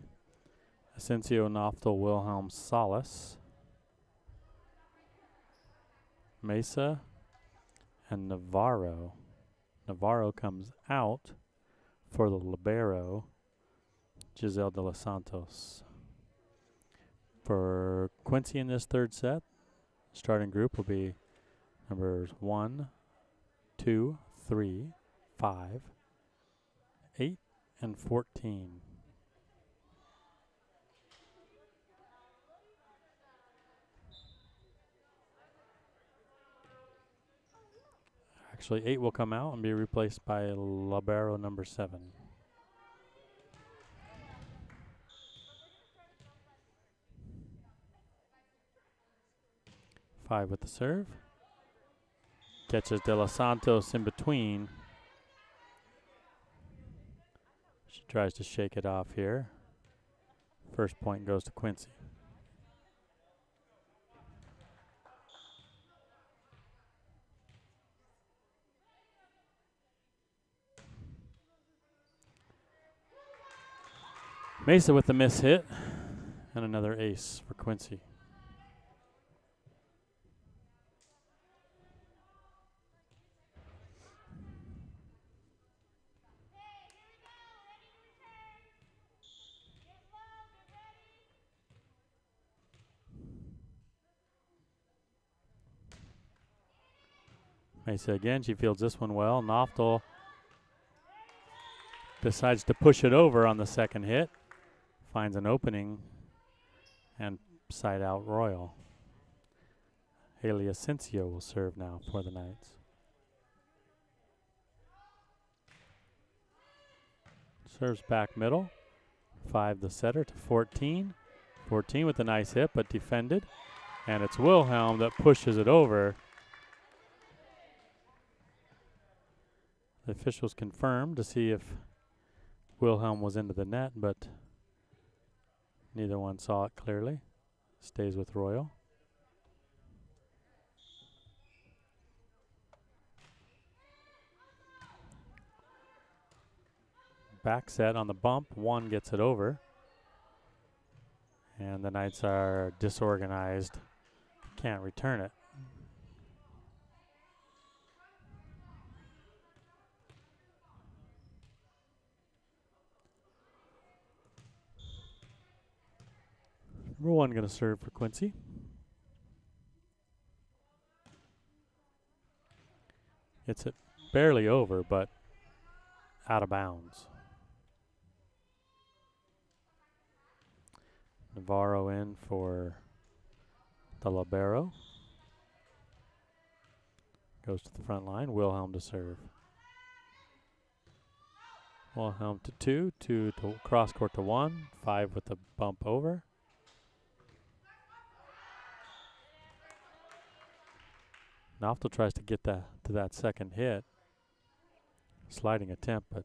Asensio, Noftel, Wilhelm, Salas, Mesa, and Navarro. Navarro comes out for the libero, Giselle de los Santos. For Quincy in this third set, starting group will be numbers 1, 2, 3, 5, 8, and 14. Actually, 8 will come out and be replaced by libero number 7. Five with the serve. Catches De Los Santos in between. She tries to shake it off here. First point goes to Quincy. Mesa with the miss hit, And another ace for Quincy. Mesa again, she fields this one well. Noftel decides to push it over on the second hit. Finds an opening and side out Royal. Haley Asensio will serve now for the Knights. Serves back middle. 5 the setter to 14. 14 with a nice hit, but defended. And it's Wilhelm that pushes it over. The officials confirmed to see if Wilhelm was into the net, but neither one saw it clearly. Stays with Royal. Back set on the bump. One gets it over. And the Knights are disorganized. Can't return it. Number 1 going to serve for Quincy. It's it barely over, but out of bounds. Navarro in for the libero. Goes to the front line. Wilhelm to serve. Wilhelm to 2. 2 to cross court to 1. 5 with the bump over. Noftel tries to get to that second hit. Sliding attempt, but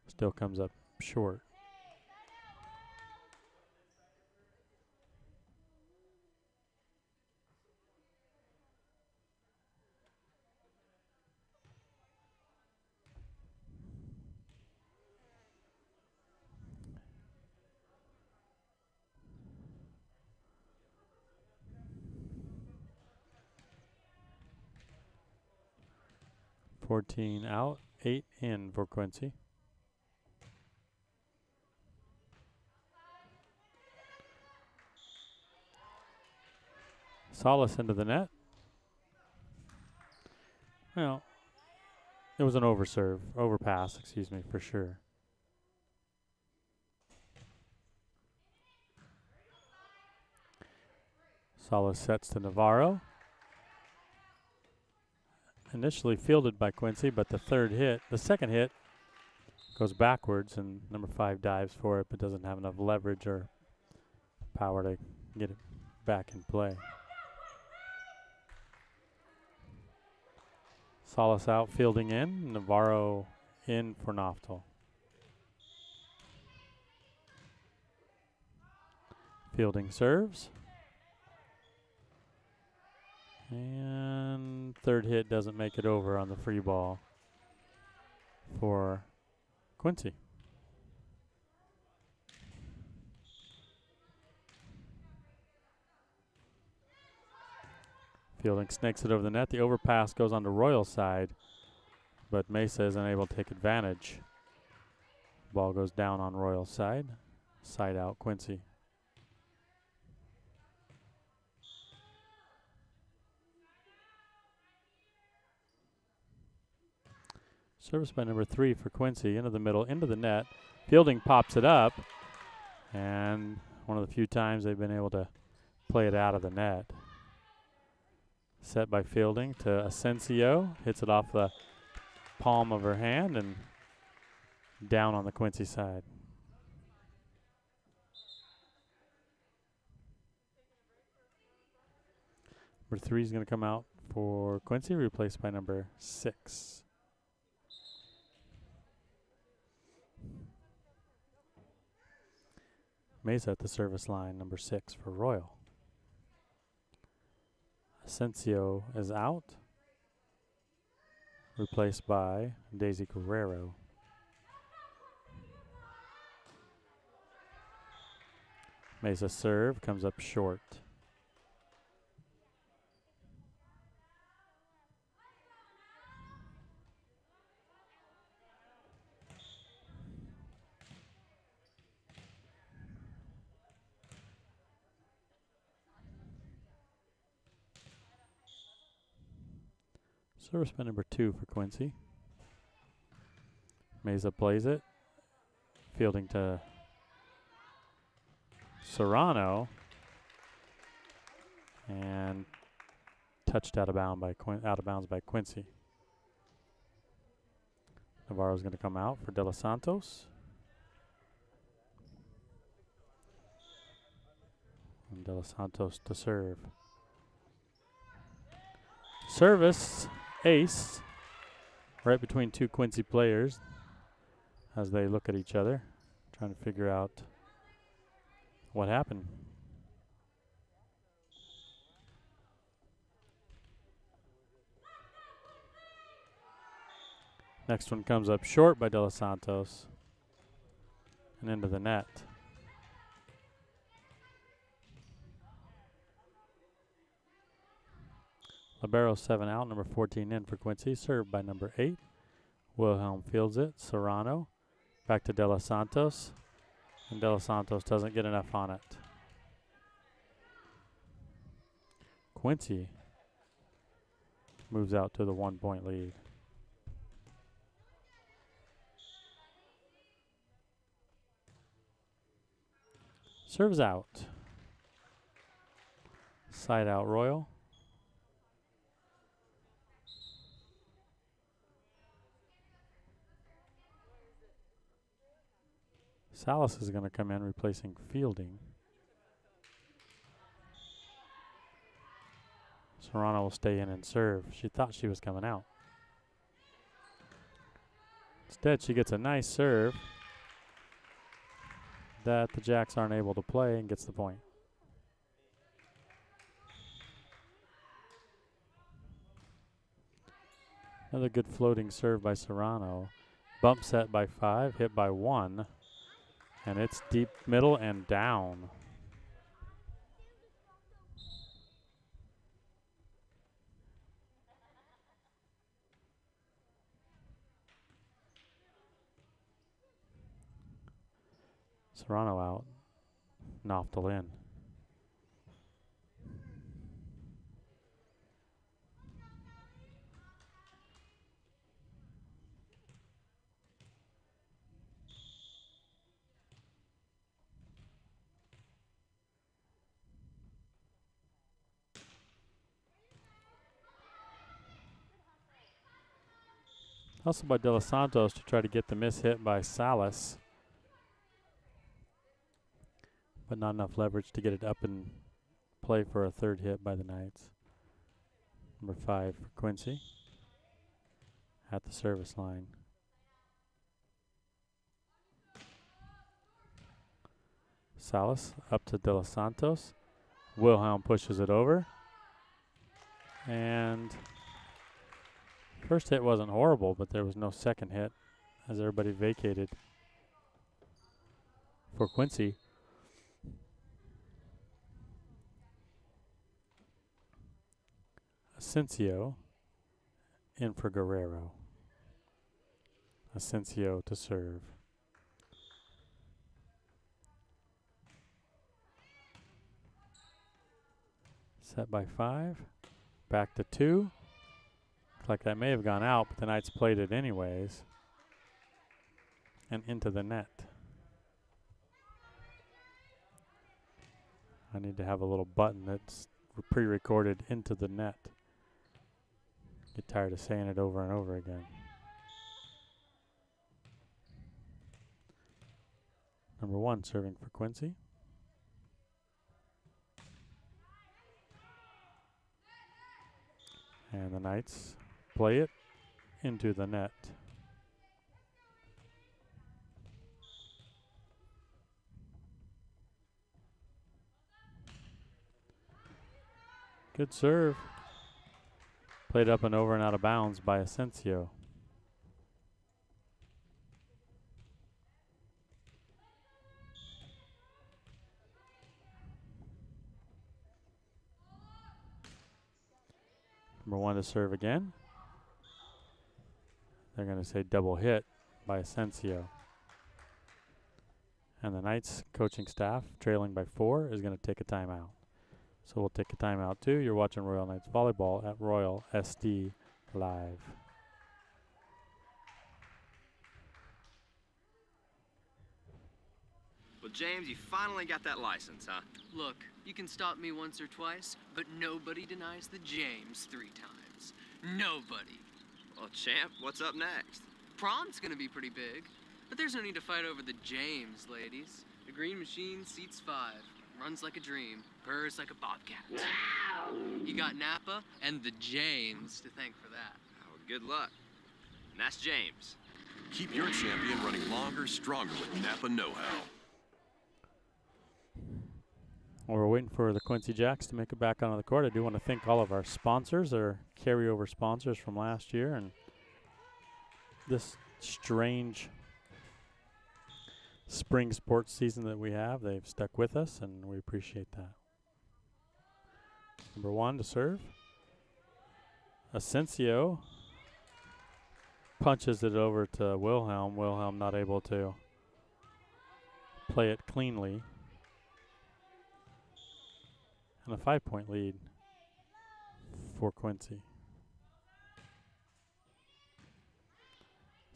still comes up short. $14 out, 8 in for Quincy. Solace into the net. Well, it was an overpass, excuse me, for sure. Solace sets to Navarro. Initially fielded by Quincy, but the second hit goes backwards, and number 5 dives for it, but doesn't have enough leverage or power to get it back in play. Solace out, fielding in. Navarro in for Noftel. Fielding serves. And third hit doesn't make it over on the free ball for Quincy. Fielding snakes it over the net. The overpass goes on the Royal side, but Mesa is unable to take advantage. Ball goes down on Royal side. Side out Quincy. Service by number 3 for Quincy, into the middle, into the net. Fielding pops it up, and one of the few times they've been able to play it out of the net. Set by Fielding to Asensio, hits it off the palm of her hand and down on the Quincy side. Number 3 is going to come out for Quincy, replaced by number 6. Mesa at the service line, number 6 for Royal. Asensio is out, replaced by Daisy Guerrero. Mesa serve comes up short. Service by number 2 for Quincy. Mesa plays it. Fielding to Serrano. And touched out of bounds by Quincy. Navarro's going to come out for De Los Santos. And De Los Santos to serve. Service, ace, right between two Quincy players as they look at each other, trying to figure out what happened. Next one comes up short by De Los Santos and into the net. Libero 7 out, number 14 in for Quincy, served by number 8. Wilhelm fields it, Serrano, back to De Los Santos, and De Los Santos doesn't get enough on it. Quincy moves out to the 1-point lead. Serves out. Side out Royal. Salas is going to come in replacing Fielding. Serrano will stay in and serve. She thought she was coming out. Instead, she gets a nice serve that the Jacks aren't able to play and gets the point. Another good floating serve by Serrano. Bump set by 5, hit by 1. And it's deep middle and down. Serrano out. Noftel in. Hustle by De Los Santos to try to get the miss hit by Salas. But not enough leverage to get it up and play for a third hit by the Knights. Number 5 for Quincy at the service line. Salas up to De Los Santos. Wilhelm pushes it over. And first hit wasn't horrible, but there was no second hit as everybody vacated for Quincy. Asensio in for Guerrero. Asensio to serve. Set by 5. Back to 2. Looks like that may have gone out, but the Knights played it anyways. And into the net. I need to have a little button that's pre-recorded into the net. Get tired of saying it over and over again. Number 1 serving for Quincy. And the Knights play it into the net. Good serve. Played up and over and out of bounds by Asensio. Number 1 to serve again. They're going to say double hit by Asensio. And the Knights coaching staff, trailing by 4, is going to take a timeout. So we'll take a timeout too. You're watching Royal Knights Volleyball at Royal SD Live. Well, James, you finally got that license, huh? Look, you can stop me once or twice, but nobody denies the James 3 times. Nobody. Well, champ, what's up next? Prom's gonna be pretty big, but there's no need to fight over the James, ladies. The green machine seats 5, runs like a dream, purrs like a bobcat. You got Napa and the James to thank for that. Oh, good luck. And that's James. Keep your champion running longer, stronger with Napa know-how. Well, we're waiting for the Quincy Jacks to make it back onto the court. I do want to thank all of our sponsors, our carryover sponsors from last year, and this strange spring sports season that we have. They've stuck with us, and we appreciate that. Number 1 to serve. Asensio punches it over to Wilhelm. Wilhelm not able to play it cleanly. And a 5-point lead for Quincy.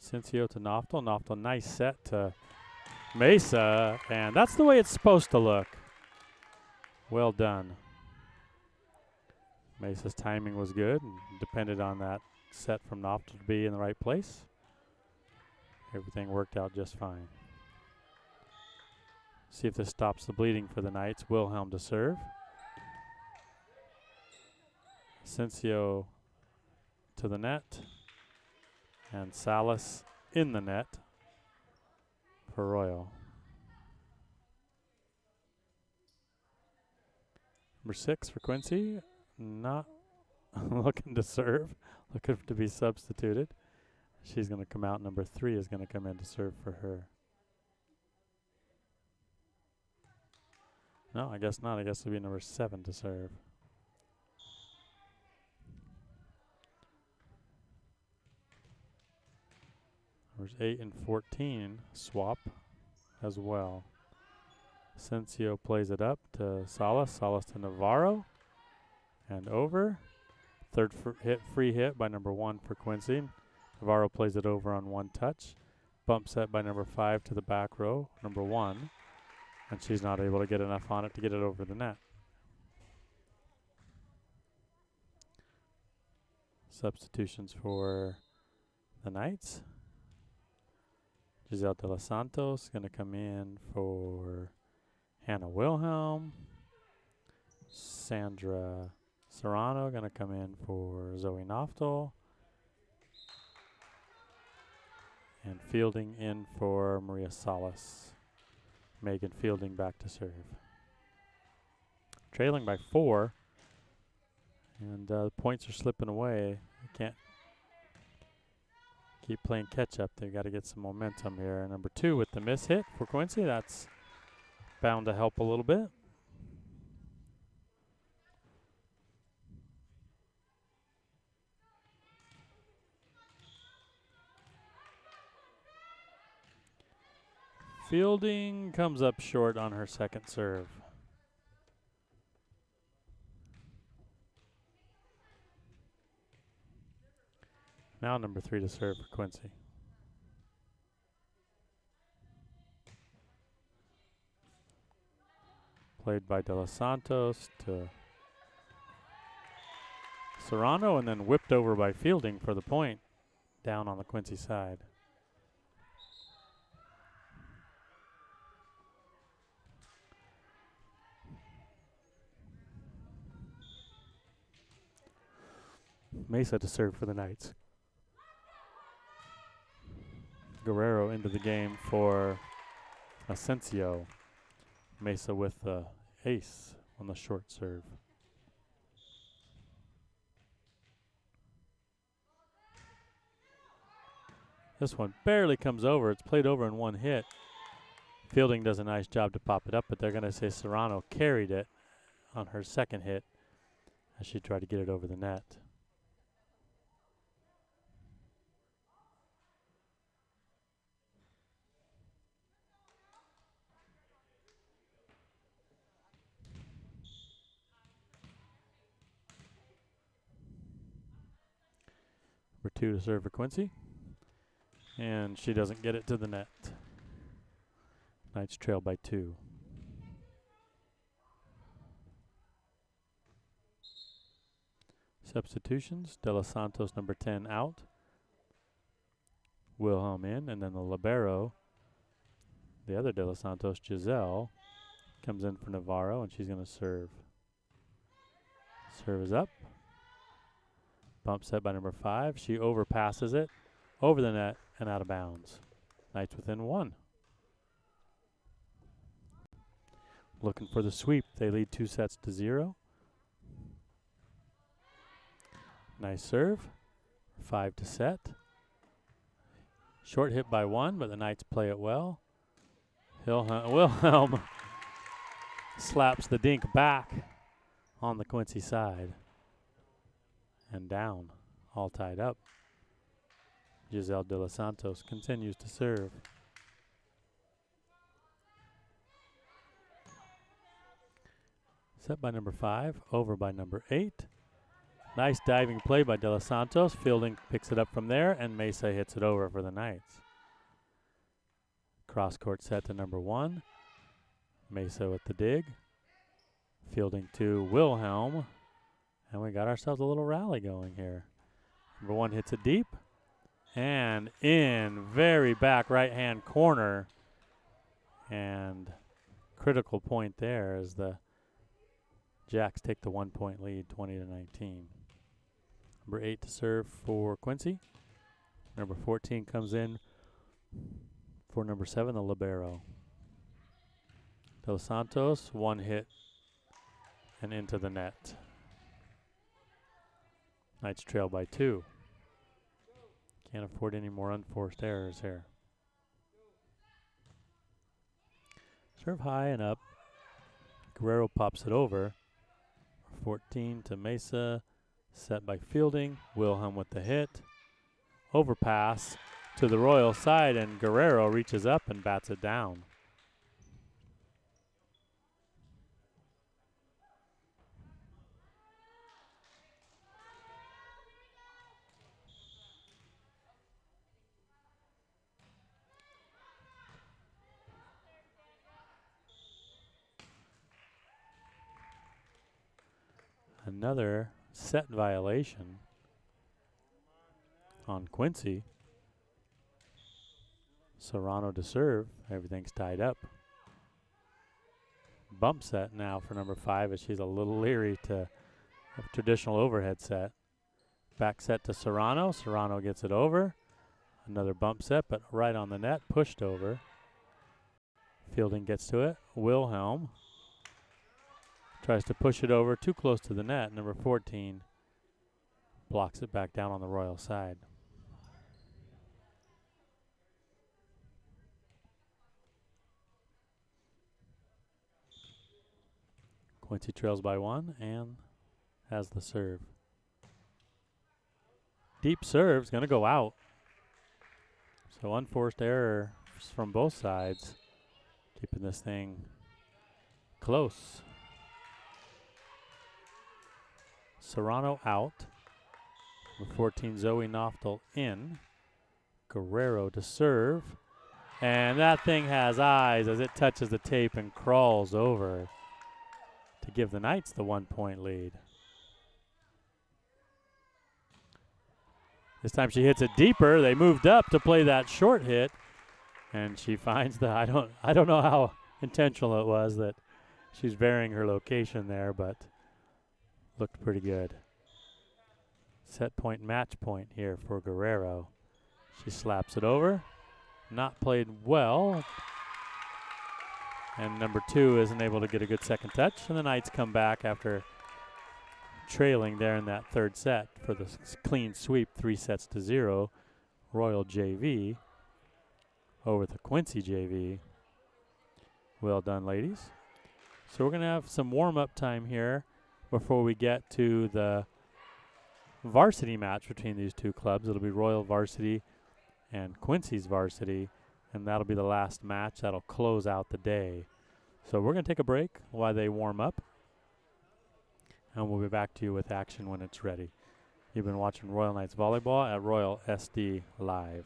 Asensio to Noftel. Noftel, nice set to Mesa. And that's the way it's supposed to look. Well done. Mesa's timing was good and depended on that set from Noftel to be in the right place. Everything worked out just fine. See if this stops the bleeding for the Knights. Wilhelm to serve. Asensio to the net. And Salas in the net for Royal. Number 6 for Quincy. Not looking to serve. Looking to be substituted. She's going to come out. Number 3 is going to come in to serve for her. No, I guess not. I guess it'll be number 7 to serve. Numbers 8 and 14 swap as well. Asensio plays it up to Salas. Salas to Navarro. And over. Third free hit by number 1 for Quincy. Navarro plays it over on 1 touch. Bump set by number 5 to the back row, number 1. And she's not able to get enough on it to get it over the net. Substitutions for the Knights. Giselle De Los Santos going to come in for Hannah Wilhelm. Sandra Serrano going to come in for Zoe Noftel. And Fielding in for Maria Salas. Megan Fielding back to serve. Trailing by 4. And the points are slipping away. You can't keep playing catch up. They've got to get some momentum here. Number 2 with the miss hit for Quincy. That's bound to help a little bit. Fielding comes up short on her second serve. Now number 3 to serve for Quincy. Played by De Los Santos to Serrano and then whipped over by Fielding for the point down on the Quincy side. Mesa to serve for the Knights. Guerrero into the game for Asensio. Mesa with the ace on the short serve. This one barely comes over. It's played over in 1 hit. Fielding does a nice job to pop it up, but they're going to say Serrano carried it on her second hit as she tried to get it over the net. Number 2 to serve for Quincy. And she doesn't get it to the net. Knights trail by 2. Substitutions. De Los Santos, number 10, out. Wilhelm in, and then the libero, the other De Los Santos, Giselle, comes in for Navarro, and she's going to serve. Serve is up. Bump set by number 5. She overpasses it, over the net, and out of bounds. Knights within 1. Looking for the sweep. They lead 2-0. Nice serve. 5 to set. Short hit by 1, but the Knights play it well. Wilhelm slaps the dink back on the Quincy side. And down, all tied up. Giselle De Los Santos continues to serve. Set by number 5, over by number 8. Nice diving play by De Los Santos. Fielding picks it up from there, and Mesa hits it over for the Knights. Cross-court set to number 1. Mesa with the dig. Fielding to Wilhelm. And we got ourselves a little rally going here. Number 1 hits it deep. And in, very back right-hand corner. And critical point there as the Jacks take the 1-point lead, 20-19. Number 8 to serve for Quincy. Number 14 comes in for number 7, the libero. De Los Santos, 1 hit and into the net. Knights trail by 2. Can't afford any more unforced errors here. Serve high and up. Guerrero pops it over. 14 to Mesa. Set by Fielding. Wilhelm with the hit. Overpass to the Royal side, and Guerrero reaches up and bats it down. Another set violation on Quincy. Serrano to serve. Everything's tied up. Bump set now for number 5 as she's a little leery to a traditional overhead set. Back set to Serrano. Serrano gets it over. Another bump set, but right on the net, pushed over. Fielding gets to it. Wilhelm tries to push it over, too close to the net. Number 14 blocks it back down on the Royal side. Quincy trails by 1 and has the serve. Deep serve's going to go out. So unforced error from both sides, keeping this thing close. Serrano out. Number 14, Zoe Noftel in. Guerrero to serve. And that thing has eyes as it touches the tape and crawls over to give the Knights the 1-point lead. This time she hits it deeper. They moved up to play that short hit, and she finds the, I don't know how intentional it was that she's varying her location there, but looked pretty good. Set point, match point here for Guerrero. She slaps it over. Not played well. And number 2 isn't able to get a good second touch, and the Knights come back after trailing there in that third set for the clean sweep, 3-0. Royal JV over the Quincy JV. Well done, ladies. So we're going to have some warm-up time here before we get to the varsity match between these two clubs. It'll be Royal Varsity and Quincy's Varsity, and that'll be the last match. That'll close out the day. So we're going to take a break while they warm up, and we'll be back to you with action when it's ready. You've been watching Royal Knights Volleyball at Royal SD Live.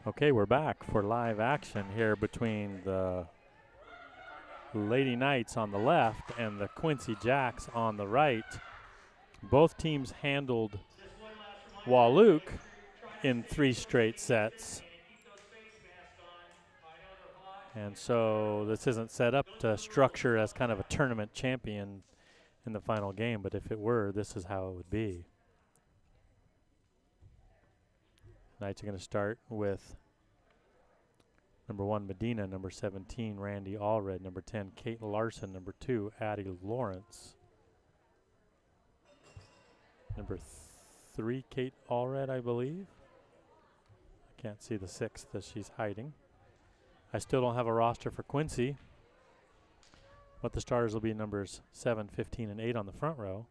Okay, we're back for live action here between the Lady Knights on the left and the Quincy Jacks on the right. Both teams handled Wahluke in 3 straight sets. And so this isn't set up to structure as kind of a tournament champion in the final game, but if it were, this is how it would be. Knights are going to start with number 1, Medina, number 17, Randy Allred, number 10, Kate Larson, number 2, Addie Lawrence, number 3, Kate Allred, I believe. I can't see the 6th as she's hiding. I still don't have a roster for Quincy, but the starters will be numbers 7, 15, and 8 on the front row,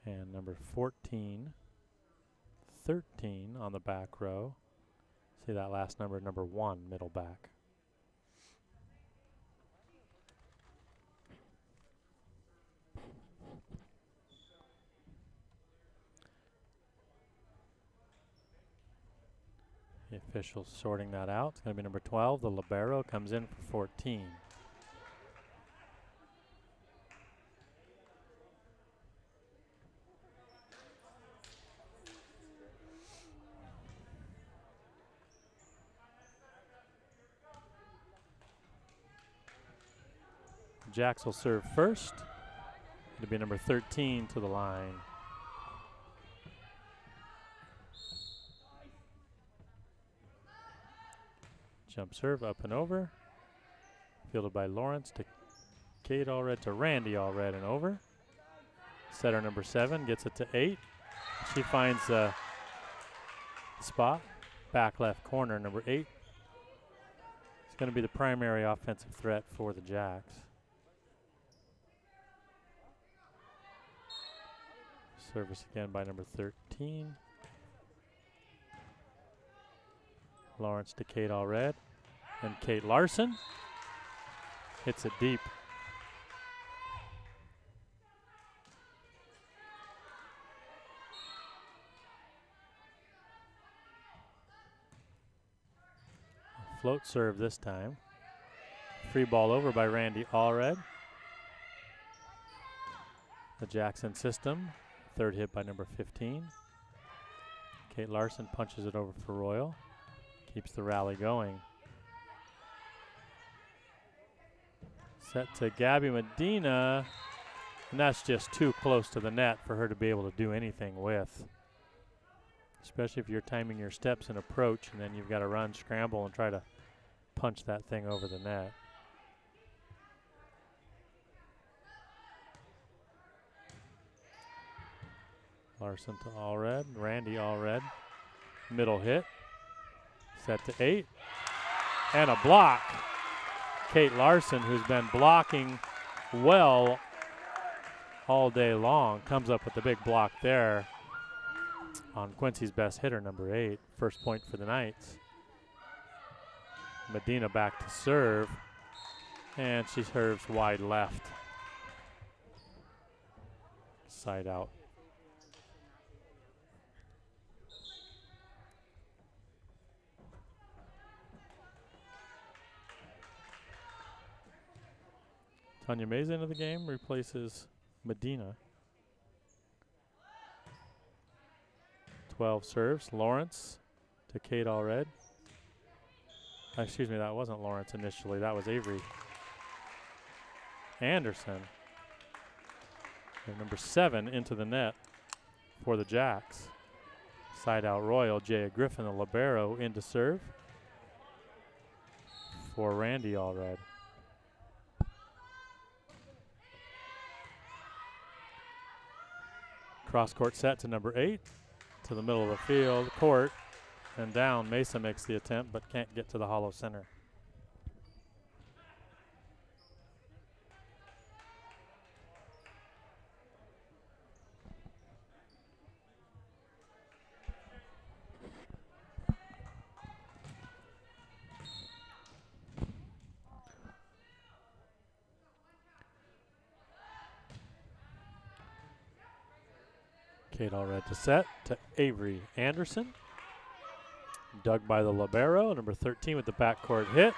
and number 14, 13 on the back row. See that last number, number 1, middle back. The officials sorting that out. It's going to be number 12, the libero, comes in for 14. Jacks will serve first. It'll be number 13 to the line. Jump serve up and over. Fielded by Lawrence to Kate Allred to Randy Allred and over. Setter number 7 gets it to 8. She finds a spot. Back left corner, number 8. It's going to be the primary offensive threat for the Jacks. Service again by number 13. Lawrence to Kate Allred. And Kate Larson hits it deep. Float serve this time. Free ball over by Randy Allred. The Jackson system. Third hit by number 15. Kate Larson punches it over for Royal. Keeps the rally going. Set to Gabby Medina. And that's just too close to the net for her to be able to do anything with. Especially if you're timing your steps and approach and then you've got to run, scramble, and try to punch that thing over the net. Larson to Allred, Randy Allred, middle hit, set to 8, and a block. Kate Larson, who's been blocking well all day long, comes up with the big block there on Quincy's best hitter, number 8. First point for the Knights. Medina back to serve, and she serves wide left. Side out. Tanya Meza into the game, replaces Medina. 12 serves. Lawrence to Kate Allred. Excuse me, that wasn't Lawrence initially. That was Avery Anderson. And number 7 into the net for the Jacks. Side out Royal. Jaya Griffin, the libero, into serve for Randy Allred. Cross-court set to number 8, to the middle of the field, court, and down. Mesa makes the attempt, but can't get to the hollow center. Kate Allred to set to Avery Anderson. dug by the libero. Number 13 with the backcourt hit.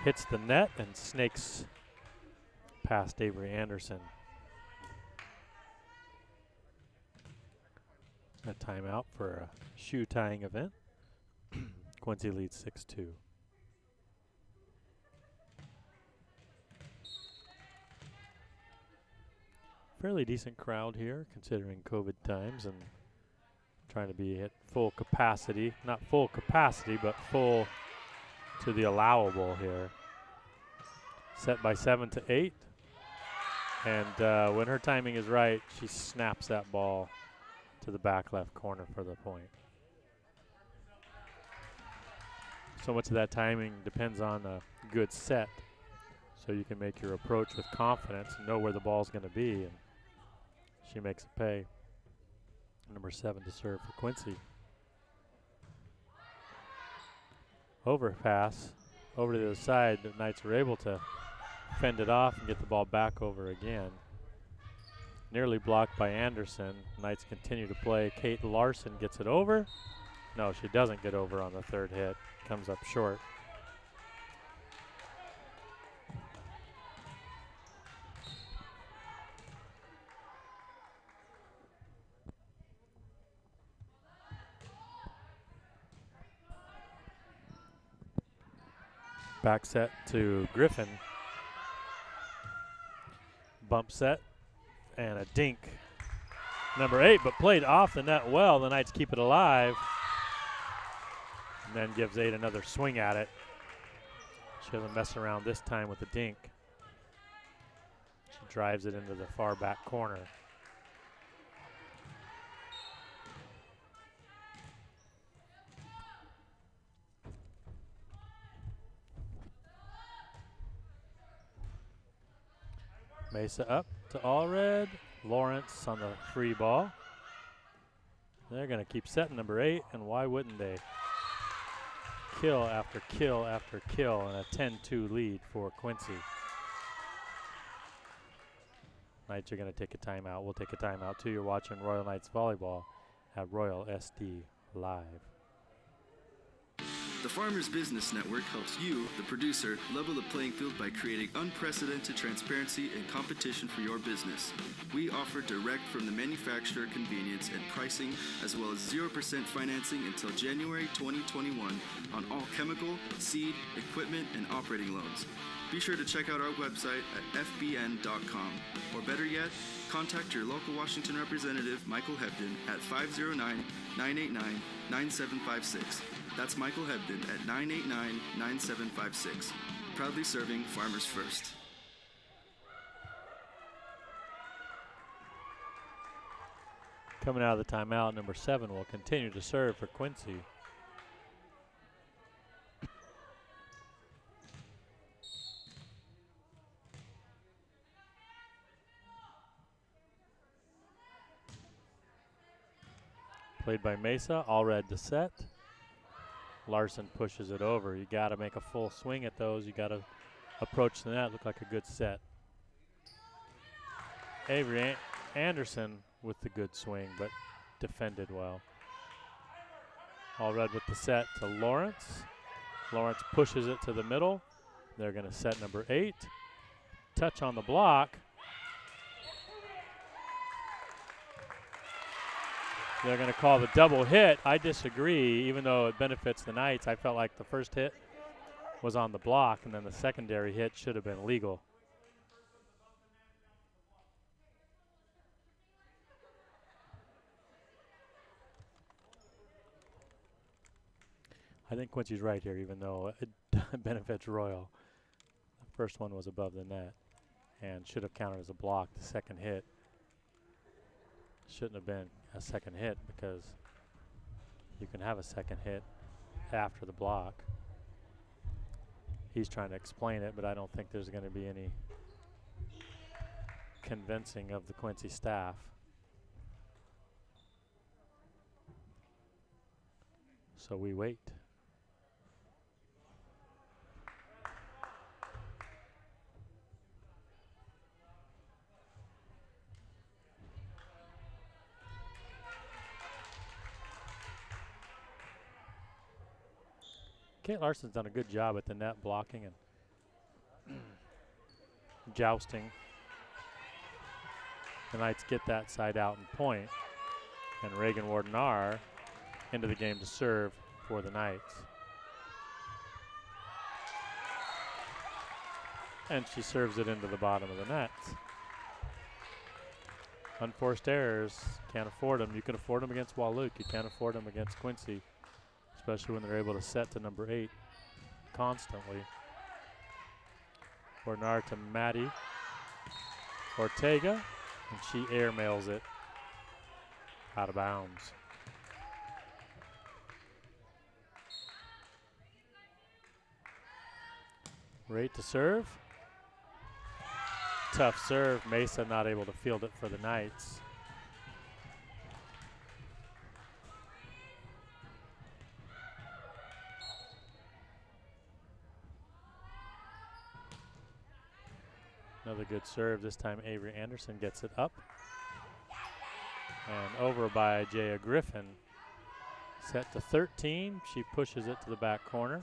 Hits the net and snakes past Avery Anderson. A timeout for a shoe tying event. Quincy leads 6-2. Fairly decent crowd here considering COVID times and trying to be at full capacity. Not full capacity, but full to the allowable here. Set by 7-8. And when her timing is right, she snaps that ball to the back left corner for the point. So much of that timing depends on a good set. So you can make your approach with confidence and know where the ball's going to be. And she makes it pay. Number 7 to serve for Quincy. Overpass over to the other side. The Knights are able to fend it off and get the ball back over again. Nearly blocked by Anderson. Knights continue to play. Kate Larson gets it over. No, she doesn't get over on the third hit. Comes up short. Back set to Griffin. Bump set and a dink. Number 8, but played off the net well. The Knights keep it alive. And then gives 8 another swing at it. She doesn't mess around this time with the dink. She drives it into the far back corner. Mesa up to Allred. Lawrence on the free ball. They're going to keep setting number 8, and why wouldn't they? Kill after kill after kill, and a 10-2 lead for Quincy. Knights are going to take a timeout. We'll take a timeout too. You're watching Royal Knights Volleyball at Royal SD Live. The Farmers Business Network helps you, the producer, level the playing field by creating unprecedented transparency and competition for your business. We offer direct from the manufacturer convenience and pricing, as well as 0% financing until January 2021 on all chemical, seed, equipment, and operating loans. Be sure to check out our website at fbn.com. Or better yet, contact your local Washington representative, Michael Hebden, at 509-989-9756. That's Michael Hebden at 989-9756. Proudly serving Farmers First. Coming out of the timeout, number 7 will continue to serve for Quincy. Played by Mesa, Allred to set. Larson pushes it over. You got to make a full swing at those. You got to approach the net. Look like a good set. Avery Anderson with the good swing, but defended well. Allred with the set to Lawrence. Lawrence pushes it to the middle. They're going to set number 8. Touch on the block. They're going to call the double hit. I disagree, even though it benefits the Knights. I felt like the first hit was on the block, and then the secondary hit should have been legal. I think Quincy's right here, even though it benefits Royal. The first one was above the net and should have counted as a block. The second hit shouldn't have been a second hit because you can have a second hit after the block. He's trying to explain it, but I don't think there's going to be any convincing of the Quincy staff. So we wait. Kate Larson's done a good job at the net blocking and jousting. The Knights get that side out and point. And Reagan Wardenar into the game to serve for the Knights. And she serves it into the bottom of the net. Unforced errors, can't afford them. You can afford them against Wahluke. You can't afford them against Quincy, especially when they're able to set to number 8 constantly. Wardenar to Maddie Ortega, and she airmails it out of bounds. Rate to serve. Tough serve. Mesa not able to field it for the Knights. Another good serve. This time Avery Anderson gets it up. And over by Jaya Griffin. Set to 13. She pushes it to the back corner.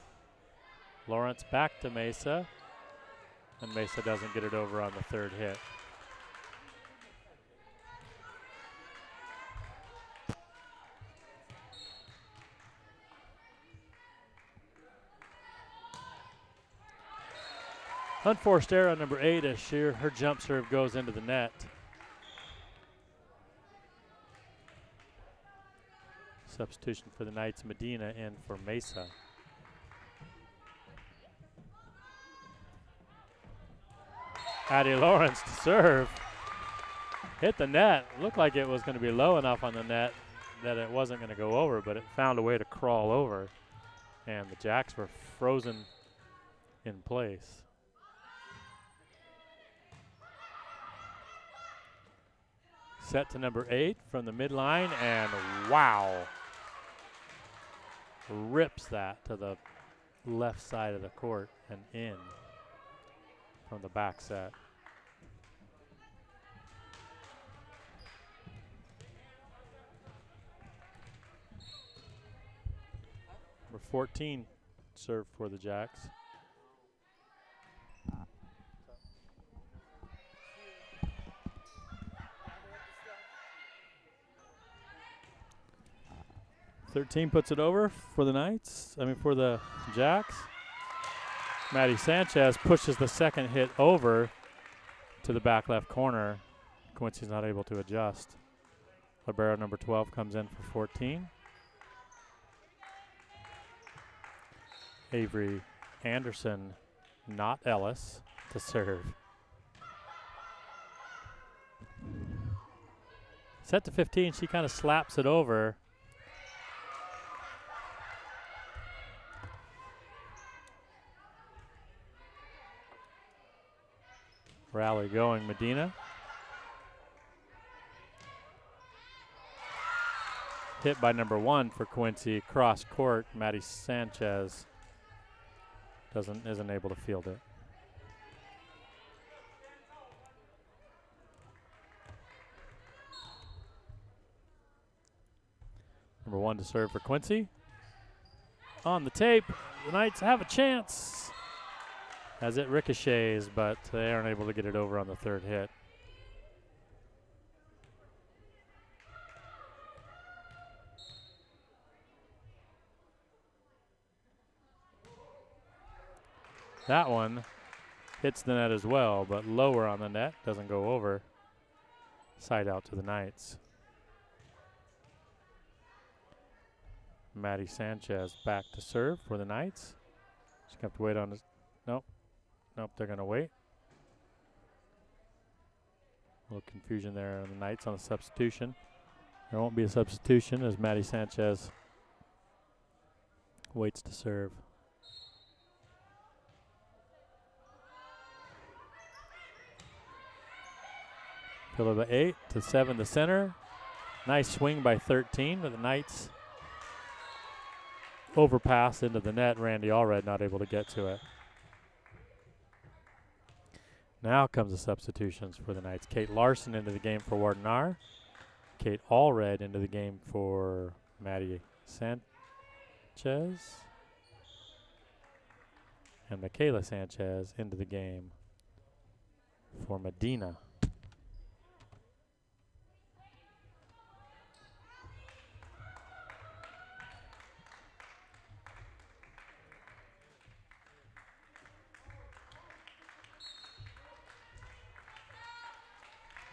Lawrence back to Mesa. And Mesa doesn't get it over on the third hit. Unforced error on number 8 as her jump serve goes into the net. Substitution for the Knights, Medina in for Mesa. Addie Lawrence to serve. Hit the net. Looked like it was going to be low enough on the net that it wasn't going to go over, but it found a way to crawl over. And the Jacks were frozen in place. Set to number 8 from the midline, and wow. Rips that to the left side of the court and in from the back set. Number 14 served for the Jacks. (13) puts it over for the Knights. For the Jacks. Maddie Sanchez pushes the second hit over to the back left corner. Quincy's not able to adjust. Libero number 12 comes in for 14. Avery Anderson, not Ellis, to serve. Set to 15, she kind of slaps it over. Rally going, Medina. Hit by number 1 for Quincy, cross court. Maddie Sanchez isn't able to field it. Number 1 to serve for Quincy. On the tape, the Knights have a chance as it ricochets, but they aren't able to get it over on the third hit. That one hits the net as well, but lower on the net, doesn't go over. Side out to the Knights. Maddie Sanchez back to serve for the Knights. She's going to have to wait on this. Nope, they're going to wait. A little confusion there on the Knights on the substitution. There won't be a substitution as Maddie Sanchez waits to serve. Fielder by 8 to 7 to center. Nice swing by 13, but the Knights overpass into the net. Randy Allred not able to get to it. Now comes the substitutions for the Knights. Kate Larson into the game for Wardenar. Kate Allred into the game for Maddie Sanchez. And Michaela Sanchez into the game for Medina.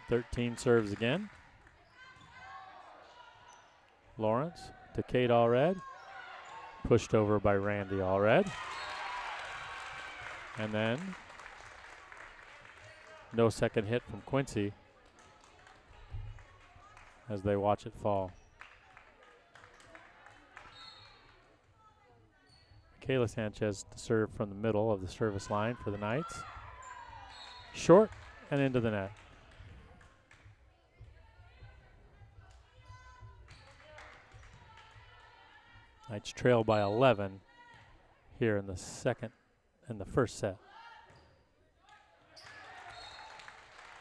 Thirteen serves again. Lawrence to Kate Allred. Pushed over by Randy Allred. And then no second hit from Quincy as they watch it fall. Michaela Sanchez to serve from the middle of the service line for the Knights. Short and into the net. Knights trail by 11 here in the first set.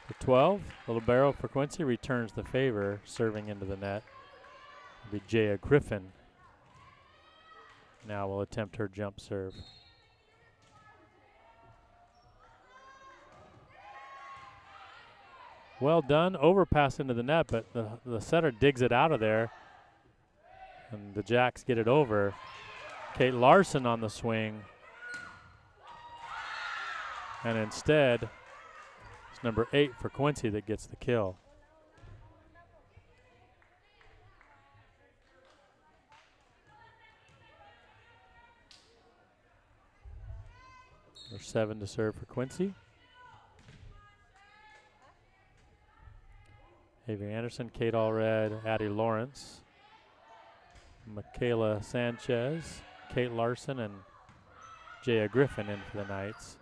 The 12, little barrel for Quincy, returns the favor, serving into the net. It'll be Jaya Griffin. Now will attempt her jump serve. Well done, overpass into the net, but the setter digs it out of there. And the Jacks get it over. Kate Larson on the swing. And instead, it's number 8 for Quincy that gets the kill. There's 7 to serve for Quincy. Avery Anderson, Kate Allred, Addie Lawrence, Michaela Sanchez, Kate Larson, and Jaya Griffin in for the Knights.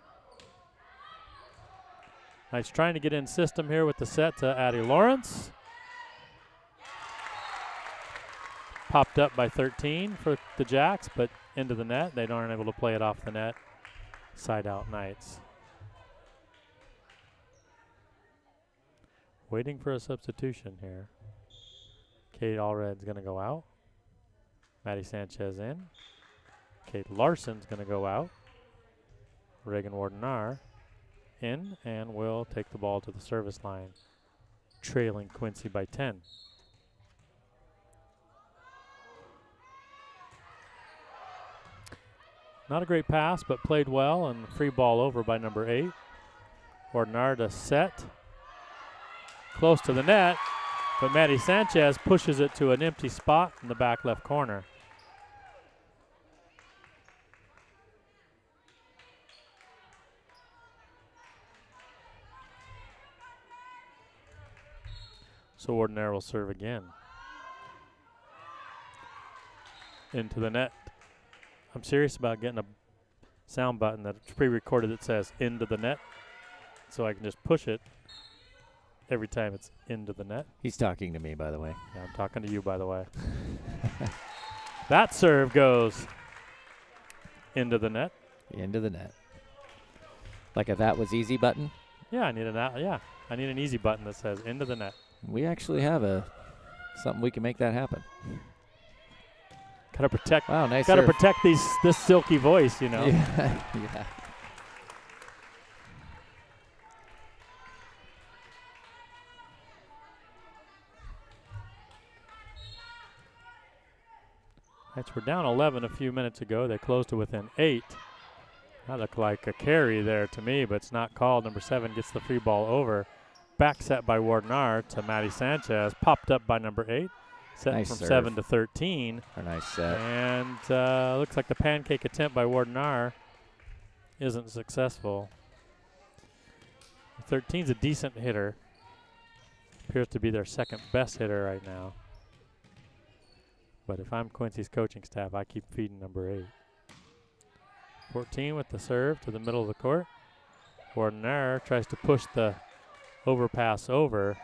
Knights trying to get in system here with the set to Addie Lawrence. Popped up by 13 for the Jacks, but into the net. They aren't able to play it off the net. Side out Knights. Waiting for a substitution here. Kate Allred's going to go out. Maddie Sanchez in. Kate Larson's going to go out. Reagan Wardenar in and will take the ball to the service line, trailing Quincy by 10. Not a great pass, but played well, and free ball over by number 8. Wardenar to set. Close to the net, but Maddie Sanchez pushes it to an empty spot in the back left corner. So Wardenar will serve again. Into the net. I'm serious about getting a sound button that's pre-recorded that says into the net, so I can just push it every time it's into the net. He's talking to me, by the way. Yeah, I'm talking to you, by the way. That serve goes into the net. Into the net. Like a that was easy button? Yeah, I need an easy button that says into the net. We actually have something we can make that happen. Gotta protect. Wow, nice. Gotta serve. protect this silky voice, you know. Yeah. Yeah. Knights were down 11 a few minutes ago. They closed to within 8. That looked like a carry there to me, but it's not called. Number 7 gets the free ball over. Back set by Wardenar to Maddie Sanchez. Popped up by number 8. Set nice from serve. 7 to 13. A nice set. And looks like the pancake attempt by Wardenar isn't successful. 13's a decent hitter. Appears to be their second best hitter right now. But if I'm Quincy's coaching staff, I keep feeding number 8. 14 with the serve to the middle of the court. Wardenar tries to push the overpass over.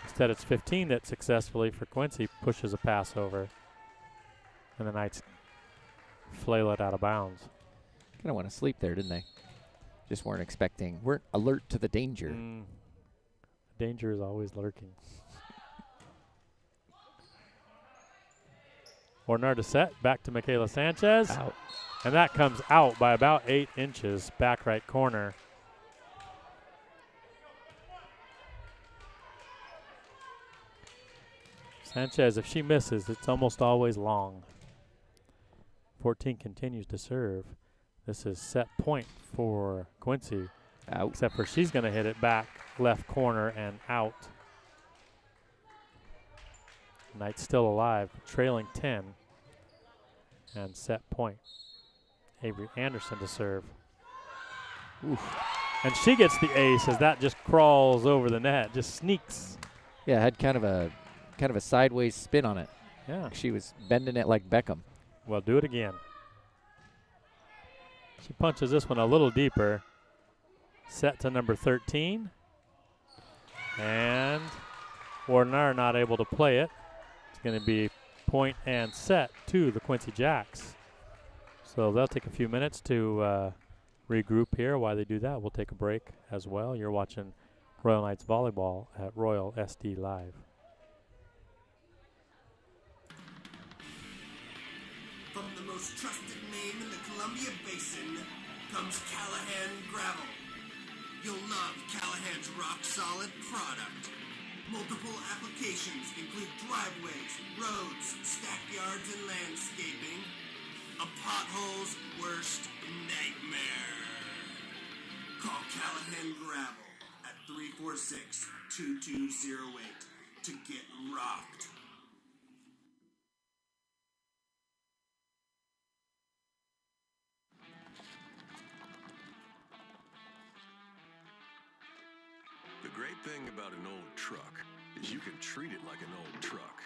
Instead, it's 15 that successfully for Quincy pushes a pass over. And the Knights flail it out of bounds. Kind of went to sleep there, didn't they? Just weren't alert to the danger. Danger is always lurking. Warner to set, back to Michaela Sanchez. Out. And that comes out by about 8 inches, back right corner. Sanchez, if she misses, it's almost always long. 14 continues to serve. This is set point for Quincy. Out. Except for she's going to hit it back left corner and out. Knight's still alive, trailing 10. And set point. Avery Anderson to serve. Oof. And she gets the ace as that just crawls over the net, just sneaks. Yeah, had kind of a sideways spin on it. Yeah. She was bending it like Beckham. Well, do it again. She punches this one a little deeper. Set to number 13. And Warner not able to play it. It's going to be point and set to the Quincy Jacks. So they'll take a few minutes to regroup here. While they do that, we'll take a break as well. You're watching Royal Knights Volleyball at Royal SD Live. From the most trusted name in the Columbia Basin comes Callahan Gravel. You'll love Callahan's rock-solid product. Multiple applications include driveways, roads, stackyards, and landscaping. A pothole's worst nightmare. Call Callahan Gravel at 346-2208 to get rocked. The great thing about an old truck is you can treat it like an old truck,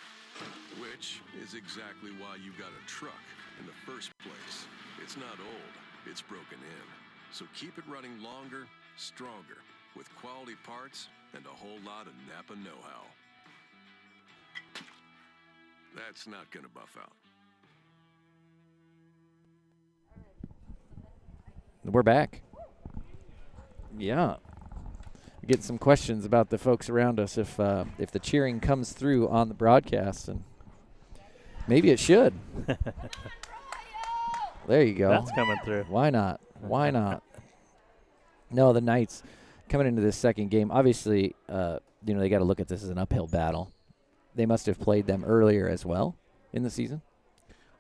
which is exactly why you got a truck in the first place. It's not old, it's broken in. So keep it running longer, stronger, with quality parts and a whole lot of Napa know-how. That's not gonna buff out. We're back. Yeah. Getting some questions about the folks around us if the cheering comes through on the broadcast, and maybe it should. There you go. That's coming through. Why not? Why not? No, the Knights coming into this second game, obviously, they got to look at this as an uphill battle. They must have played them earlier as well in the season.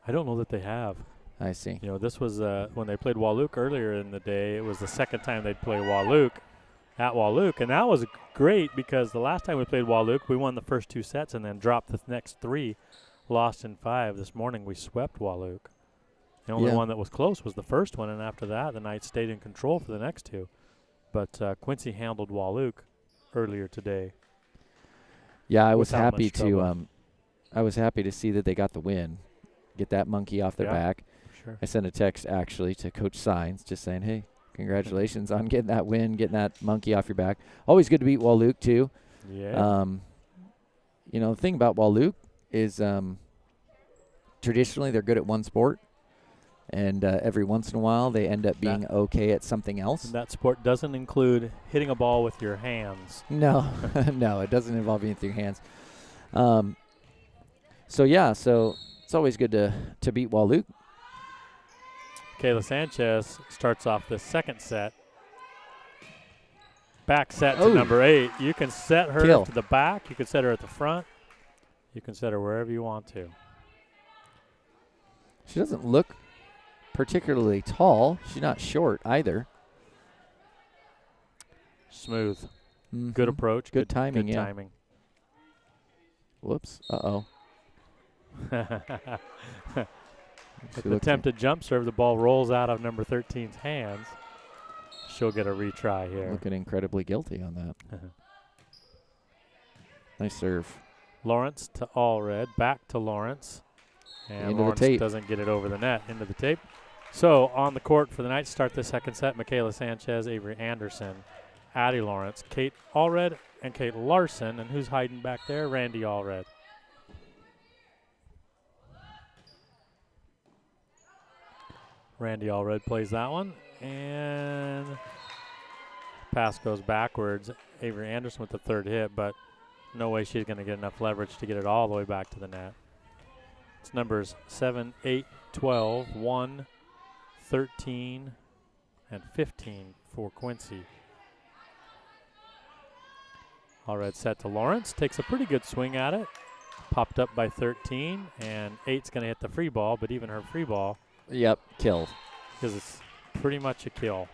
I don't know that they have. I see. This was when they played Wahluke earlier in the day. It was the second time they'd play Wahluke at Wahluke, and that was great because the last time we played Wahluke, we won the first 2 sets and then dropped the next 3, lost in 5. This morning we swept Wahluke. The only one that was close was the first one, and after that, the Knights stayed in control for the next 2. But Quincy handled Wahluke earlier today. Yeah, I was happy to see that they got the win, get that monkey off their back. Sure. I sent a text actually to Coach Sines just saying, hey, congratulations on getting that win, getting that monkey off your back. Always good to beat Wahluke too. Yeah. The thing about Wahluke is traditionally they're good at one sport, and every once in a while they end up being okay at something else. And that sport doesn't include hitting a ball with your hands. No, no, it doesn't involve anything with your hands. So it's always good to beat Wahluke. Kayla Sanchez starts off the second set. Back set to number 8. You can set her to the back. You can set her at the front. You can set her wherever you want to. She doesn't look particularly tall. She's not short either. Smooth. Mm-hmm. Good approach. Good timing, Good yeah. timing. Whoops. Uh-oh. With the attempted jump serve, the ball rolls out of number 13's hands. She'll get a retry here. Looking incredibly guilty on that. Nice serve. Lawrence to Allred. Back to Lawrence. And into Lawrence the tape. doesn't get it over the net. Into the tape. So on the court for the Knights start the second set, Michaela Sanchez, Avery Anderson, Addie Lawrence, Kate Allred, and Kate Larson. And who's hiding back there? Randy Allred. Randy Allred plays that one, and pass goes backwards. Avery Anderson with the third hit, but no way she's going to get enough leverage to get it all the way back to the net. It's numbers 7, 8, 12, 1, 13, and 15 for Quincy. All red set to Lawrence. Takes a pretty good swing at it. Popped up by 13, and 8's going to hit the free ball, but even her free ball. Yep, killed. Because it's pretty much a kill.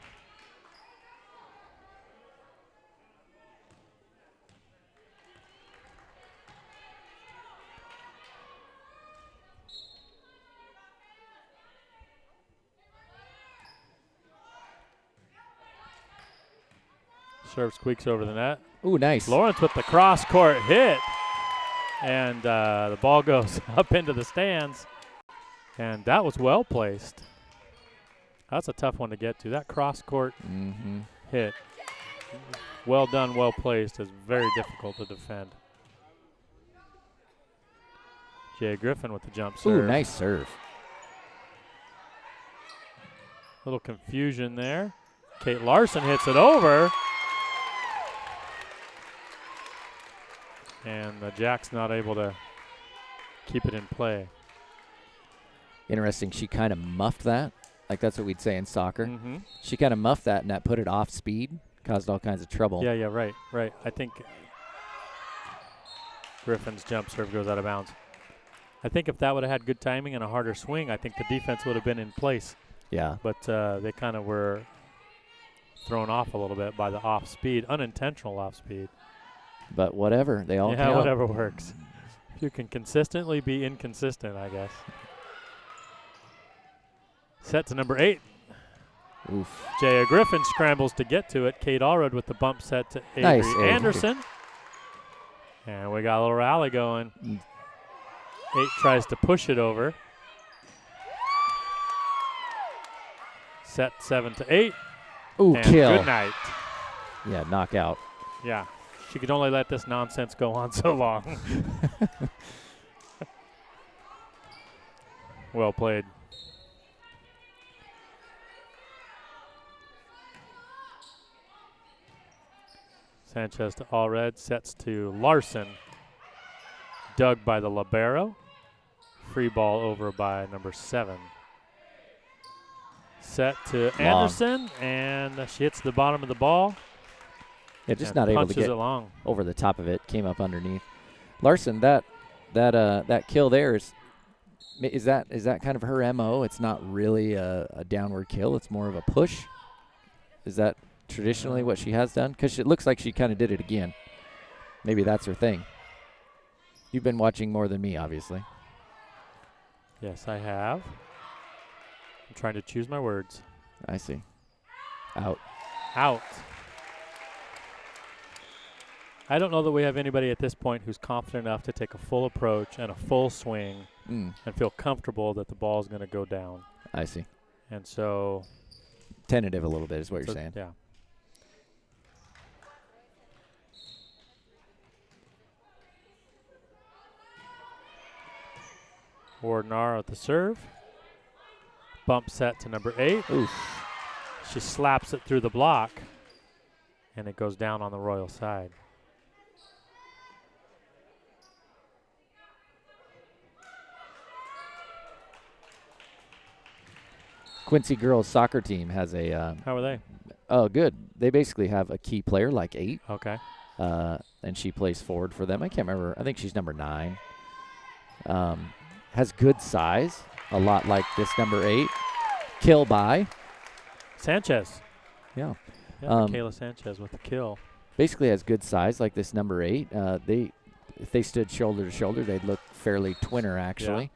Serve squeaks over the net. Ooh, nice. Lawrence with the cross-court hit. And the ball goes up into the stands. And that was well placed. That's a tough one to get to. That cross-court hit, well done, well placed, is very difficult to defend. Jay Griffin with the jump serve. Ooh, nice serve. Little confusion there. Kate Larson hits it over. And Jack's not able to keep it in play. Interesting. She kind of muffed that. Like that's what we'd say in soccer. She kind of muffed that, and that put it off speed, caused all kinds of trouble. Yeah, right. I think Griffin's jump serve goes out of bounds. I think if that would have had good timing and a harder swing, I think the defense would have been in place. Yeah. But they kind of were thrown off a little bit by the off speed, unintentional off speed. But whatever, they all count. Whatever works. If you can consistently be inconsistent, I guess. Set to number 8. Oof. Jaya Griffin scrambles to get to it. Kate Allred with the bump set to Avery Anderson. And we got a little rally going. 8 tries to push it over. Set 7 to 8. Ooh, and kill. Good night. Yeah, knockout. Yeah. She could only let this nonsense go on so long. Well played. Sanchez to Allred, sets to Larson. Dug by the libero. Free ball over by number 7. Set to Anderson, and she hits the bottom of the ball. Yeah, just not able to get over the top of it. Came up underneath. Larson, that kill there is that kind of her MO? It's not really a downward kill. It's more of a push. Is that traditionally what she has done? Because it looks like she kind of did it again. Maybe that's her thing. You've been watching more than me, obviously. Yes, I have. I'm trying to choose my words. I see. Out. Out. I don't know that we have anybody at this point who's confident enough to take a full approach and a full swing and feel comfortable that the ball is going to go down. I see. And so... Tentative a little bit is what you're saying. Yeah. Wardenar at the serve. Bump set to number 8. Oof. She slaps it through the block, and it goes down on the Royal side. Quincy girls soccer team has a. How are they? Oh, good. They basically have a key player like 8. Okay. And she plays forward for them. I can't remember. I think she's number 9. Has good size, a lot like this number 8. Kill by Sanchez. Yeah. Michaela Sanchez with the kill. Basically has good size like this number 8. If they stood shoulder to shoulder, they'd look fairly twinner actually.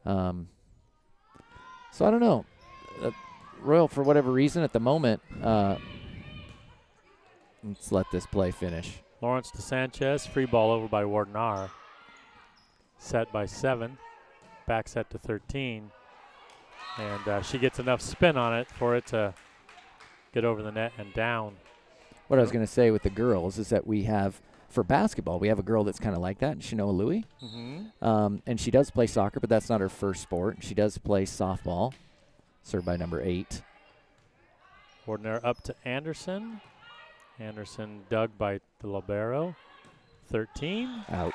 Yeah. So I don't know. Royal, for whatever reason, at the moment, let's let this play finish. Lawrence to Sanchez, free ball over by Wardenar. Set by 7, back set to 13. And she gets enough spin on it for it to get over the net and down. What I was going to say with the girls is that we have, for basketball, we have a girl that's kind of like that, Shanoa Louie. And she does play soccer, but that's not her first sport. She does play softball, served by number 8. Wardenar up to Anderson. Anderson dug by the libero. 13. Out.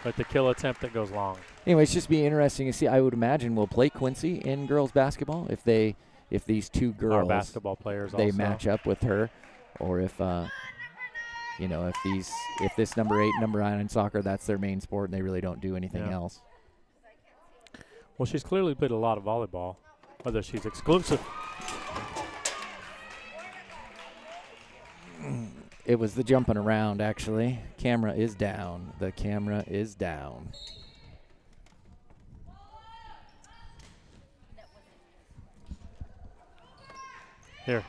But the kill attempt that goes long. Anyway, it's just be interesting to see. I would imagine we'll play Quincy in girls basketball if these two girls, our basketball players, they also match up with her, or if if this number 8, number 9 in soccer, that's their main sport and they really don't do anything else. Well, she's clearly played a lot of volleyball, whether she's exclusive. It was the jumping around, actually. Camera is down. The camera is down. Here.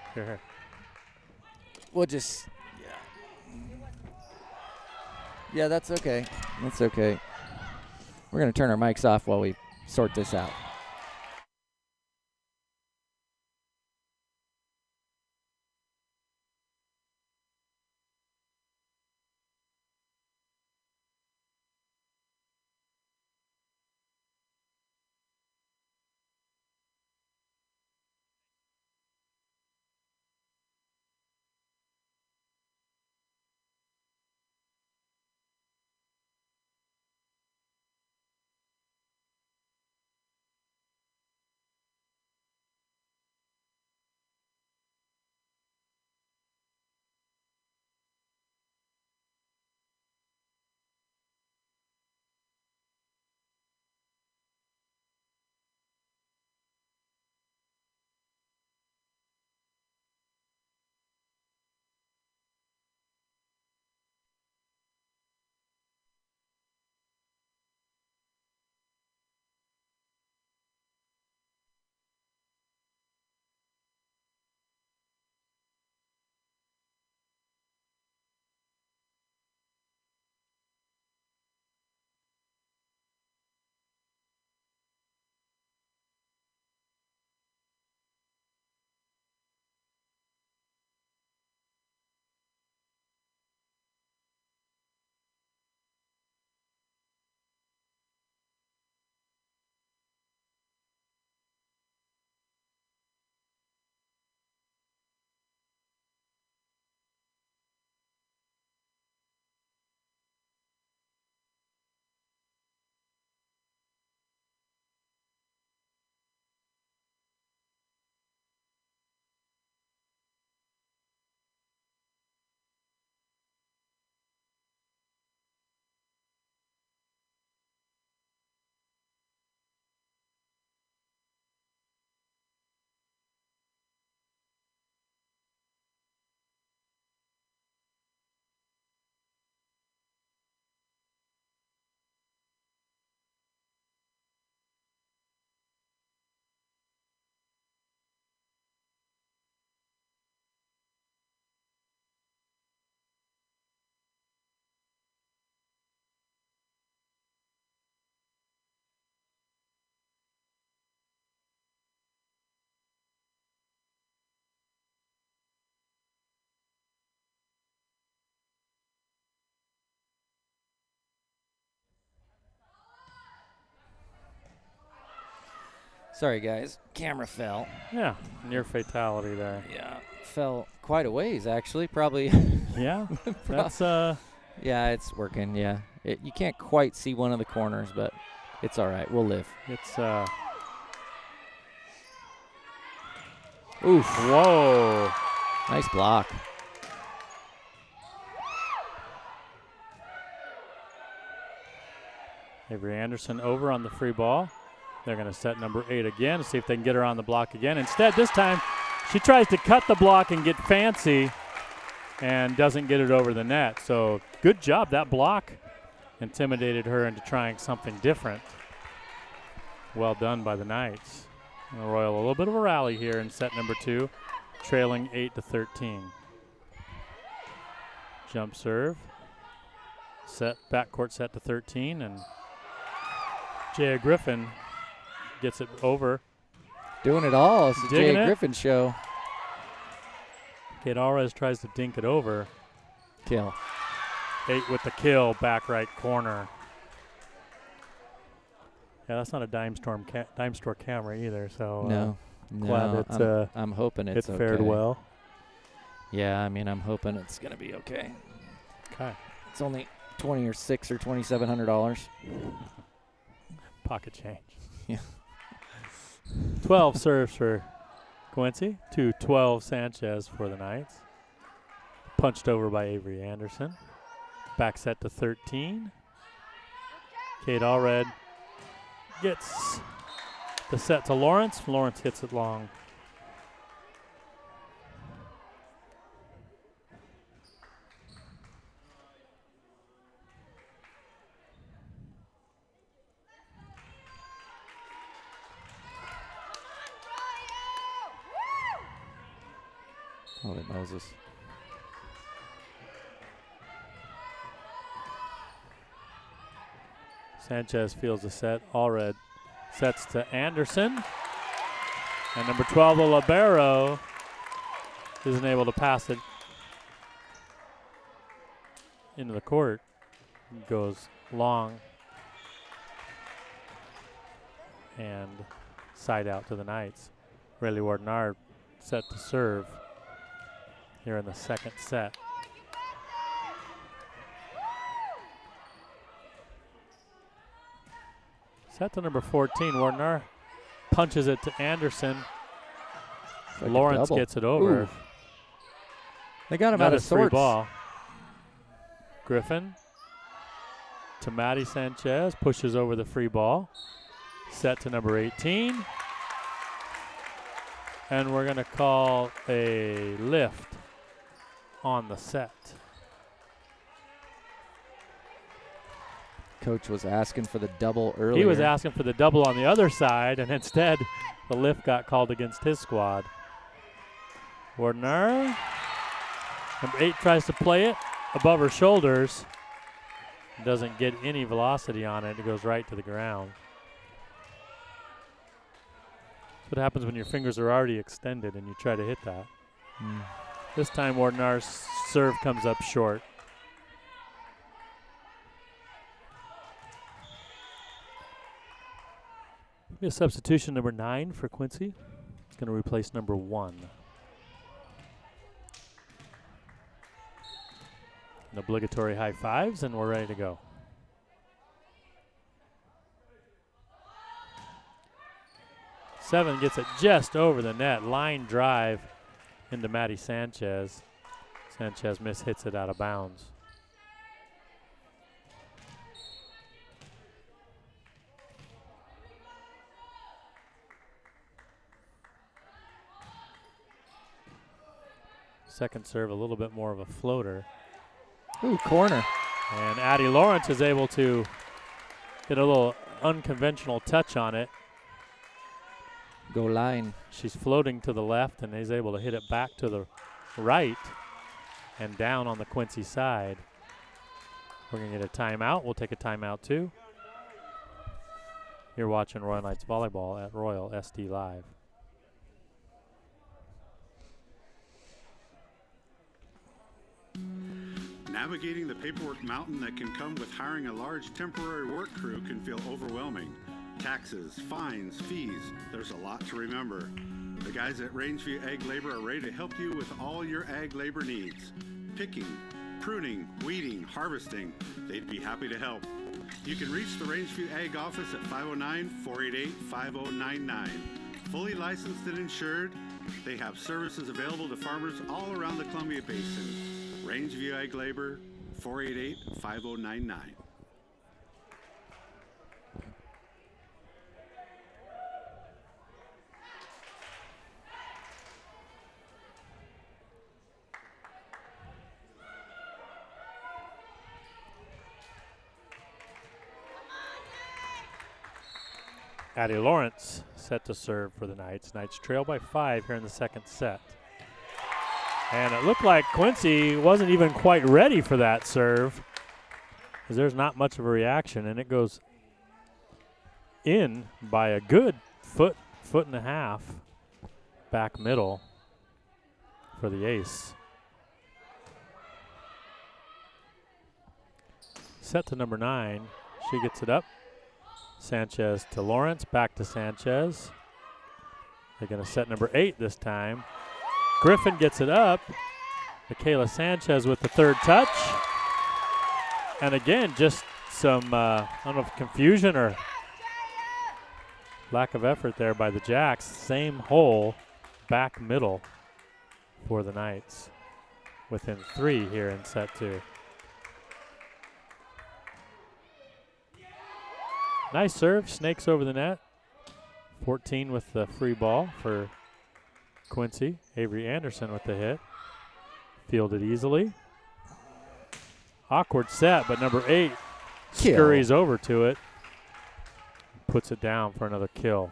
We'll just, yeah, that's okay. That's okay. We're going to turn our mics off while we sort this out. Sorry, guys. Camera fell. Yeah, near fatality there. Yeah, fell quite a ways, actually. Probably. Yeah, that's Yeah, it's working. Yeah, you can't quite see one of the corners, but it's all right. We'll live. It's Oof! Whoa! Nice block. Avery Anderson over on the free ball. They're going to set number 8 again to see if they can get her on the block again. Instead, this time, she tries to cut the block and get fancy and doesn't get it over the net. So good job. That block intimidated her into trying something different. Well done by the Knights. And the Royal, a little bit of a rally here in set number 2, trailing 8-13. Jump serve. Set, backcourt set to 13, and Jaya Griffin gets it over. Doing it all. It's the Digging Jay it. Griffin show. Kate Alvarez tries to dink it over. Kill. 8 with the kill, back right corner. Yeah, that's not a dime store camera either. So No. glad it's I'm hoping it's it fared okay. well. Yeah, I mean, I'm hoping it's going to be okay. Okay. It's only $26,000 or $2,700. Pocket change. Yeah. 12 serves for Quincy to 12 Sanchez for the Knights. Punched over by Avery Anderson. Back set to 13. Kate Allred gets the set to Lawrence. Lawrence hits it long. Holy Moses. Sanchez fields the set. Allred sets to Anderson. And number 12, Libero, isn't able to pass it into the court. Goes long and side out to the Knights. Rayleigh Wardenard set to serve here in the second set. Set to number 14. Wardenar punches it to Anderson. Like Lawrence gets it over. Ooh. They got him out of free sorts. ball. Griffin to Maddie Sanchez. Pushes over the free ball. Set to number 18. And we're going to call a lift on the set. Coach was asking for the double earlier. He was asking for the double on the other side, and instead the lift got called against his squad. Wardenar, number 8, tries to play it above her shoulders. Doesn't get any velocity on it. It goes right to the ground. That's what happens when your fingers are already extended and you try to hit that. This time Wardenar's serve comes up short. Be a substitution, number 9 for Quincy. It's going to replace number 1. An obligatory high fives, and we're ready to go. Seven gets it just over the net. Line drive into Maddie Sanchez. Sanchez hits it out of bounds. Second serve, a little bit more of a floater. Ooh, corner. And Addie Lawrence is able to get a little unconventional touch on it. Go line. She's floating to the left, and is able to hit it back to the right and down on the Quincy side. We're going to get a timeout. We'll take a timeout, too. You're watching Royal Knights Volleyball at Royal SD Live. Navigating the paperwork mountain that can come with hiring a large temporary work crew can feel overwhelming. Taxes, fines, fees, there's a lot to remember. The guys at Rangeview Ag Labor are ready to help you with all your ag labor needs. Picking, pruning, weeding, harvesting, they'd be happy to help. You can reach the Rangeview Ag office at 509-488-5099. Fully licensed and insured, they have services available to farmers all around the Columbia Basin. Rangeview Ag Labor, 488-5099. Addie Lawrence set to serve for the Knights. Knights trail by 5 here in the second set. And it looked like Quincy wasn't even quite ready for that serve, because there's not much of a reaction, and it goes in by a good foot and a half back middle for the ace. Set to number 9. She gets it up. Sanchez to Lawrence, back to Sanchez. They're going to set number 8 this time. Griffin gets it up. Michaela Sanchez with the third touch. And again, just some, I don't know if confusion or lack of effort there by the Jacks. Same hole, back middle for the Knights. Within 3 here in set 2. Nice serve, snakes over the net. 14 with the free ball for Quincy. Avery Anderson with the hit. Fielded easily. Awkward set, but number 8 scurries over to it. Puts it down for another kill.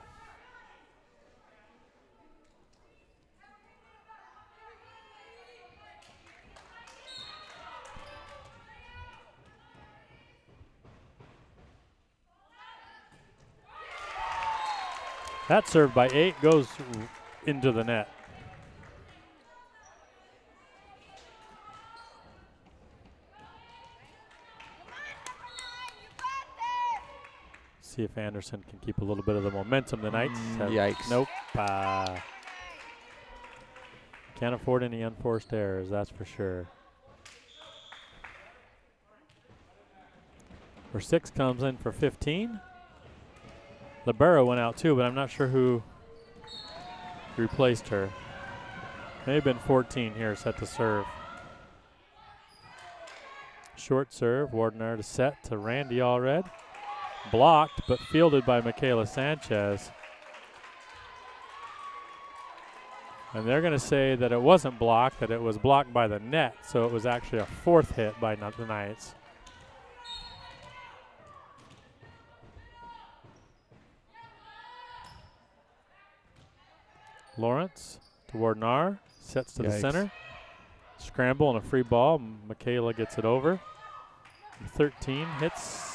That serve by 8 goes into the net. See if Anderson can keep a little bit of the momentum. The Knights have, yikes. Nope. Can't afford any unforced errors, that's for sure. Number 6 comes in for 15. Libero went out too, but I'm not sure who replaced her. May have been 14 here, set to serve. Short serve, Wardener to set to Randy Allred. Blocked, but fielded by Michaela Sanchez. And they're going to say that it wasn't blocked, that it was blocked by the net, so it was actually a 4th hit by the Knights. Lawrence to Wardenar, sets to the center. Scramble and a free ball. Michaela gets it over. 13 hits.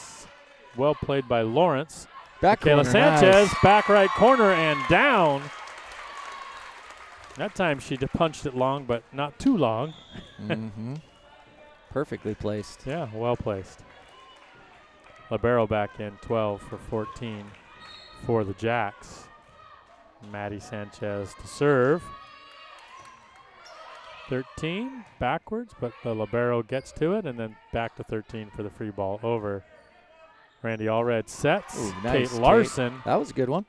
Well played by Lawrence. Michaela Sanchez, nice. Back right corner and down. That time she punched it long, but not too long. Perfectly placed. Yeah, well placed. Libero back in, 12 for 14 for the Jacks. Maddie Sanchez to serve. 13 backwards, but the libero gets to it, and then back to 13 for the free ball over. Randy Allred sets. Ooh, nice, Kate Larson. Kate. That was a good one.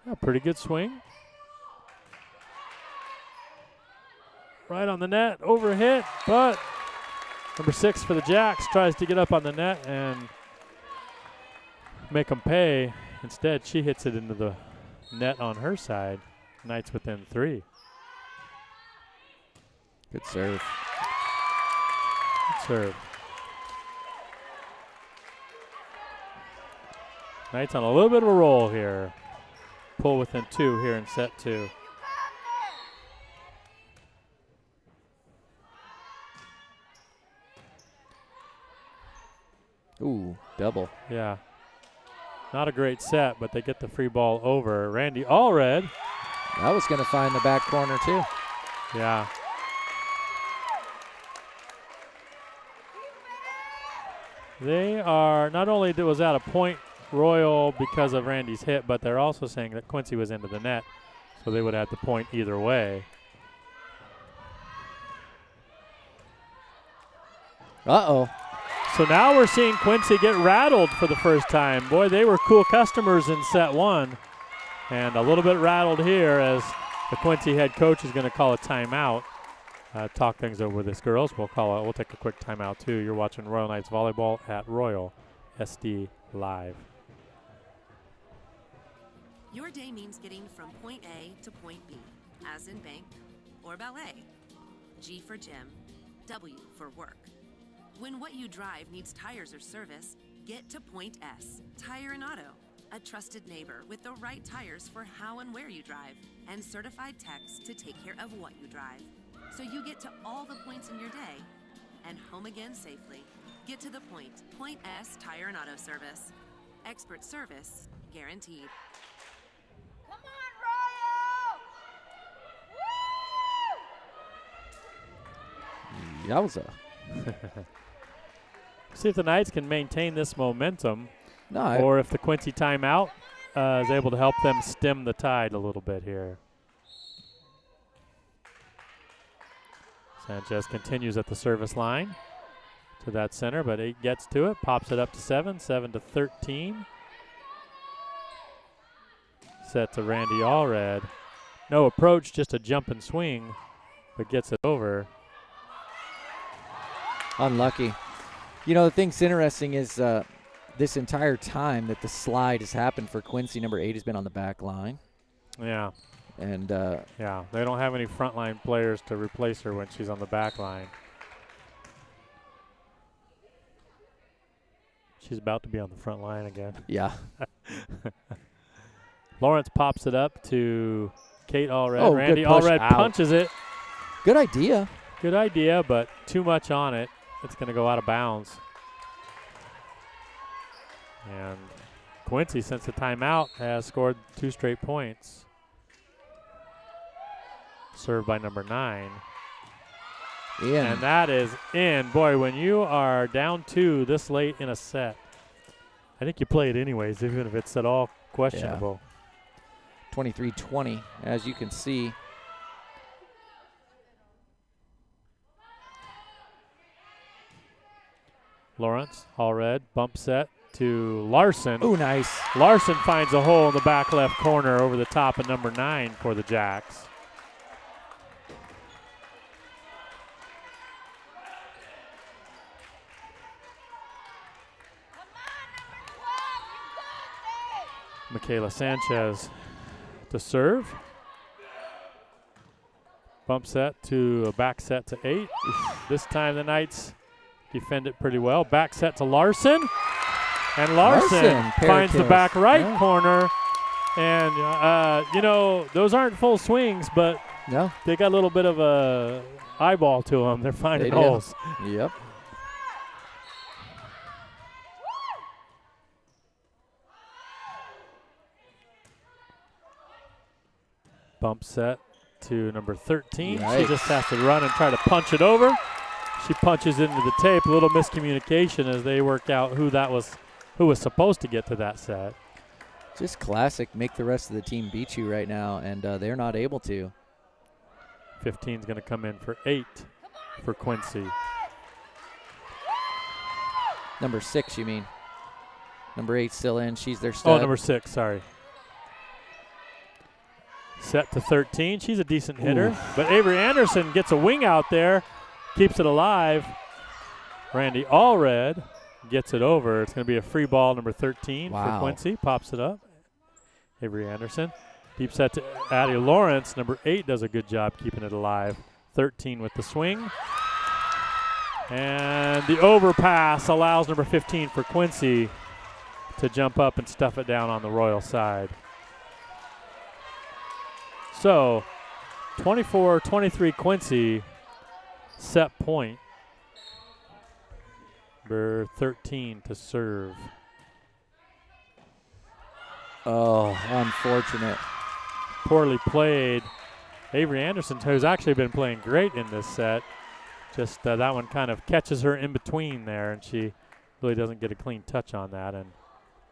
Yeah, pretty good swing. Right on the net, over hit, but number 6 for the Jacks tries to get up on the net and make them pay. Instead, she hits it into the net on her side. Knights within 3. Good serve. Good serve. Knights on a little bit of a roll here. Pull within 2 here in set 2. Ooh, double. Yeah. Not a great set, but they get the free ball over. Randy Allred. That was going to find the back corner, too. Yeah. They are, not only was that a point Royal because of Randy's hit, but they're also saying that Quincy was into the net, so they would have the point either way. Uh-oh. So now we're seeing Quincy get rattled for the first time. Boy, they were cool customers in set 1. And a little bit rattled here as the Quincy head coach is going to call a timeout. Talk things over with us, girls. We'll take a quick timeout, too. You're watching Royal Knights Volleyball at Royal SD Live. Your day means getting from point A to point B, as in bank or ballet. G for gym, W for work. When what you drive needs tires or service, get to Point S, Tire and Auto. A trusted neighbor with the right tires for how and where you drive, and certified techs to take care of what you drive. So you get to all the points in your day and home again safely. Get to the point. Point S Tire and Auto Service. Expert service guaranteed. Come on, Royal! Woo! Yowza. See if the Knights can maintain this momentum, No, or if the Quincy timeout is able to help them stem the tide a little bit here. Sanchez continues at the service line to that center, but 8 gets to it, pops it up to 7, 7 to 13. Set to Randy Allred. No approach, just a jump and swing, but gets it over. Unlucky. You know, the thing's interesting is this entire time that the slide has happened for Quincy, number 8 has been on the back line. Yeah. And yeah, they don't have any frontline players to replace her when she's on the back line. She's about to be on the front line again. Yeah. Lawrence pops it up to Kate Allred. Oh, Randy good push Allred out. punches it. Good idea. Good idea, but too much on it. It's going to go out of bounds. And Quincy, since the timeout, has scored 2 straight points. Served by number 9. Yeah. And that is in. Boy, when you are down 2 this late in a set, I think you play it anyways, even if it's at all questionable. 23-20, as you can see. Lawrence, Allred, bump set to Larson. Oh, nice. Larson finds a hole in the back left corner over the top of number 9 for the Jacks. Michaela Sanchez to serve. Bump set to a back set to 8. This time the Knights defend it pretty well. Back set to Larson. And Larson finds the back right corner. And, you know, those aren't full swings, but they got a little bit of a eyeball to them. They're finding holes. Yep. Bump set to number 13. Yikes. She just has to run and try to punch it over. She punches into the tape. A little miscommunication as they work out who was supposed to get to that set. Just classic. Make the rest of the team beat you right now, and they're not able to. 15 is going to come in for 8 for Quincy. Number 6, you mean? Number 8 still in. She's their stud. Oh, number 6. Sorry. Set to 13. She's a decent hitter. Ooh. But Avery Anderson gets a wing out there, keeps it alive. Randy Allred gets it over. It's going to be a free ball, number 13 for Quincy. Pops it up. Avery Anderson. Deep set to Addie Lawrence. Number 8 does a good job keeping it alive. 13 with the swing. And the overpass allows number 15 for Quincy to jump up and stuff it down on the Royal side. So, 24-23 Quincy, set point. Number 13 to serve. Oh, unfortunate. Poorly played. Avery Anderson, who's actually been playing great in this set, just that one kind of catches her in between there, and she really doesn't get a clean touch on that, and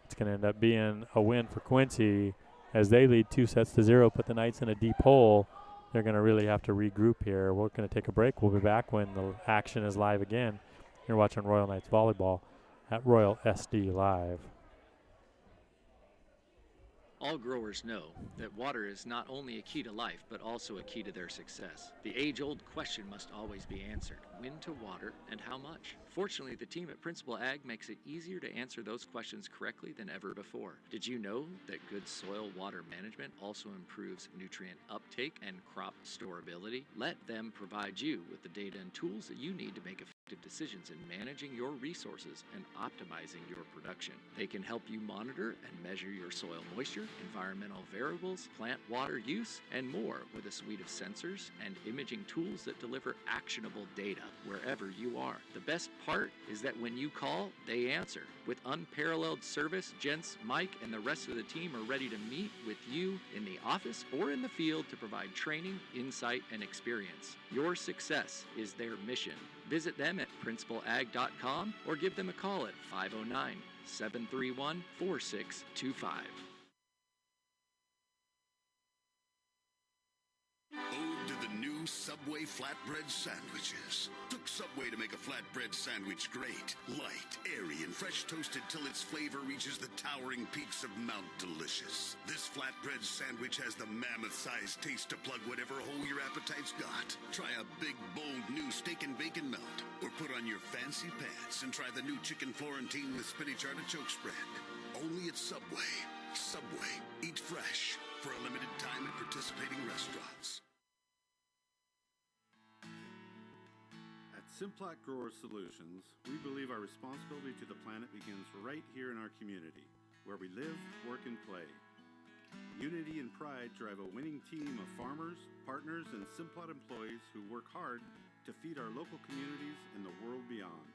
it's going to end up being a win for Quincy. As they lead 2-0, put the Knights in a deep hole. They're going to really have to regroup here. We're going to take a break. We'll be back when the action is live again. You're watching Royal Knights Volleyball at Royal SD Live. All growers know that water is not only a key to life, but also a key to their success. The age-old question must always be answered: when to water and how much? Fortunately, the team at Principal Ag makes it easier to answer those questions correctly than ever before. Did you know that good soil water management also improves nutrient uptake and crop storability? Let them provide you with the data and tools that you need to make effective decisions in managing your resources and optimizing your production. They can help you monitor and measure your soil moisture, environmental variables, plant water use, and more with a suite of sensors and imaging tools that deliver actionable data wherever you are. The best part is that when you call, they answer. With unparalleled service, Gents, Mike, and the rest of the team are ready to meet with you in the office or in the field to provide training, insight, and experience. Your success is their mission. Visit them at principalag.com or give them a call at 509-731-4625. Ode to the new Subway flatbread sandwiches. Took Subway to make a flatbread sandwich great, light, airy, and fresh toasted till its flavor reaches the towering peaks of Mount Delicious. This flatbread sandwich has the mammoth-sized taste to plug whatever hole your appetite's got. Try a big, bold new steak and bacon melt, or put on your fancy pants and try the new chicken Florentine with spinach artichoke spread. Only at Subway. Subway. Eat fresh. For a limited time at participating restaurants. At Simplot Grower Solutions, we believe our responsibility to the planet begins right here in our community, where we live, work, and play. Unity and pride drive a winning team of farmers, partners, and Simplot employees who work hard to feed our local communities and the world beyond.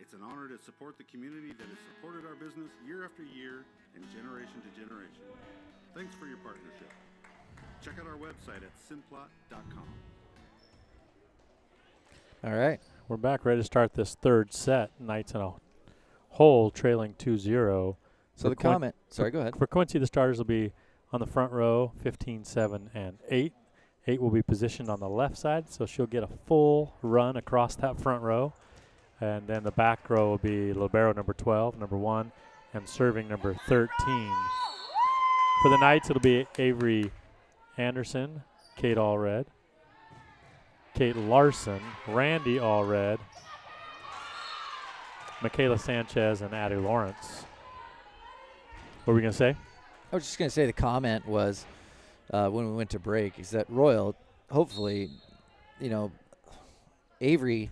It's an honor to support the community that has supported our business year after year and generation to generation. Thanks for your partnership. Check out our website at simplot.com. All right. We're back ready to start this third set. Knights in a hole trailing 2-0. So the comment. Sorry, go ahead. For Quincy, the starters will be on the front row, 15, 7, and 8. 8 will be positioned on the left side, so she'll get a full run across that front row. And then the back row will be libero number 12, number 1, and serving number 13. For the Knights, it'll be Avery Anderson, Kate Allred, Kate Larson, Randy Allred, Michaela Sanchez, and Addie Lawrence. What were we going to say? I was just going to say the comment was when we went to break is that Royal, hopefully, you know, Avery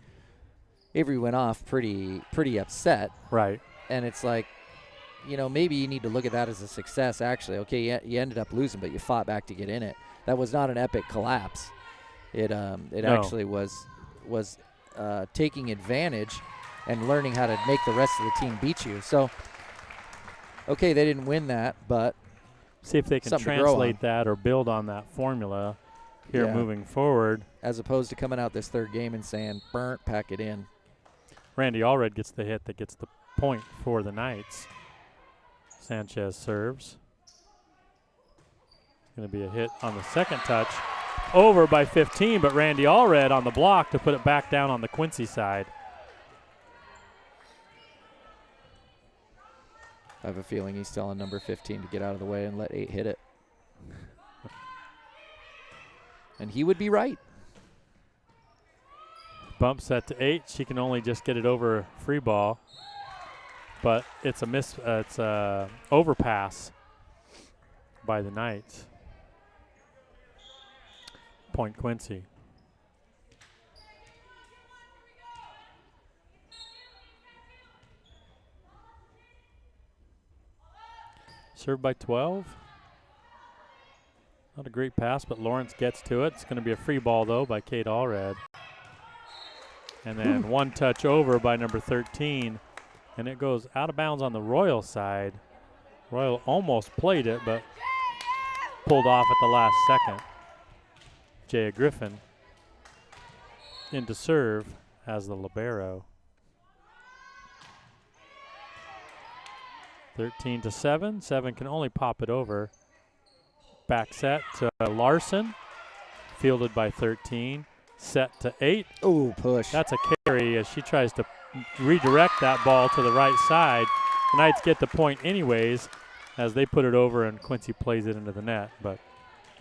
went off pretty upset. Right. And it's like, you know, maybe you need to look at that as a success, actually. Okay, you ended up losing, but you fought back to get in it. That was not an epic collapse. It actually was taking advantage and learning how to make the rest of the team beat you. So, okay, they didn't win that, but see if they can translate that or build on that formula here moving forward. As opposed to coming out this third game and saying, burnt, pack it in. Randy Allred gets the hit that gets the point for the Knights. Sanchez serves. Going to be a hit on the second touch. Over by 15, but Randy Allred on the block to put it back down on the Quincy side. I have a feeling he's telling number 15 to get out of the way and let 8 hit it. And he would be right. Bump set to 8. She can only just get it over free ball. But it's a it's a overpass by the Knights. Point Quincy. Served by 12. Not a great pass, but Lawrence gets to it. It's going to be a free ball, though, by Kate Allred. And then one touch over by number 13. And it goes out of bounds on the Royal side. Royal almost played it, but pulled off at the last second. Jaya Griffin in to serve as the libero. 13-7. 7 can only pop it over. Back set to Larson. Fielded by 13. Set to 8. Oh, push. That's a carry as she tries to redirect that ball to the right side. The Knights get the point anyways as they put it over and Quincy plays it into the net. But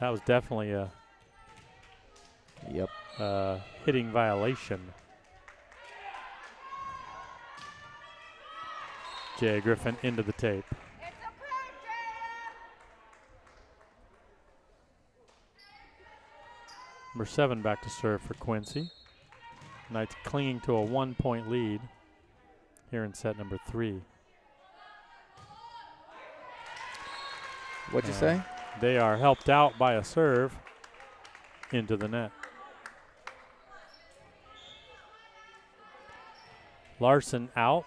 that was definitely a hitting violation. Jay Griffin into the tape. Number 7 back to serve for Quincy. Knights clinging to a 1-point lead here in set number 3. What'd you say? They are helped out by a serve into the net. Larson out.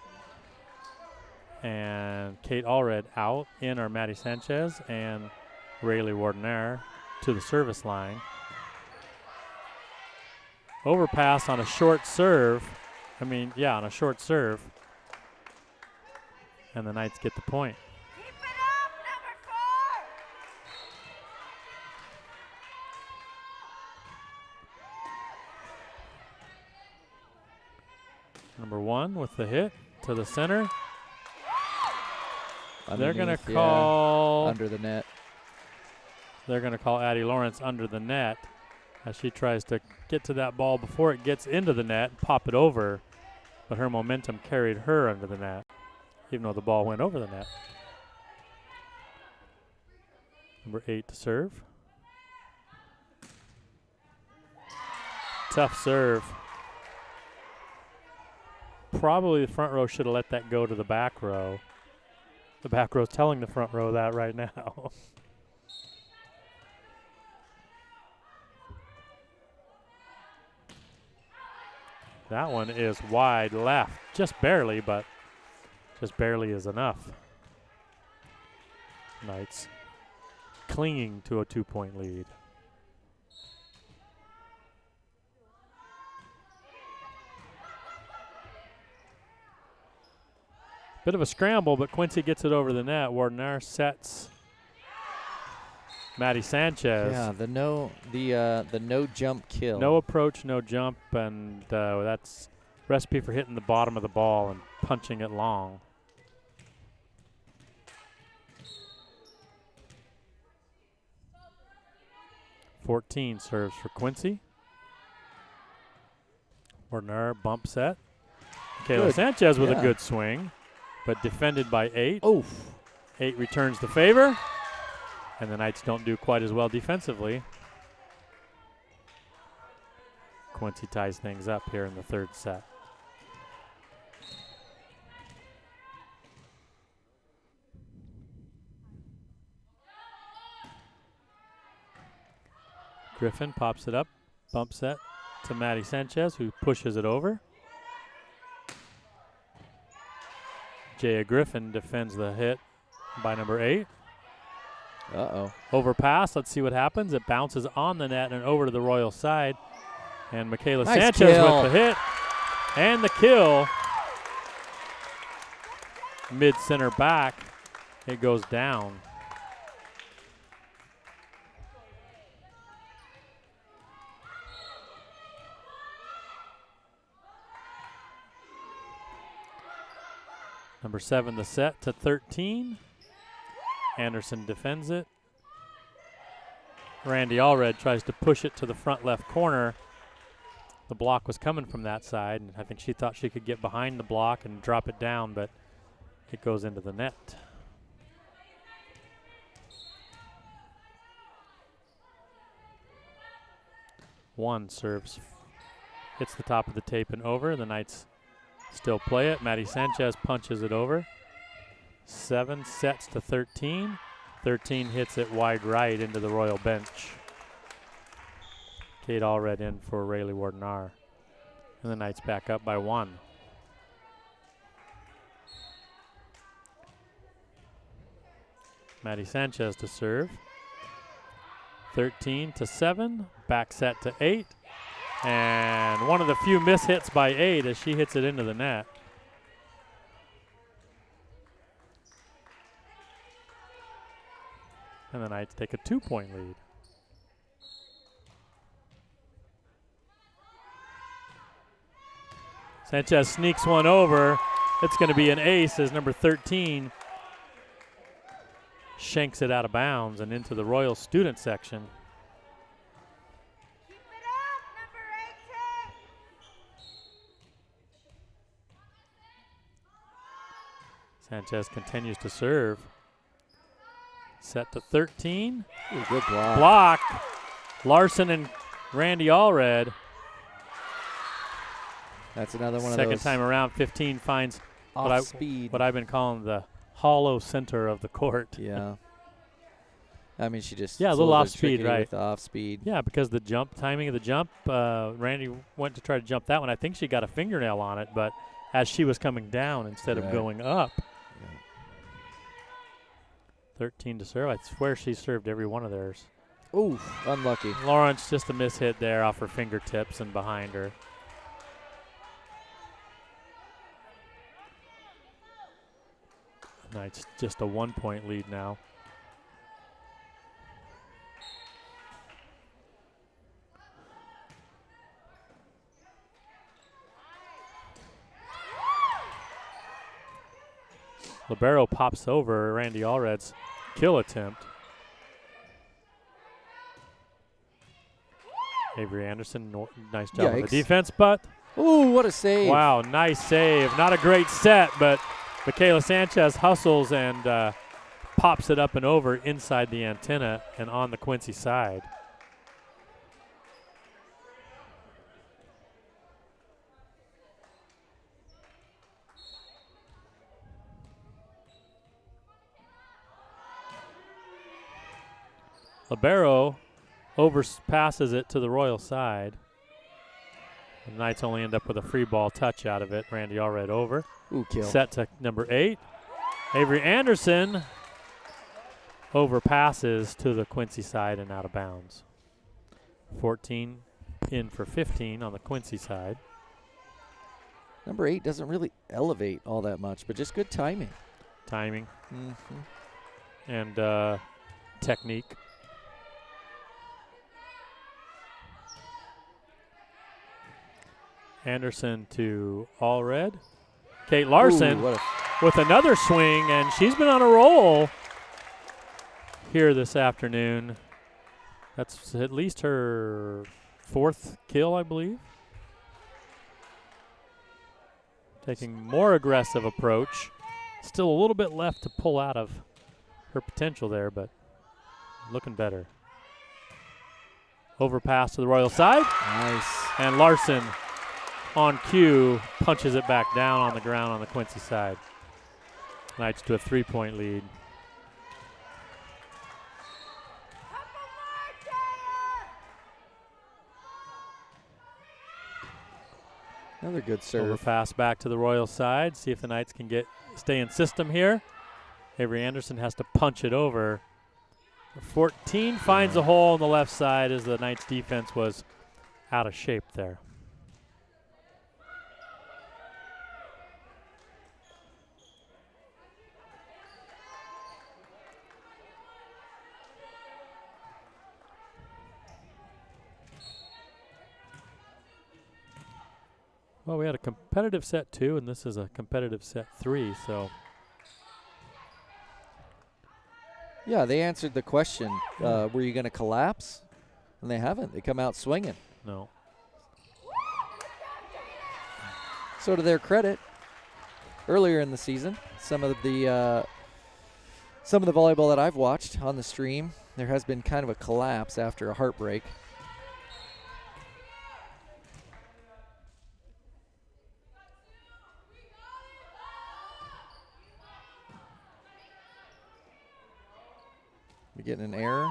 And Kate Allred out. In are Maddie Sanchez and Rayleigh Wardenaire to the service line. Overpass on a short serve. On a short serve. And the Knights get the point. Number 1 with the hit to the center. They're going to Underneath, call under the net. They're going to call Addie Lawrence under the net as she tries to get to that ball before it gets into the net and pop it over. But her momentum carried her under the net, even though the ball went over the net. Number 8 to serve. Tough serve. Probably the front row should have let that go to the back row. The back row's telling the front row that right now. That one is wide left, just barely, but just barely is enough. Knights clinging to a 2-point lead. Bit of a scramble, but Quincy gets it over the net. Wardenaar sets Maddie Sanchez. Yeah, the no jump kill. No approach, no jump, and that's recipe for hitting the bottom of the ball and punching it long. .14 serves for Quincy. Wardenaar bump set. Kayla Sanchez with a good swing, but defended by 8. Oof. 8 returns the favor, and the Knights don't do quite as well defensively. Quincy ties things up here in the third set. Griffin pops it up, bump set to Maddie Sanchez, who pushes it over. Jaya Griffin defends the hit by number 8. Uh-oh. Overpass. Let's see what happens. It bounces on the net and over to the Royal side. And Michaela Nice Sanchez kill. with the hit and the kill. Mid-center back. It goes down. Number 7 the set to 13. Anderson defends it. Randy Allred tries to push it to the front left corner. The block was coming from that side, and I think she thought she could get behind the block and drop it down, but it goes into the net. One serves, hits the top of the tape and over. The Knights still play it. Maddie Sanchez punches it over. 7 sets to 13. 13 hits it wide right into the Royal bench. Kate Allred in for Rayleigh Wardenaar. And the Knights back up by 1. Maddie Sanchez to serve. 13 to 7. Back set to 8. And one of the few miss hits by 8 as she hits it into the net. And the Knights take a 2-point lead. Sanchez sneaks one over. It's going to be an ace as number 13 shanks it out of bounds and into the Royal student section. Sanchez continues to serve. Set to 13. Ooh, good block. Block. Larson and Randy Allred. That's another one of Second those. time around, 15 finds off speed. what I've been calling the hollow center of the court. Yeah. I mean, she just a it's little bit off speed, tricky right? With the off speed. Yeah, because the timing of the jump, Randy went to try to jump that one. I think she got a fingernail on it, but as she was coming down instead of going up. 13 to serve. I swear she served every one of theirs. Ooh, unlucky. Lawrence just a miss hit there off her fingertips and behind her. Knights just a 1-point lead now. Libero pops over Randy Allred's kill attempt. Avery Anderson, nice job on the defense, but ooh, what a save. Wow, nice save. Not a great set, but Michaela Sanchez hustles and pops it up and over inside the antenna and on the Quincy side. Libero overpasses it to the Royal side. The Knights only end up with a free ball touch out of it. Randy Allred over. Ooh, kill. Set to number 8. Avery Anderson overpasses to the Quincy side and out of bounds. 14 in for 15 on the Quincy side. Number 8 doesn't really elevate all that much, but just good timing. Timing. Mm-hmm. And technique. Anderson to Allred. Kate Larson with another swing, and she's been on a roll here this afternoon. That's at least her 4th kill, I believe. Taking more aggressive approach. Still a little bit left to pull out of her potential there, but looking better. Overpass to the Royal side. Nice. And Larson on cue punches it back down on the ground on the Quincy side. Knights to a 3-point lead. Another good serve. Overpass back to the Royal side. See if the Knights can stay in system here. Avery Anderson has to punch it over. 14 finds a hole on the left side as the Knights defense was out of shape there. Well, we had a competitive set 2, and this is a competitive set 3, so. Yeah, they answered the question, were you going to collapse? And they haven't. They come out swinging. No. So to their credit, earlier in the season, some of the volleyball that I've watched on the stream, there has been kind of a collapse after a heartbreak. We're getting an error.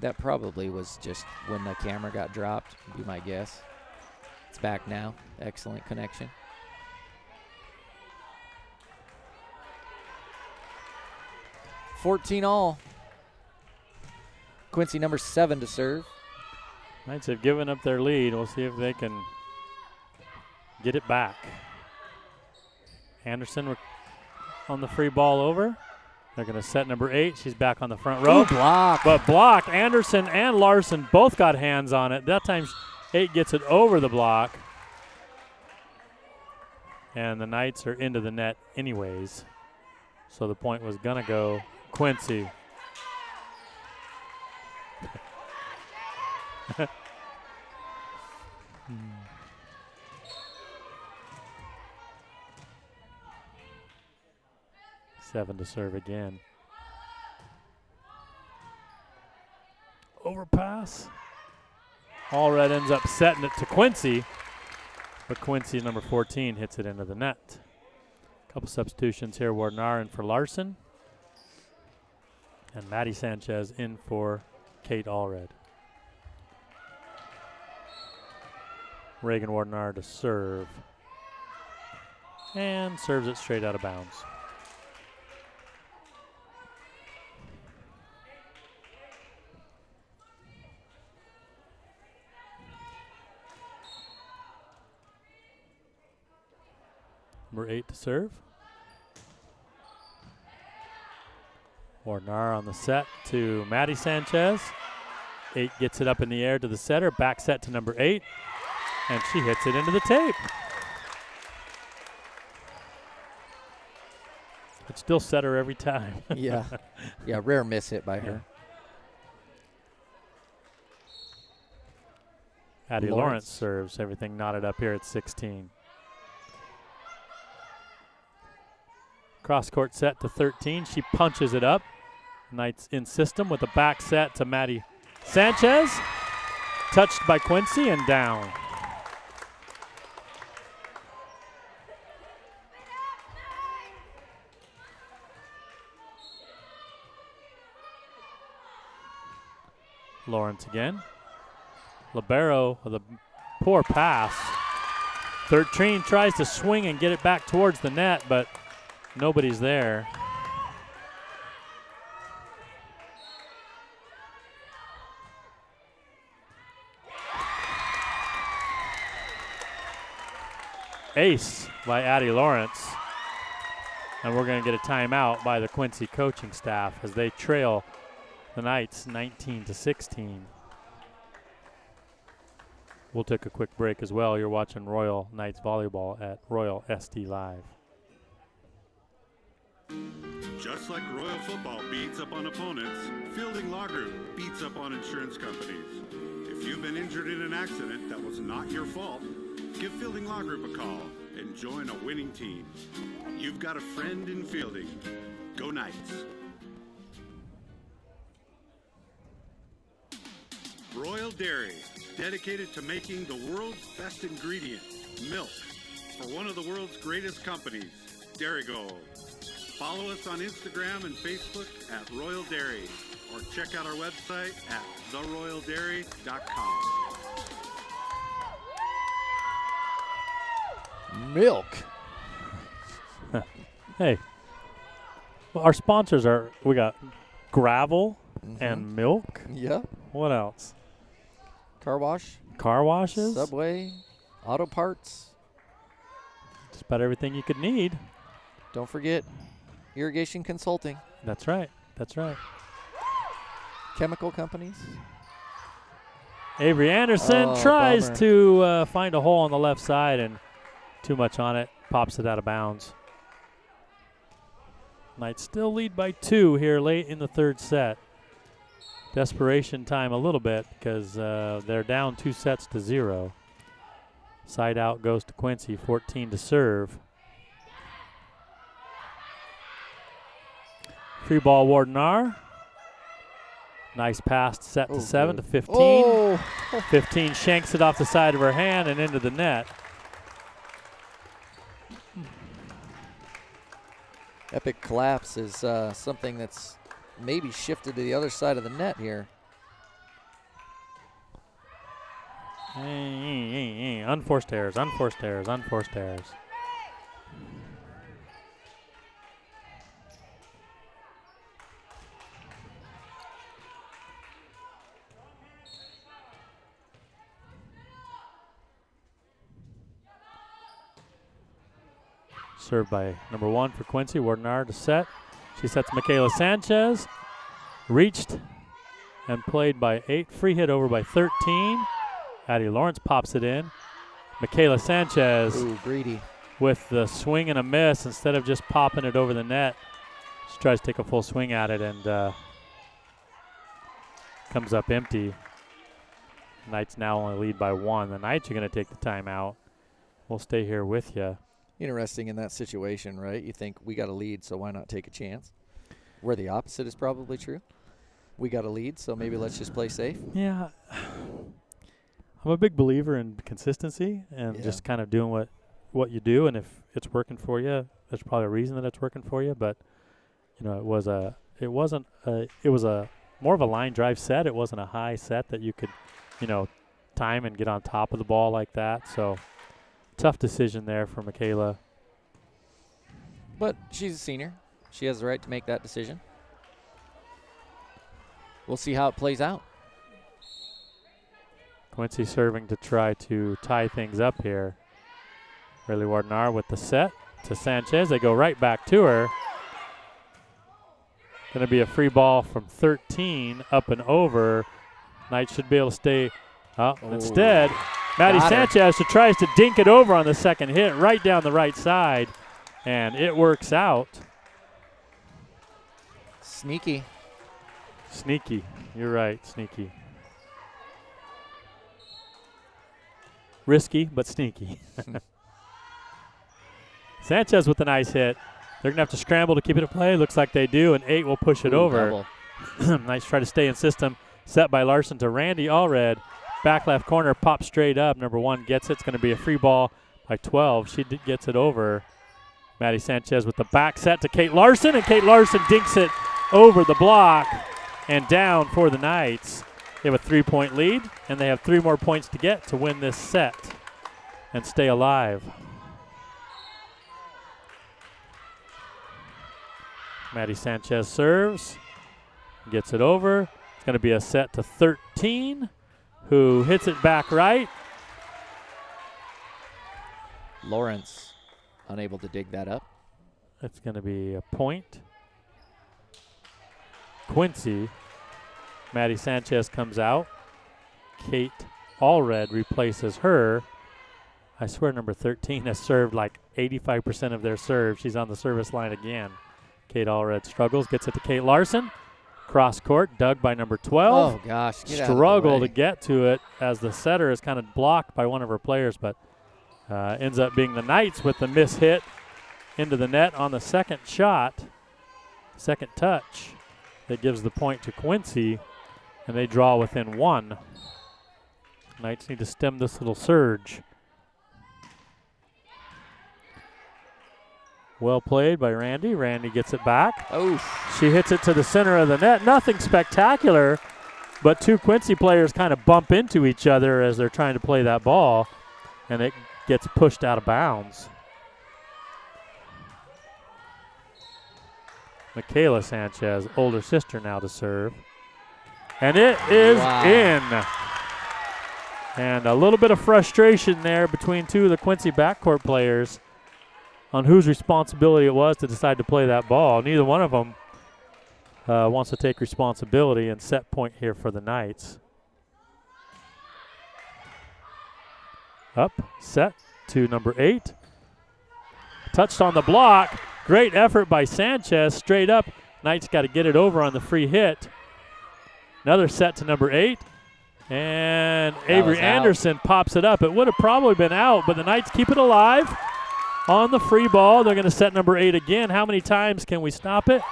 That probably was just when the camera got dropped, would be my guess. It's back now. Excellent connection. $14-all. Quincy number 7 to serve. Knights have given up their lead. We'll see if they can get it back. Anderson on the free ball over. They're going to set number 8. She's back on the front row. Ooh, block. But block. Anderson and Larson both got hands on it. That time 8 gets it over the block. And the Knights are into the net anyways. So the point was going to go Quincy. Seven to serve again. Overpass. Allred ends up setting it to Quincy, but Quincy, number 14, hits it into the net. Couple substitutions here. Wardenar in for Larson, and Maddie Sanchez in for Kate Allred. Reagan Wardenar to serve. And serves it straight out of bounds. Number 8 to serve. Wardnar on the set to Maddie Sanchez. 8 gets it up in the air to the setter. Back set to number 8. And she hits it into the tape. It's still setter every time. Yeah. Yeah, rare miss hit by her. Addie Lawrence serves. Everything knotted up here at 16. Cross-court set to 13. She punches it up. Knights in system with a back set to Maddie Sanchez. Touched by Quincy and down. Lawrence again. Libero with a poor pass. 13 tries to swing and get it back towards the net, but nobody's there. Ace by Addie Lawrence. And we're going to get a timeout by the Quincy coaching staff as they trail the Knights 19-16. We'll take a quick break as well. You're watching Royal Knights Volleyball at Royal SD Live. Just like Royal Football beats up on opponents, Fielding Law Group beats up on insurance companies. If you've been injured in an accident that was not your fault, give Fielding Law Group a call and join a winning team. You've got a friend in Fielding. Go Knights. Royal Dairy, dedicated to making the world's best ingredient, milk, for one of the world's greatest companies, Dairy Gold. Follow us on Instagram and Facebook at Royal Dairy, or check out our website at theroyaldairy.com. Milk. Hey, well, our sponsors are, we got Gravel and Milk. Yeah. What else? Car wash. Car washes. Subway. Auto parts. Just about everything you could need. Don't forget irrigation consulting. That's right. That's right. Chemical companies. Avery Anderson tries to find a hole on the left side and too much on it. Pops it out of bounds. Knights still lead by 2 here late in the third set. Desperation time a little bit because they're down 2-0. Side out goes to Quincy, 14 to serve. Free ball, Wardenar. Nice pass set to 7 to 15. Oh. 15 shanks it off the side of her hand and into the net. Epic collapse is something that's maybe shifted to the other side of the net here. Unforced errors, unforced errors, unforced errors. Served by number 1 for Quincy. Wardenar to set. She sets Michaela Sanchez. Reached and played by 8. Free hit over by 13. Addie Lawrence pops it in. Michaela Sanchez. Ooh, greedy. With the swing and a miss. Instead of just popping it over the net, she tries to take a full swing at it and comes up empty. Knights now only lead by 1. The Knights are going to take the timeout. We'll stay here with you. Interesting in that situation, right? You think we got a lead, so why not take a chance? Where the opposite is probably true. We got a lead, so maybe let's just play safe. Yeah. I'm a big believer in consistency and just kind of doing what you do, and if it's working for you, there's probably a reason that it's working for you. But you know, it was a more of a line drive set. It wasn't a high set that you could, time and get on top of the ball like that. So tough decision there for Michaela. But she's a senior. She has the right to make that decision. We'll see how it plays out. Quincy serving to try to tie things up here. Riley Wardenar with the set to Sanchez. They go right back to her. Going to be a free ball from 13 up and over. Knights should be able to stay. Instead, Maddie Sanchez tries to dink it over on the second hit right down the right side, and it works out. Sneaky. Sneaky. You're right, sneaky. Risky, but sneaky. Sanchez with a nice hit. They're going to have to scramble to keep it at play. Looks like they do, and 8 will push it over. Nice try to stay in system. Set by Larson to Randy Allred. Back left corner, pops straight up. Number 1 gets it. It's going to be a free ball by 12. She gets it over. Maddie Sanchez with the back set to Kate Larson, and Kate Larson dinks it over the block and down for the Knights. They have a 3-point lead, and they have 3 more points to get to win this set and stay alive. Maddie Sanchez serves, gets it over. It's going to be a set to 13, who hits it back right. Lawrence unable to dig that up. It's going to be a point. Quincy. Maddie Sanchez comes out. Kate Allred replaces her. I swear number 13 has served like 85% of their serves. She's on the service line again. Kate Allred struggles, gets it to Kate Larson. Cross court, dug by number 12. Oh, gosh. Struggle to get to it as the setter is kind of blocked by one of her players, but ends up being the Knights with the miss hit into the net on the second shot, second touch. That gives the point to Quincy, and they draw within 1. Knights need to stem this little surge. Well played by Randy. Randy gets it back. Oh, she hits it to the center of the net. Nothing spectacular, but 2 Quincy players kind of bump into each other as they're trying to play that ball, and it gets pushed out of bounds. Michaela Sanchez, older sister now to serve. And it is in. And a little bit of frustration there between 2 of the Quincy backcourt players on whose responsibility it was to decide to play that ball. Neither one of them wants to take responsibility, and set point here for the Knights. Up, set to number 8. Touched on the block. Great effort by Sanchez, straight up. Knights got to get it over on the free hit. Another set to number 8. And Avery Anderson pops it up. It would have probably been out, but the Knights keep it alive. On the free ball, they're going to set number 8 again. How many times can we stop it?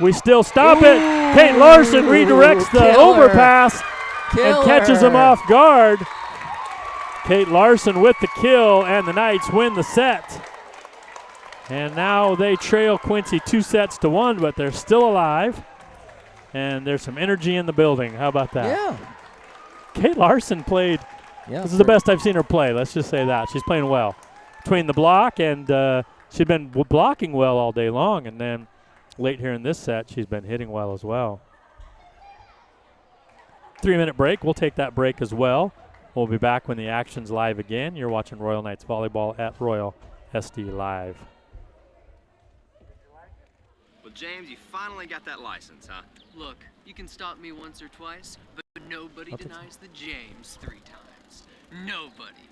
We still stop it. Kate Larson redirects the overpass and catches him off guard. Kate Larson with the kill, and the Knights win the set. And now they trail Quincy 2-1, but they're still alive. And there's some energy in the building. How about that? Yeah. Kate Larson played. Yeah, this is the best I've seen her play. Let's just say that. She's playing well. Between the block, and she'd been blocking well all day long, and then late here in this set, she's been hitting well as well. 3-minute break. We'll take that break as well. We'll be back when the action's live again. You're watching Royal Knights Volleyball at Royal SD Live. Well, James, you finally got that license, huh? Look, you can stop me once or twice, but nobody denies the James 3 times. Nobody.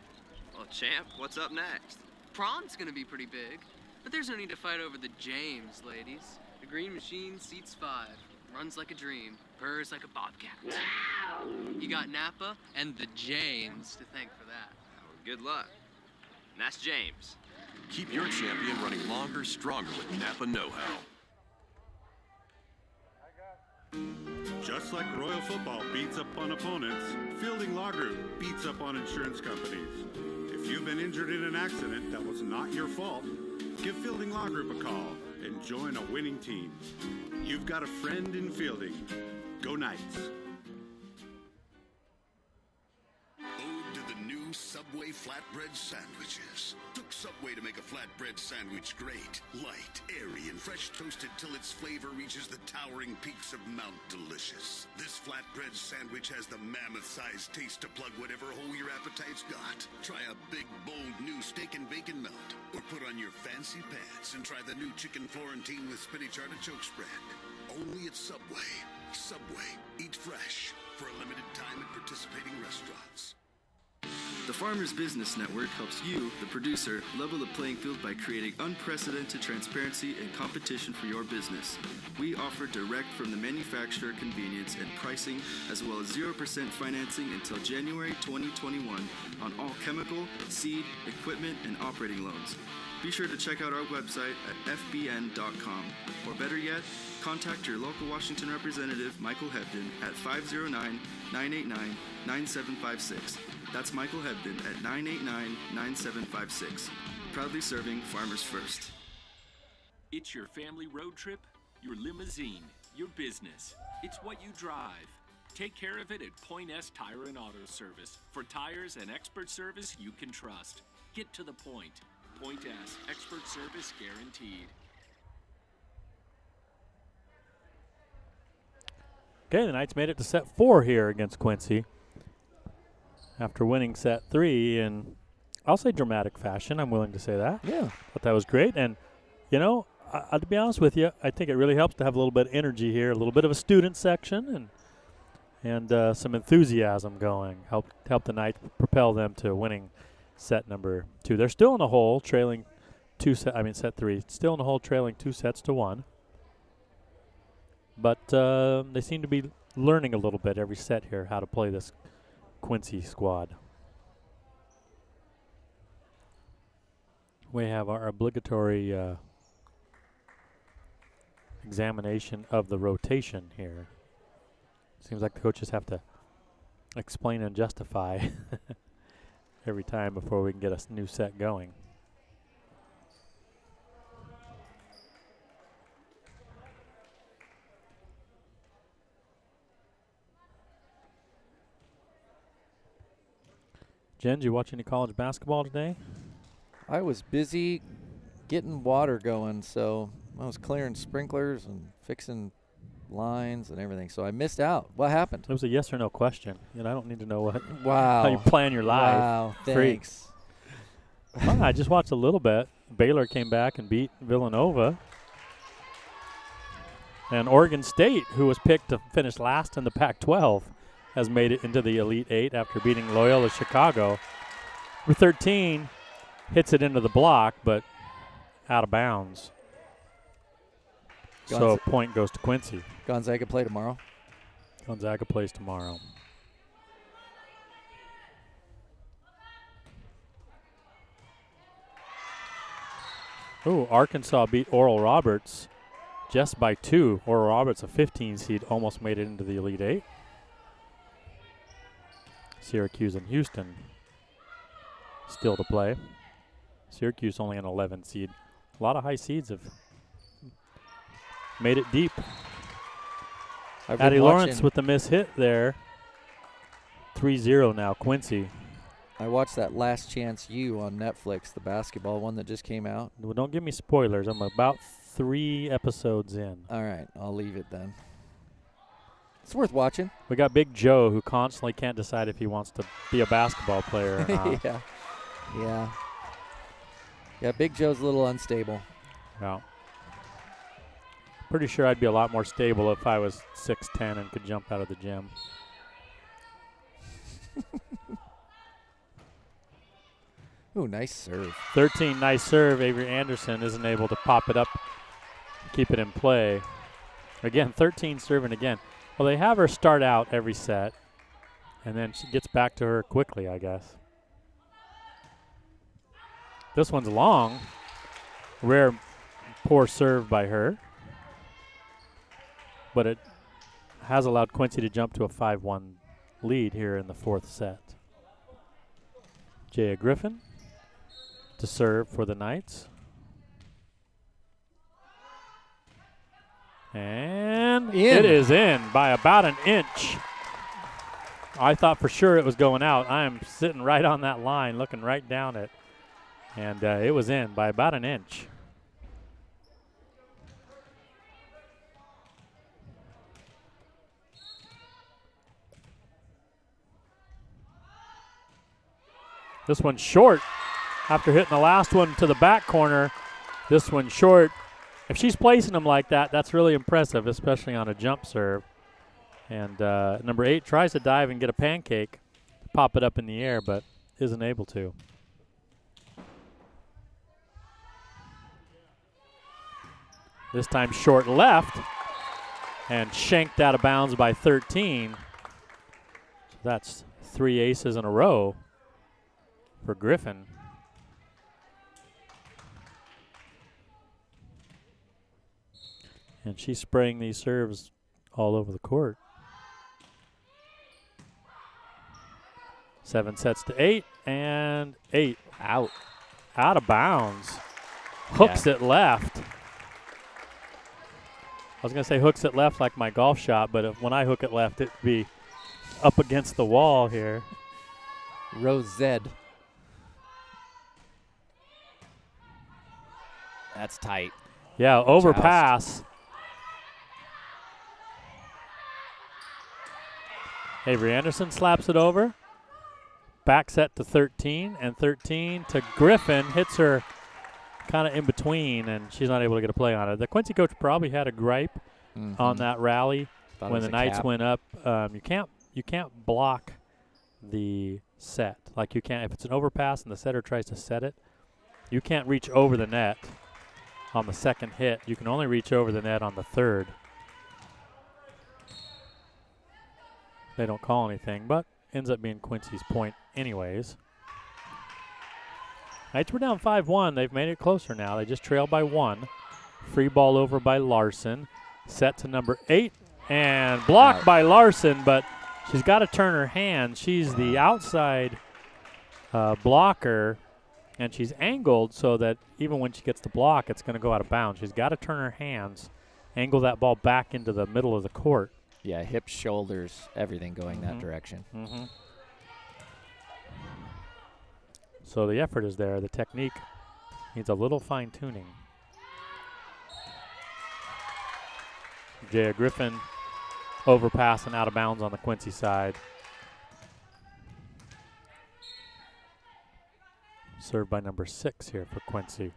Well, champ, what's up next? Pром's gonna be pretty big, but there's no need to fight over the James, ladies. The green machine seats 5, runs like a dream, purrs like a bobcat. You got Napa and the James to thank for that. Well, good luck. And that's James. Keep your champion running longer, stronger with Napa know-how. Just like Royal Football beats up on opponents, Fielding Law Group beats up on insurance companies. If you've been injured in an accident that was not your fault, give Fielding Law Group a call and join a winning team. You've got a friend in Fielding. Go Knights. Ode to the new Subway flatbread sandwiches. Took Subway to make a flatbread sandwich great, light, airy, and fresh toasted till its flavor reaches the towering peaks of Mount Delicious. This flatbread sandwich has the mammoth-sized taste to plug whatever hole your appetite's got. Try a big, bold new steak and bacon melt, or put on your fancy pants and try the new chicken Florentine with spinach artichoke spread. Only at Subway. Subway. Eat fresh. For a limited time at participating restaurants. The Farmers Business Network helps you, the producer, level the playing field by creating unprecedented transparency and competition for your business. We offer direct from the manufacturer convenience and pricing, as well as 0% financing until January 2021 on all chemical, seed, equipment, and operating loans. Be sure to check out our website at fbn.com. Or better yet, contact your local Washington representative, Michael Hebden, at 509-989-9756. That's Michael Hebden at 989-9756. Proudly serving farmers first. It's your family road trip, your limousine, your business. It's what you drive. Take care of it at Point S Tire and Auto Service for tires and expert service you can trust. Get to the point. Point S, expert service guaranteed. Okay, the Knights made it to set 4 here against Quincy after winning set 3 in, I'll say, dramatic fashion. I'm willing to say that. Yeah. But that was great. And, you know, to be honest with you, I think it really helps to have a little bit of energy here, a little bit of a student section, and some enthusiasm going. Help the Knights propel them to winning set number 2. They're still in the hole, trailing set 3. Still in the hole, trailing 2-1. But they seem to be learning a little bit every set here how to play this Quincy squad. We have our obligatory examination of the rotation here. Seems like the coaches have to explain and justify every time before we can get a new set going. Jen, did you watch any college basketball today? I was busy getting water going, so I was clearing sprinklers and fixing lines and everything, so I missed out. What happened? It was a yes or no question. I don't need to know what. Wow. How you plan your life. Wow, thanks. Well, I just watched a little bit. Baylor came back and beat Villanova. And Oregon State, who was picked to finish last in the Pac-12, has made it into the Elite 8 after beating Loyola Chicago. Number 13 hits it into the block, but out of bounds. So a point goes to Quincy. Gonzaga play tomorrow? Gonzaga plays tomorrow. Ooh, Arkansas beat Oral Roberts just by 2. Oral Roberts, a 15 seed, almost made it into the Elite 8. Syracuse and Houston still to play. Syracuse only an 11 seed. A lot of high seeds have made it deep. Addie Lawrence with the miss hit there. 3-0 now, Quincy. I watched that Last Chance U on Netflix, the basketball one that just came out. Well, don't give me spoilers. I'm about 3 episodes in. All right, I'll leave it then. It's worth watching. We got Big Joe, who constantly can't decide if he wants to be a basketball player or not. Yeah, Big Joe's a little unstable. Yeah. Pretty sure I'd be a lot more stable if I was 6'10" and could jump out of the gym. Ooh, nice serve. 13, nice serve. Avery Anderson isn't able to pop it up, keep it in play. Again, 13 serving again. Well, they have her start out every set, and then she gets back to her quickly, I guess. This one's long. Rare, poor serve by her. But it has allowed Quincy to jump to a 5-1 lead here in the 4th set. Jaya Griffin to serve for the Knights. And it is in by about an inch. I thought for sure it was going out. I am sitting right on that line, looking right down it. And it was in by about an inch. This one's short after hitting the last one to the back corner. This one short if she's placing them like that, that's really impressive, especially on a jump serve. And number 8 tries to dive and get a pancake, pop it up in the air, but isn't able to. This time short left and shanked out of bounds by 13. So that's 3 aces in a row for Griffin. And she's spraying these serves all over the court. 7 sets to 8, and 8. Out of bounds. Hooks it left. I was going to say hooks it left like my golf shot, but when I hook it left, it'd be up against the wall here. Rose Z. That's tight. Yeah, overpass. Avery Anderson slaps it over. Back set to 13, and 13 to Griffin. Hits her kind of in between, and she's not able to get a play on it. The Quincy coach probably had a gripe on that rally when the Knights went up. You can't block the set. Like you can't, if it's an overpass and the setter tries to set it, you can't reach over the net on the second hit. You can only reach over the net on the third. They don't call anything, but ends up being Quincy's point anyways. Knights were down 5-1. They've made it closer now. They just trail by 1. Free ball over by Larson. Set to number 8 and blocked by Larson, but she's got to turn her hand. She's the outside blocker, and she's angled so that even when she gets the block, it's going to go out of bounds. She's got to turn her hands, angle that ball back into the middle of the court. Yeah, hips, shoulders, everything going that direction. So the effort is there. The technique needs a little fine-tuning. Jaya Griffin overpass and out of bounds on the Quincy side. Served by number 6 here for Quincy.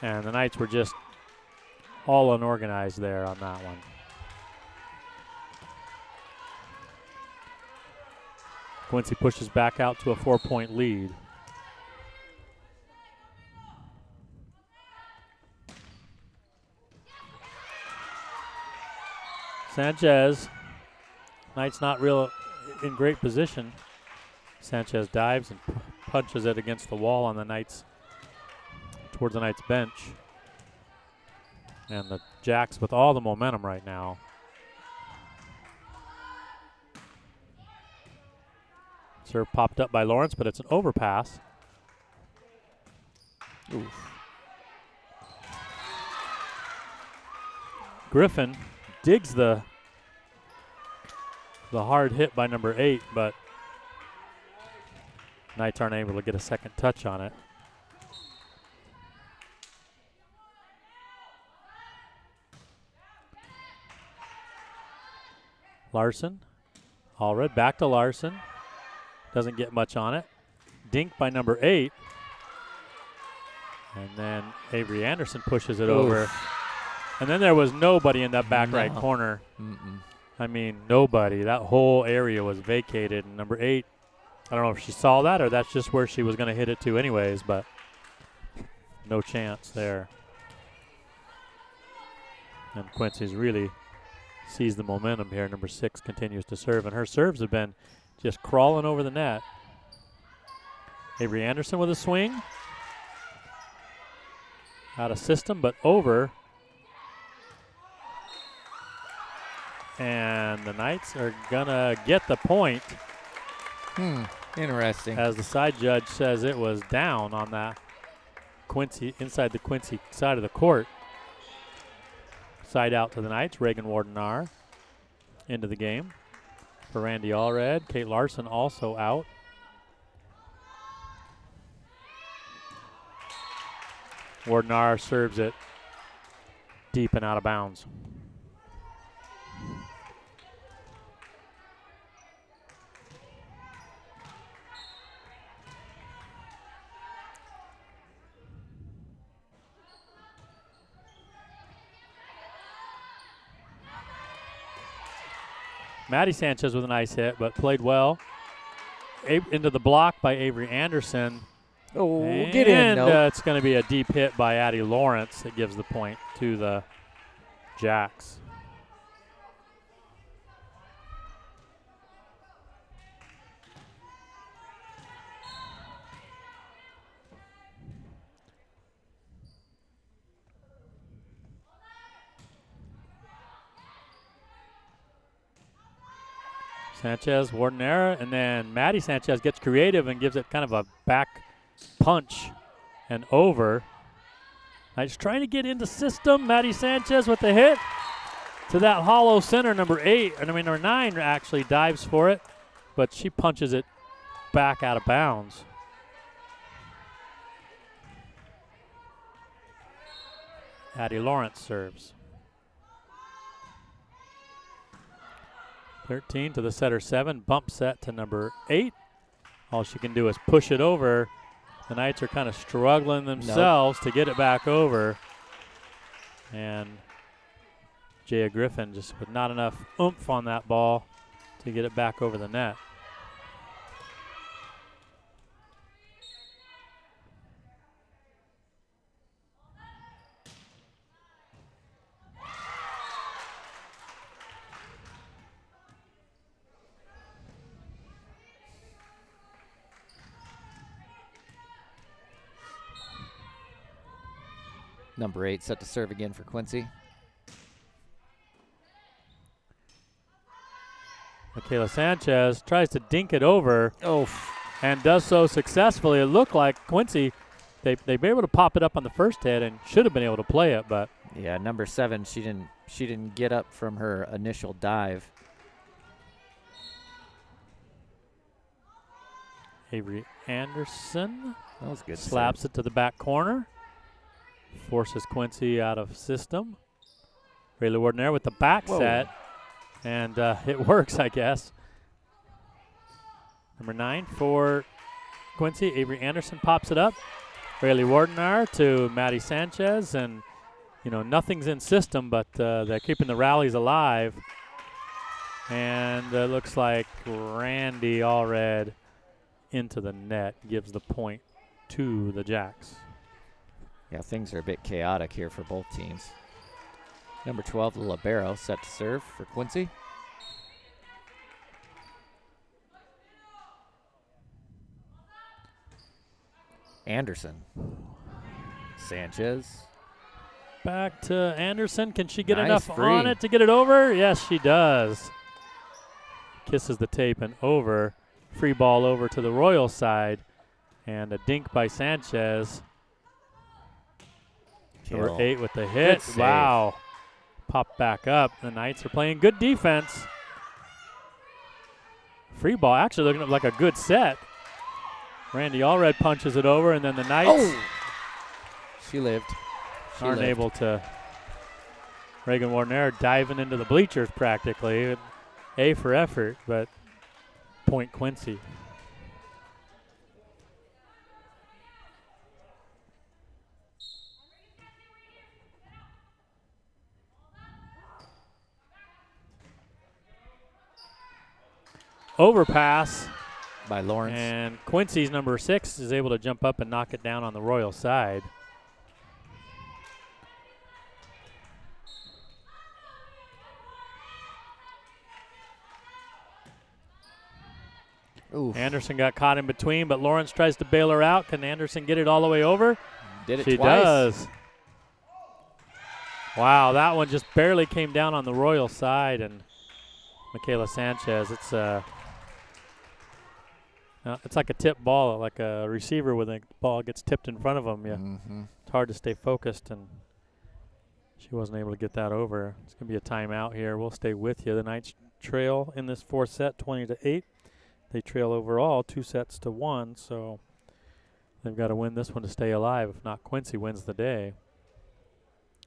And the Knights were just all unorganized there on that one. Quincy pushes back out to a 4-point lead. Sanchez, Knights not real in great position. Sanchez dives and punches it against the wall on the Knights, towards the Knights bench. And the Jacks with all the momentum right now. Serve popped up by Lawrence, but it's an overpass. Oof. Griffin digs the hard hit by number 8, but Knights aren't able to get a second touch on it. Larson, Allred back to Larson. Doesn't get much on it. Dink by number 8. And then Avery Anderson pushes it over. And then there was nobody in that back right corner. I mean, nobody. That whole area was vacated. And number 8, I don't know if she saw that or that's just where she was going to hit it to anyways, but no chance there. And Quincy's really sees the momentum here. Number 6 continues to serve, and her serves have been just crawling over the net. Avery Anderson with a swing. Out of system, but over. And the Knights are gonna get the point. Interesting. As the side judge says it was down on that Quincy, inside the Quincy side of the court. Side out to the Knights. Reagan Wardenar into the game for Randy Allred. Kate Larson also out. Wardenar serves it deep and out of bounds. Maddie Sanchez with a nice hit, but played well. Into the block by Avery Anderson. Oh, and get in, no. It's going to be a deep hit by Addie Lawrence that gives the point to the Jacks. Sanchez, Wardenera, and then Maddie Sanchez gets creative and gives it kind of a back punch and over. Knights trying to get into system. Maddie Sanchez with the hit to that hollow center. Number 9 actually dives for it, but she punches it back out of bounds. Addie Lawrence serves. 13 to the setter 7, bump set to number 8. All she can do is push it over. The Knights are kind of struggling themselves to get it back over. And Jaya Griffin just with not enough oomph on that ball to get it back over the net. Number 8 set to serve again for Quincy. Michaela Sanchez tries to dink it over and does so successfully. It looked like Quincy, they'd be able to pop it up on the first hit and should have been able to play it, but. Yeah, number 7, she didn't get up from her initial dive. Avery Anderson. That was good. Slaps it to the back corner. Forces Quincy out of system. Rayla Warden with the back set. And it works, I guess. Number 9 for Quincy. Avery Anderson pops it up. Rayleigh Wardenar to Maddie Sanchez. And, nothing's in system, but they're keeping the rallies alive. And it looks like Randy Allred into the net gives the point to the Jacks. Yeah, things are a bit chaotic here for both teams. Number 12, the libero, set to serve for Quincy. Anderson. Sanchez. Back to Anderson. Can she get Nice enough free. on it to get it over? Yes, she does. Kisses the tape and over. Free ball over to the Royal side. And a dink by Sanchez. Number 8 with the hit. Wow. Pop back up. The Knights are playing good defense. Free ball actually looking like a good set. Randy Allred punches it over, and then the Knights. Oh! She lived. Aren't able to. Reagan Warner diving into the bleachers practically. A for effort, but point Quincy. Overpass by Lawrence. And Quincy's number 6 is able to jump up and knock it down on the Royal side. Oof. Anderson got caught in between, but Lawrence tries to bail her out. Can Anderson get it all the way over? Did it she twice. Does. Wow, that one just barely came down on the Royal side, and Michaela Sanchez, it's like a tip ball, like a receiver when the ball gets tipped in front of them. Yeah, It's hard to stay focused, and she wasn't able to get that over. It's going to be a timeout here. We'll stay with you. The Knights trail in this fourth set, 20-8. They trail overall 2-1, so they've got to win this one to stay alive. If not, Quincy wins the day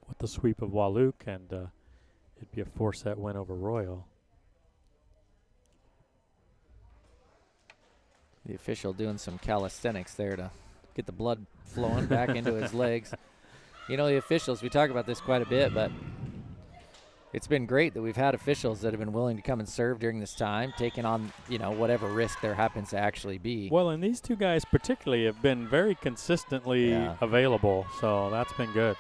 with the sweep of Wahluke, and it'd be a 4-set win over Royal. The official doing some calisthenics there to get the blood flowing back into his legs. You know, the officials, we talk about this quite a bit, but it's been great that we've had officials that have been willing to come and serve during this time, taking on, whatever risk there happens to actually be. Well, and these two guys particularly have been very consistently available, so that's been good.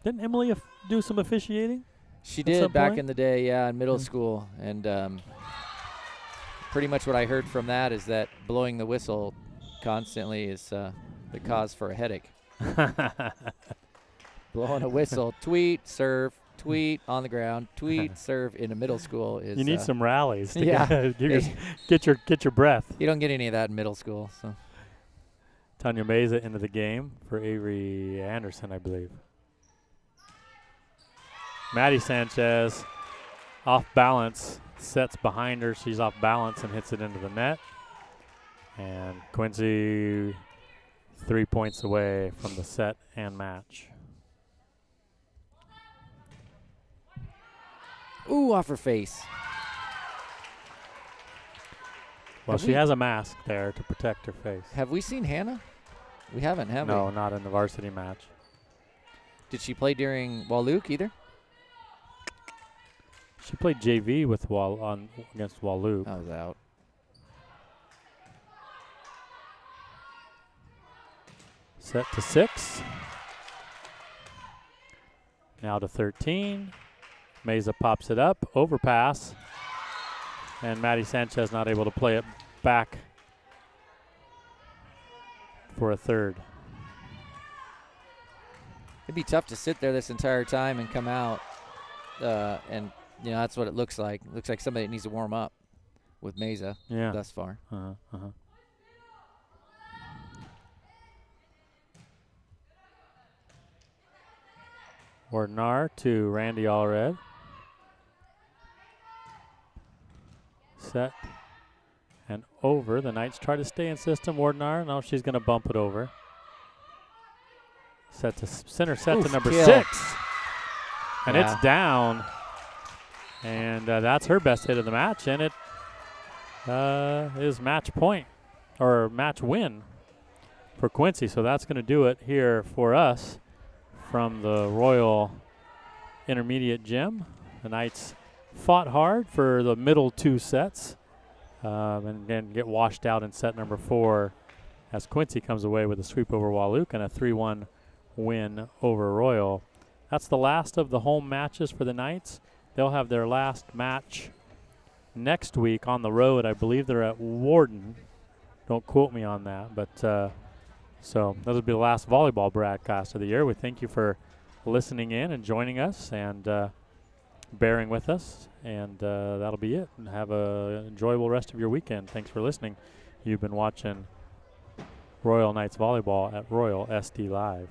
Didn't Emily do some officiating? She did back in the day, in middle school. And pretty much what I heard from that is that blowing the whistle constantly is the cause for a headache. Blowing a whistle, tweet, serve, tweet on the ground, tweet, serve in a middle school is. You need some rallies to get your breath. You don't get any of that in middle school. So Tanya Meza into the game for Avery Anderson, I believe. Maddie Sanchez off balance, sets behind her. She's off balance and hits it into the net. And Quincy 3 points away from the set and match. Ooh, off her face. Well, she has a mask there to protect her face. Have we seen Hannah? We haven't, have we? No, not in the varsity match. Did she play during Wahluke either? She played JV with against Wahluke. I was out. Set to 6. Now to 13. Meza pops it up, overpass, and Maddie Sanchez not able to play it back for a third. It'd be tough to sit there this entire time and come out, and that's what it looks like. It looks like somebody that needs to warm up with Meza thus far. Wardnar to Randy Allred. Set and over. The Knights try to stay in system. Wardnar, no, she's going to bump it over. Set to center, set to number 6. And it's down. And that's her best hit of the match. And it is match point or match win for Quincy. So that's going to do it here for us from the Royal Intermediate Gym. The Knights fought hard for the middle 2 sets and then get washed out in set number 4 as Quincy comes away with a sweep over Wahluke and a 3-1 win over Royal. That's the last of the home matches for the Knights. They'll have their last match next week on the road. I believe they're at Warden. Don't quote me on that, but so that'll be the last volleyball broadcast of the year. We thank you for listening in and joining us and bearing with us, and that'll be it. And have an enjoyable rest of your weekend. Thanks for listening. You've been watching Royal Knights Volleyball at Royal SD Live.